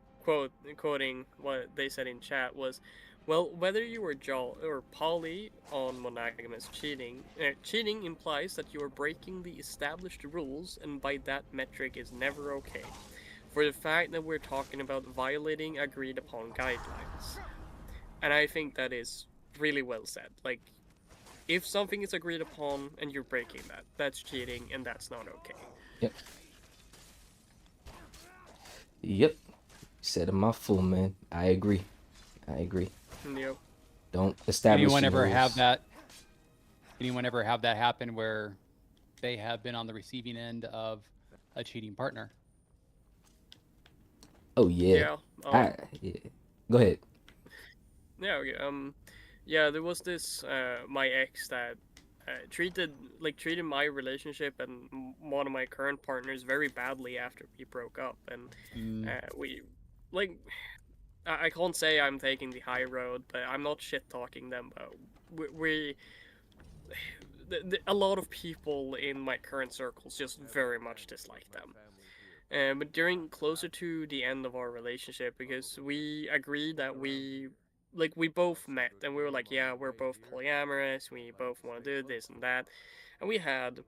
quoting what they said in chat was, well, whether you were Jol or poly on monogamous cheating, cheating implies that you are breaking the established rules, and by that metric is never okay. For the fact that we're talking about violating agreed upon guidelines. And I think that is really well said. Like, if something is agreed upon and you're breaking that, that's cheating, and that's not okay. Yep. Yep. Said a mouthful, man. I agree. Yep. Don't establish Anyone ever rules. have that? Anyone ever have that happen where they have been on the receiving end of a cheating partner? Oh yeah. Yeah. Go ahead. Yeah. Okay. Yeah. There was this my ex that treated my relationship and one of my current partners very badly after we broke up, and we like. I can't say I'm taking the high road, but I'm not shit talking them. But a lot of people in my current circles just very much dislike them. But during closer to the end of our relationship, because we agreed that we both met and we were like, yeah, we're both polyamorous, we both want to do this and that, and we had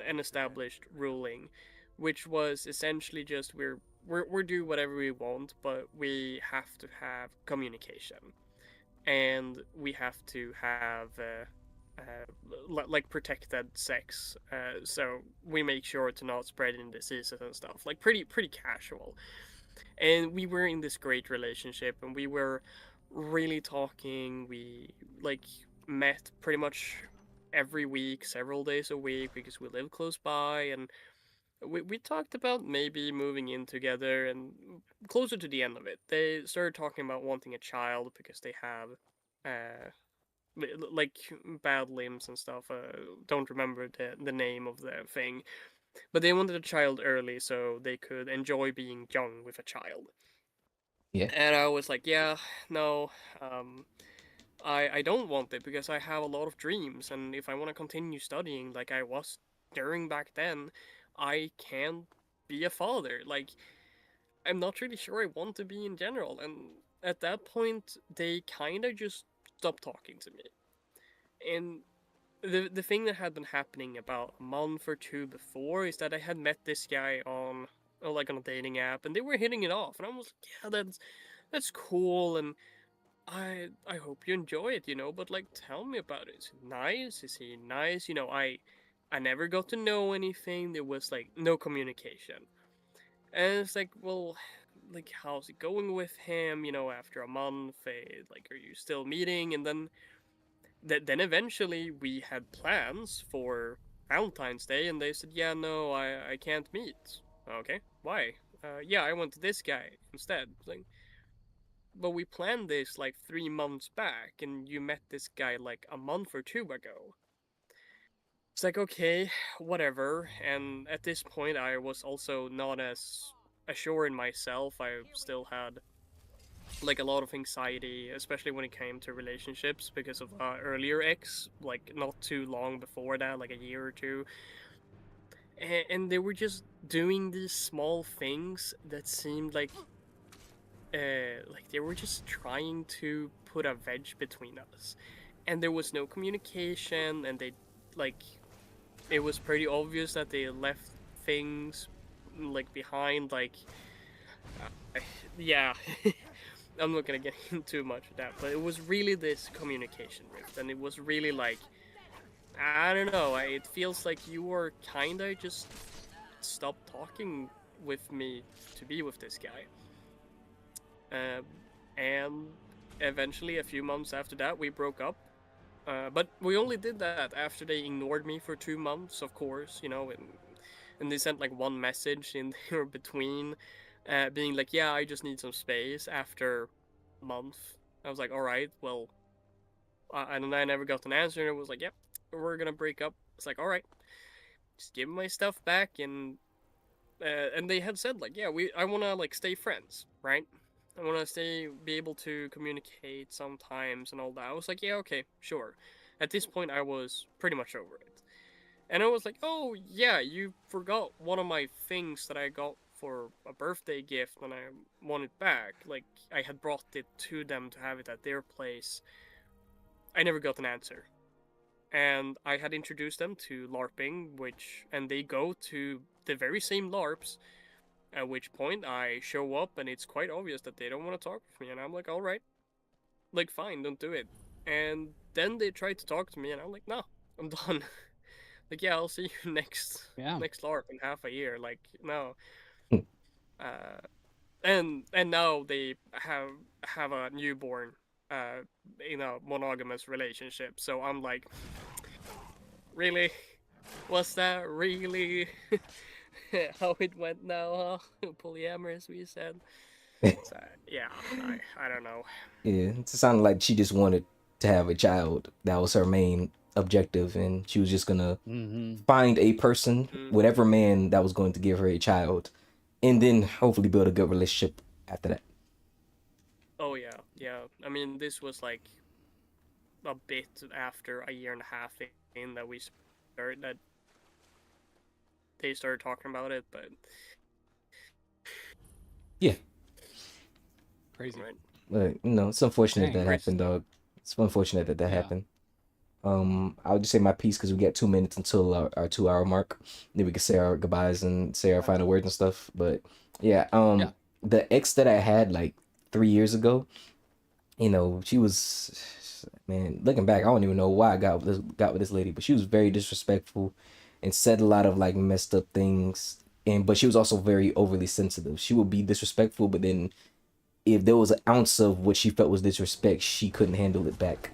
an established ruling, which was essentially just we're do whatever we want, but we have to have communication, and we have to have like protected sex. So we make sure to not spread any diseases and stuff. Like pretty casual. And we were in this great relationship, and we were really talking. We like met pretty much every week, several days a week, because we live close by, and we talked about maybe moving in together. And closer to the end of it, they started talking about wanting a child because they have uh like bad limbs and stuff. Don't remember the name of the thing, but they wanted a child early so they could enjoy being young with a child. Yeah. And I was like, yeah, no, I don't want it because I have a lot of dreams, and if I want to continue studying like I was during back then, I can't be a father. Like, I'm not really sure I want to be in general. And at that point, they kind of just stopped talking to me. And the thing that had been happening about a month or two before is that I had met this guy on like on a dating app, and they were hitting it off, and I was like, yeah, that's cool, and I hope you enjoy it, but like tell me about it. Is it nice? Is he nice? I never got to know anything. There was like no communication. And it's like, well, like how's it going with him, after a month? Like, are you still meeting? And then eventually we had plans for Valentine's Day, and they said, yeah, no, I can't meet. Okay, why? Yeah, I went to this guy instead. Like, but we planned this like 3 months back, and you met this guy like a month or two ago. It's like, okay, whatever. And at this point, I was also not as assured in myself. I still had like a lot of anxiety, especially when it came to relationships, because of earlier ex, like not too long before that, like a year or two. And they were just doing these small things that seemed like they were just trying to put a wedge between us, and there was no communication, and they like it was pretty obvious that they left things like behind, like yeah. I'm not gonna get into too much of that, but it was really this communication rift, and it was really like, I don't know, it feels like you were kinda just stopped talking with me to be with this guy. Um, and eventually, a few months after that, we broke up. But we only did that after they ignored me for 2 months, of course, and they sent like one message in there between, being like, yeah, I just need some space after a month. I was like, all right, well, and then I never got an answer, and it was like, yep, we're gonna break up. It's like, all right, just give my stuff back, and they had said like, yeah, I wanna like stay friends, right? I wanna be able to communicate sometimes and all that. I was like, yeah, okay, sure. At this point, I was pretty much over it, and I was like, oh yeah, you forgot one of my things that I got for a birthday gift, and I want it back. Like, I had brought it to them to have it at their place. I never got an answer. And I had introduced them to LARPing, and they go to the very same LARPs, at which point I show up and it's quite obvious that they don't want to talk with me, and I'm like, all right, like fine, don't do it. And then they try to talk to me, and I'm like, no, I'm done. Like, yeah, I'll see you next LARP in half a year. Like, no. Uh, and now they have a newborn, monogamous relationship. So I'm like, really? Was that really how it went now, huh? Polyamorous, we said. So, yeah, I don't know. Yeah, it sounded like she just wanted to have a child. That was her main objective, and she was just gonna find a person, whatever man that was going to give her a child, and then hopefully build a good relationship after that. Oh yeah, yeah. I mean, this was like a bit after a year and a half in that they started talking about it, but yeah, Crazy. right. but it's unfortunate Dang. that happened, dog. It's unfortunate that happened. I'll just say my piece because we got 2 minutes until our 2 hour mark. Then we can say our goodbyes and say our final words and stuff. But yeah, the ex that I had like 3 years ago, she was, man, looking back, I don't even know why I got with this lady, but she was very disrespectful and said a lot of like messed up things. but she was also very overly sensitive. She would be disrespectful, but then if there was an ounce of what she felt was disrespect, she couldn't handle it back.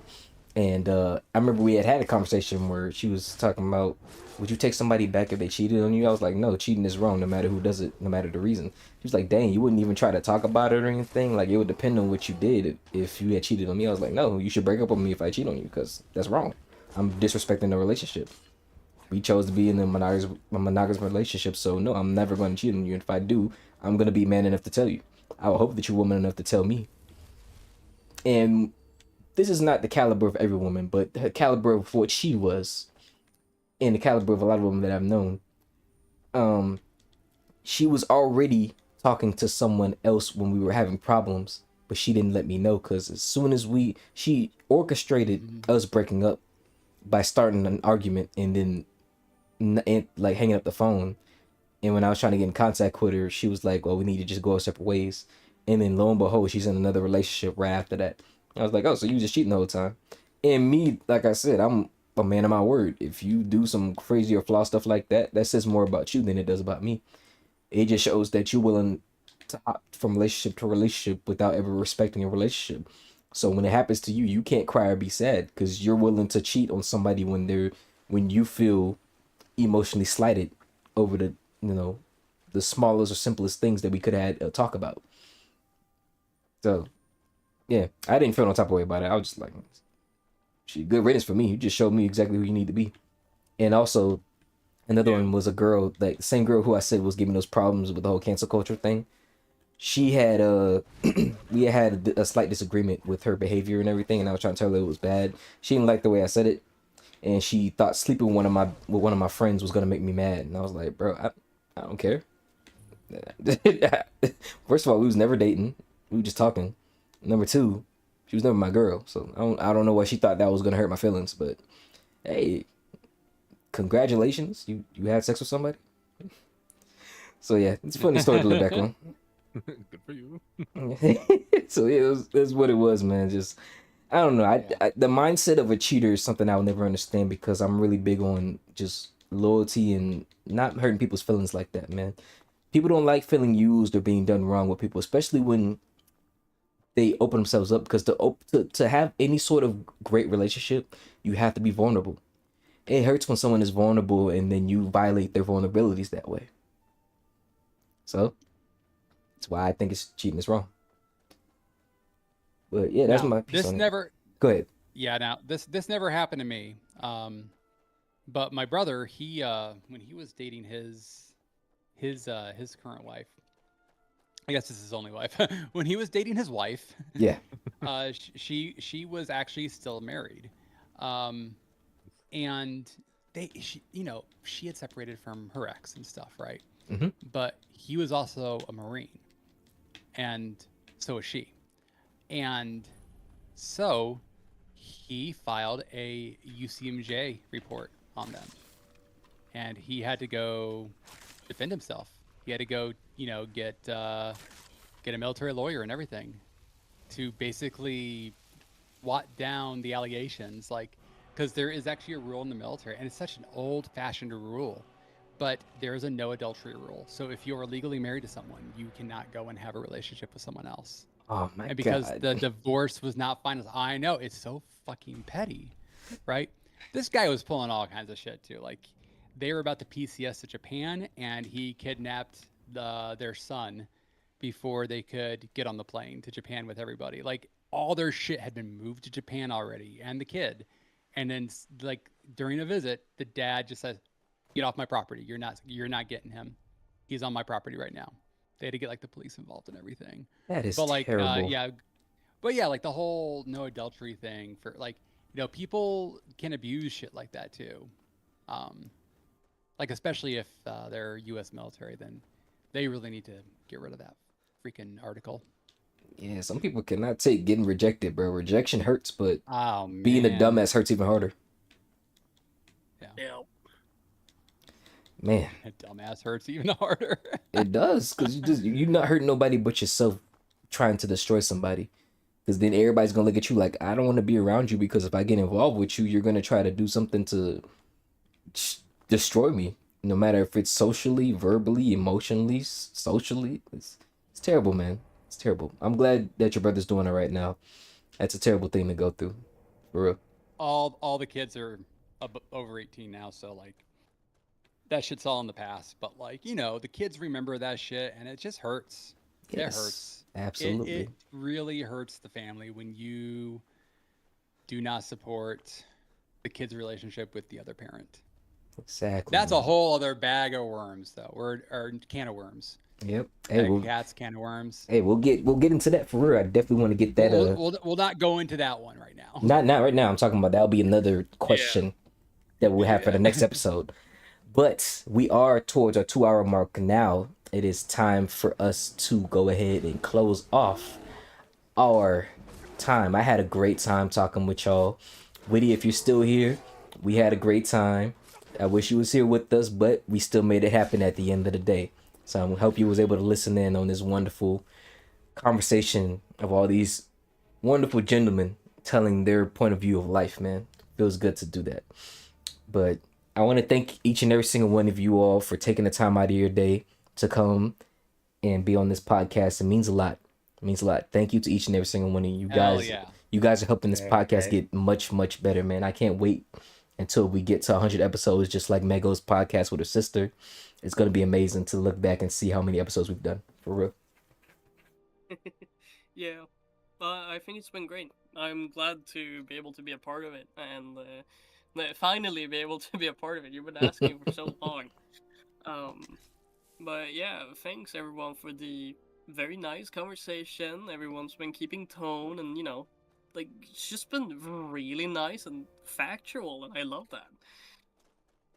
And I remember we had a conversation where she was talking about, would you take somebody back if they cheated on you? I was like, no, cheating is wrong no matter who does it, no matter the reason. She was like, dang, you wouldn't even try to talk about it or anything? Like, it would depend on what you did if you had cheated on me. I was like, no, you should break up with me if I cheat on you, because that's wrong. I'm disrespecting the relationship. We chose to be in a monogamous relationship, so no, I'm never going to cheat on you. And if I do, I'm going to be man enough to tell you. I would hope that you're woman enough to tell me. And this is not the caliber of every woman, but the caliber of what she was, and the caliber of a lot of women that I've known. She was already talking to someone else when we were having problems, but she didn't let me know, because as soon as she orchestrated us breaking up by starting an argument and then like hanging up the phone. And when I was trying to get in contact with her, she was like, well, we need to just go our separate ways. And then lo and behold, she's in another relationship right after that. I was like, oh, so you just cheating the whole time. And me, like I said, I'm a man of my word. If you do some crazy or flaw stuff like that, that says more about you than it does about me. It just shows that you're willing to hop from relationship to relationship without ever respecting a relationship. So when it happens to you, you can't cry or be sad, because you're willing to cheat on somebody when you feel emotionally slighted over the smallest or simplest things that we could have had a talk about. So yeah, I didn't feel no type of way about it. I was just like, good riddance for me. You just showed me exactly who you need to be. And also another one was a girl, like the same girl who I said was giving those problems with the whole cancel culture thing. She had we had a slight disagreement with her behavior and everything, and I was trying to tell her it was bad. She didn't like the way I said it, and she thought sleeping with one of my friends was gonna make me mad. And I was like, bro, I don't care. First of all, we was never dating. We were just talking. Number two, she was never my girl. So I don't know why she thought that was gonna hurt my feelings. But hey, congratulations, you had sex with somebody. So yeah, it's a funny story to look back on. Good for you. So yeah, that's what it was, man. Just I don't know. I the mindset of a cheater is something I'll never understand, because I'm really big on just loyalty and not hurting people's feelings like that, man. People don't like feeling used or being done wrong with people, especially when they open themselves up, because to have any sort of great relationship, you have to be vulnerable. It hurts when someone is vulnerable and then you violate their vulnerabilities that way. So that's why I think cheating is wrong. But yeah, that's my piece on it. Go ahead. Yeah, now this never happened to me. But my brother, he when he was dating his current wife, I guess this is his only wife. When he was dating his wife, yeah, she was actually still married, and she had separated from her ex and stuff, right? Mm-hmm. But he was also a Marine, and so was she. And so he filed a UCMJ report on them, and he had to go defend himself. He had to go, get a military lawyer and everything to basically swat down the allegations, because there is actually a rule in the military, and it's such an old-fashioned rule, but there is a no adultery rule. So if you are legally married to someone, you cannot go and have a relationship with someone else. Oh my God. And because the divorce was not final, I know, it's so fucking petty, right? This guy was pulling all kinds of shit too. Like, they were about to PCS to Japan, and he kidnapped their son before they could get on the plane to Japan with everybody. Like, all their shit had been moved to Japan already, and the kid. And then, like, during a visit, the dad just says, "Get off my property. You're not getting him. He's on my property right now." They had to get like the police involved and everything. That is terrible. Yeah, Like the whole no adultery thing, for people can abuse shit like that too. Like, especially if they're U.S. military, then they really need to get rid of that freaking article. Yeah, some people cannot take getting rejected, bro. Rejection hurts, but being a dumbass hurts even harder. Yeah. Man, a dumbass hurts even harder. It does, because you're not hurting nobody but yourself trying to destroy somebody. Because then everybody's gonna look at you like, I don't want to be around you, because if I get involved with you, you're gonna try to do something to destroy me. no matter if it's socially, verbally, emotionally, socially. It's terrible, man. It's terrible. I'm glad that your brother's doing it right now. That's a terrible thing to go through, for real. All the kids are over 18 now, so like that shit's all in the past. But like, the kids remember that shit, and it just hurts. It Yes, hurts. absolutely. It really hurts the family when you do not support the kid's relationship with the other parent. Exactly. That's a man. whole other bag of worms, though, or can of worms. Yep. Hey, Bag of we'll cats, can of worms. we'll get into that for real. I definitely want to get that. We'll not go into that one right now. Not right now. I'm talking about that'll be another question that we'll have for the next episode. But we are towards our 2 hour mark now. It is time for us to go ahead and close off our time. I had a great time talking with y'all. Witty, if you're still here, we had a great time. I wish you was here with us, but we still made it happen at the end of the day. So I hope you was able to listen in on this wonderful conversation of all these wonderful gentlemen telling their point of view of life, man. Feels good to do that. But I want to thank each and every single one of you all for taking the time out of your day to come and be on this podcast. It means a lot. It means a lot. Thank you to each and every single one of you Hell guys. yeah. You guys are helping this podcast Okay. get much, much better, man. I can't wait until we get to 100 episodes, just like Mego's podcast with her sister. It's going to be amazing to look back and see how many episodes we've done, for real. Yeah, I think it's been great. I'm glad to be able to be a part of it, and finally be able to be a part of it. You've been asking for so long. But yeah, thanks everyone for the very nice conversation. Everyone's been keeping tone, and like it's just been really nice and factual, and I love that.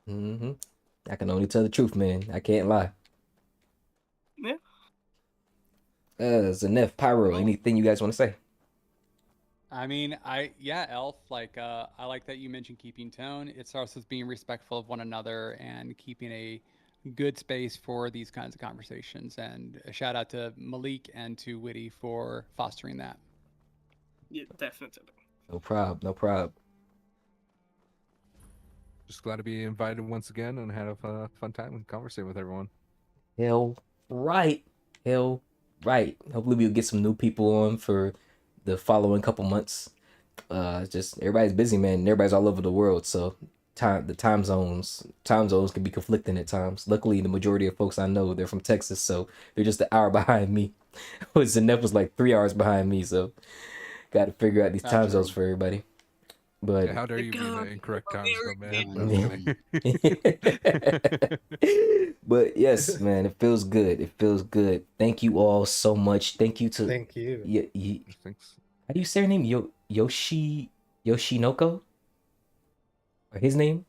Mm-hmm. I can only tell the truth, man. I can't lie. Yeah. Zanef, Pyro, Well- anything you guys want to say? I mean, Elf, like, I like that you mentioned keeping tone. It starts with being respectful of one another and keeping a good space for these kinds of conversations. And a shout out to Malik and to Witty for fostering that. Yeah, definitely. No problem. No problem. Just glad to be invited once again and had a fun time and conversate with everyone. Hell right. Hell right. Hopefully we'll get some new people on for the following couple months. Just everybody's busy, man. And everybody's all over the world, so the time zones can be conflicting at times. Luckily, the majority of folks I know, they're from Texas, so they're just an hour behind me. Zanep was like 3 hours behind me, so got to figure out these time zones for everybody. But Yeah, how dare you be in the God, incorrect time zone, man? American. No, I'm kidding. but yes, man, it feels good. It feels good. Thank you all so much. Thank you to Thank you. Thanks. how do you say her name? Yoshinoko? Or his name?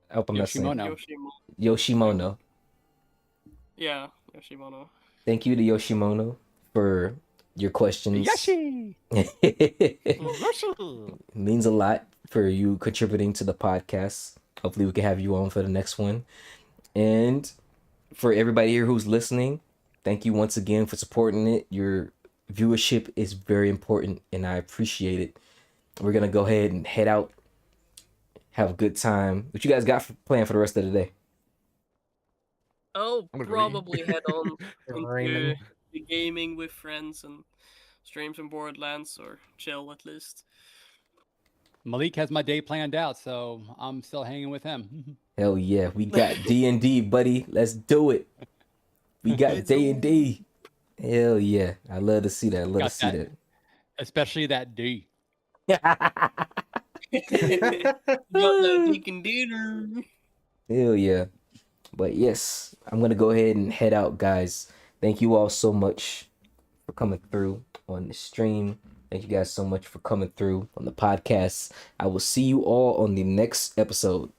I hope I'm not saying Yoshimono. Yoshimono. Yeah, Yoshimono. Thank you to Yoshimono for your questions. Yoshi! Means a lot for you contributing to the podcast. Hopefully we can have you on for the next one. And for everybody here who's listening, thank you once again for supporting it. Your viewership is very important and I appreciate it. We're gonna go ahead and head out. Have a good time. What you guys got planned for the rest of the day? I'll I'm gonna go probably eat. head on into Raymond. the gaming with friends and stream some Borderlands or chill at least. Malik has my day planned out, so I'm still hanging with him. Hell yeah, we got D&D, buddy. Let's do it. We got D&D. Hell yeah, I love to see that. I love to Got see that. Especially that D. that. Got that deacon dinner. Hell yeah. But yes, I'm gonna go ahead and head out, guys. Thank you all so much for coming through on the stream. Thank you guys so much for coming through on the podcast. I will see you all on the next episode.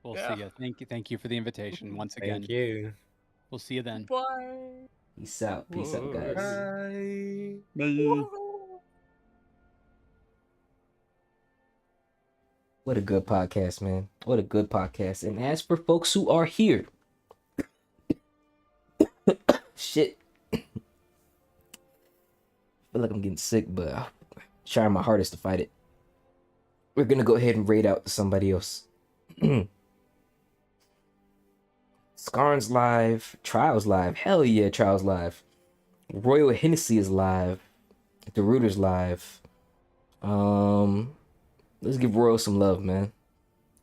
We'll Yeah. see you. Thank you for the invitation once again. Thank you. We'll see you then. Bye. Peace out, guys. Bye. What a good podcast, man. What a good podcast. And as for folks who are here, shit. I feel like I'm getting sick, but I'm trying my hardest to fight it. We're gonna go ahead and raid out to somebody else. Scarn's live. Trials live. Hell yeah, Trials live. Royal Hennessy is live. The Rooter's live. Let's give Royal some love, man.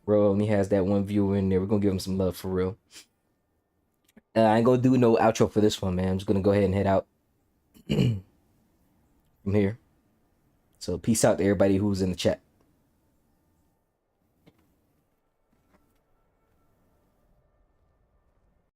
Royal only has that one viewer in there. We're gonna give him some love for real. I ain't gonna do no outro for this one, man. I'm just gonna go ahead and head out from here. So peace out to everybody who's in the chat.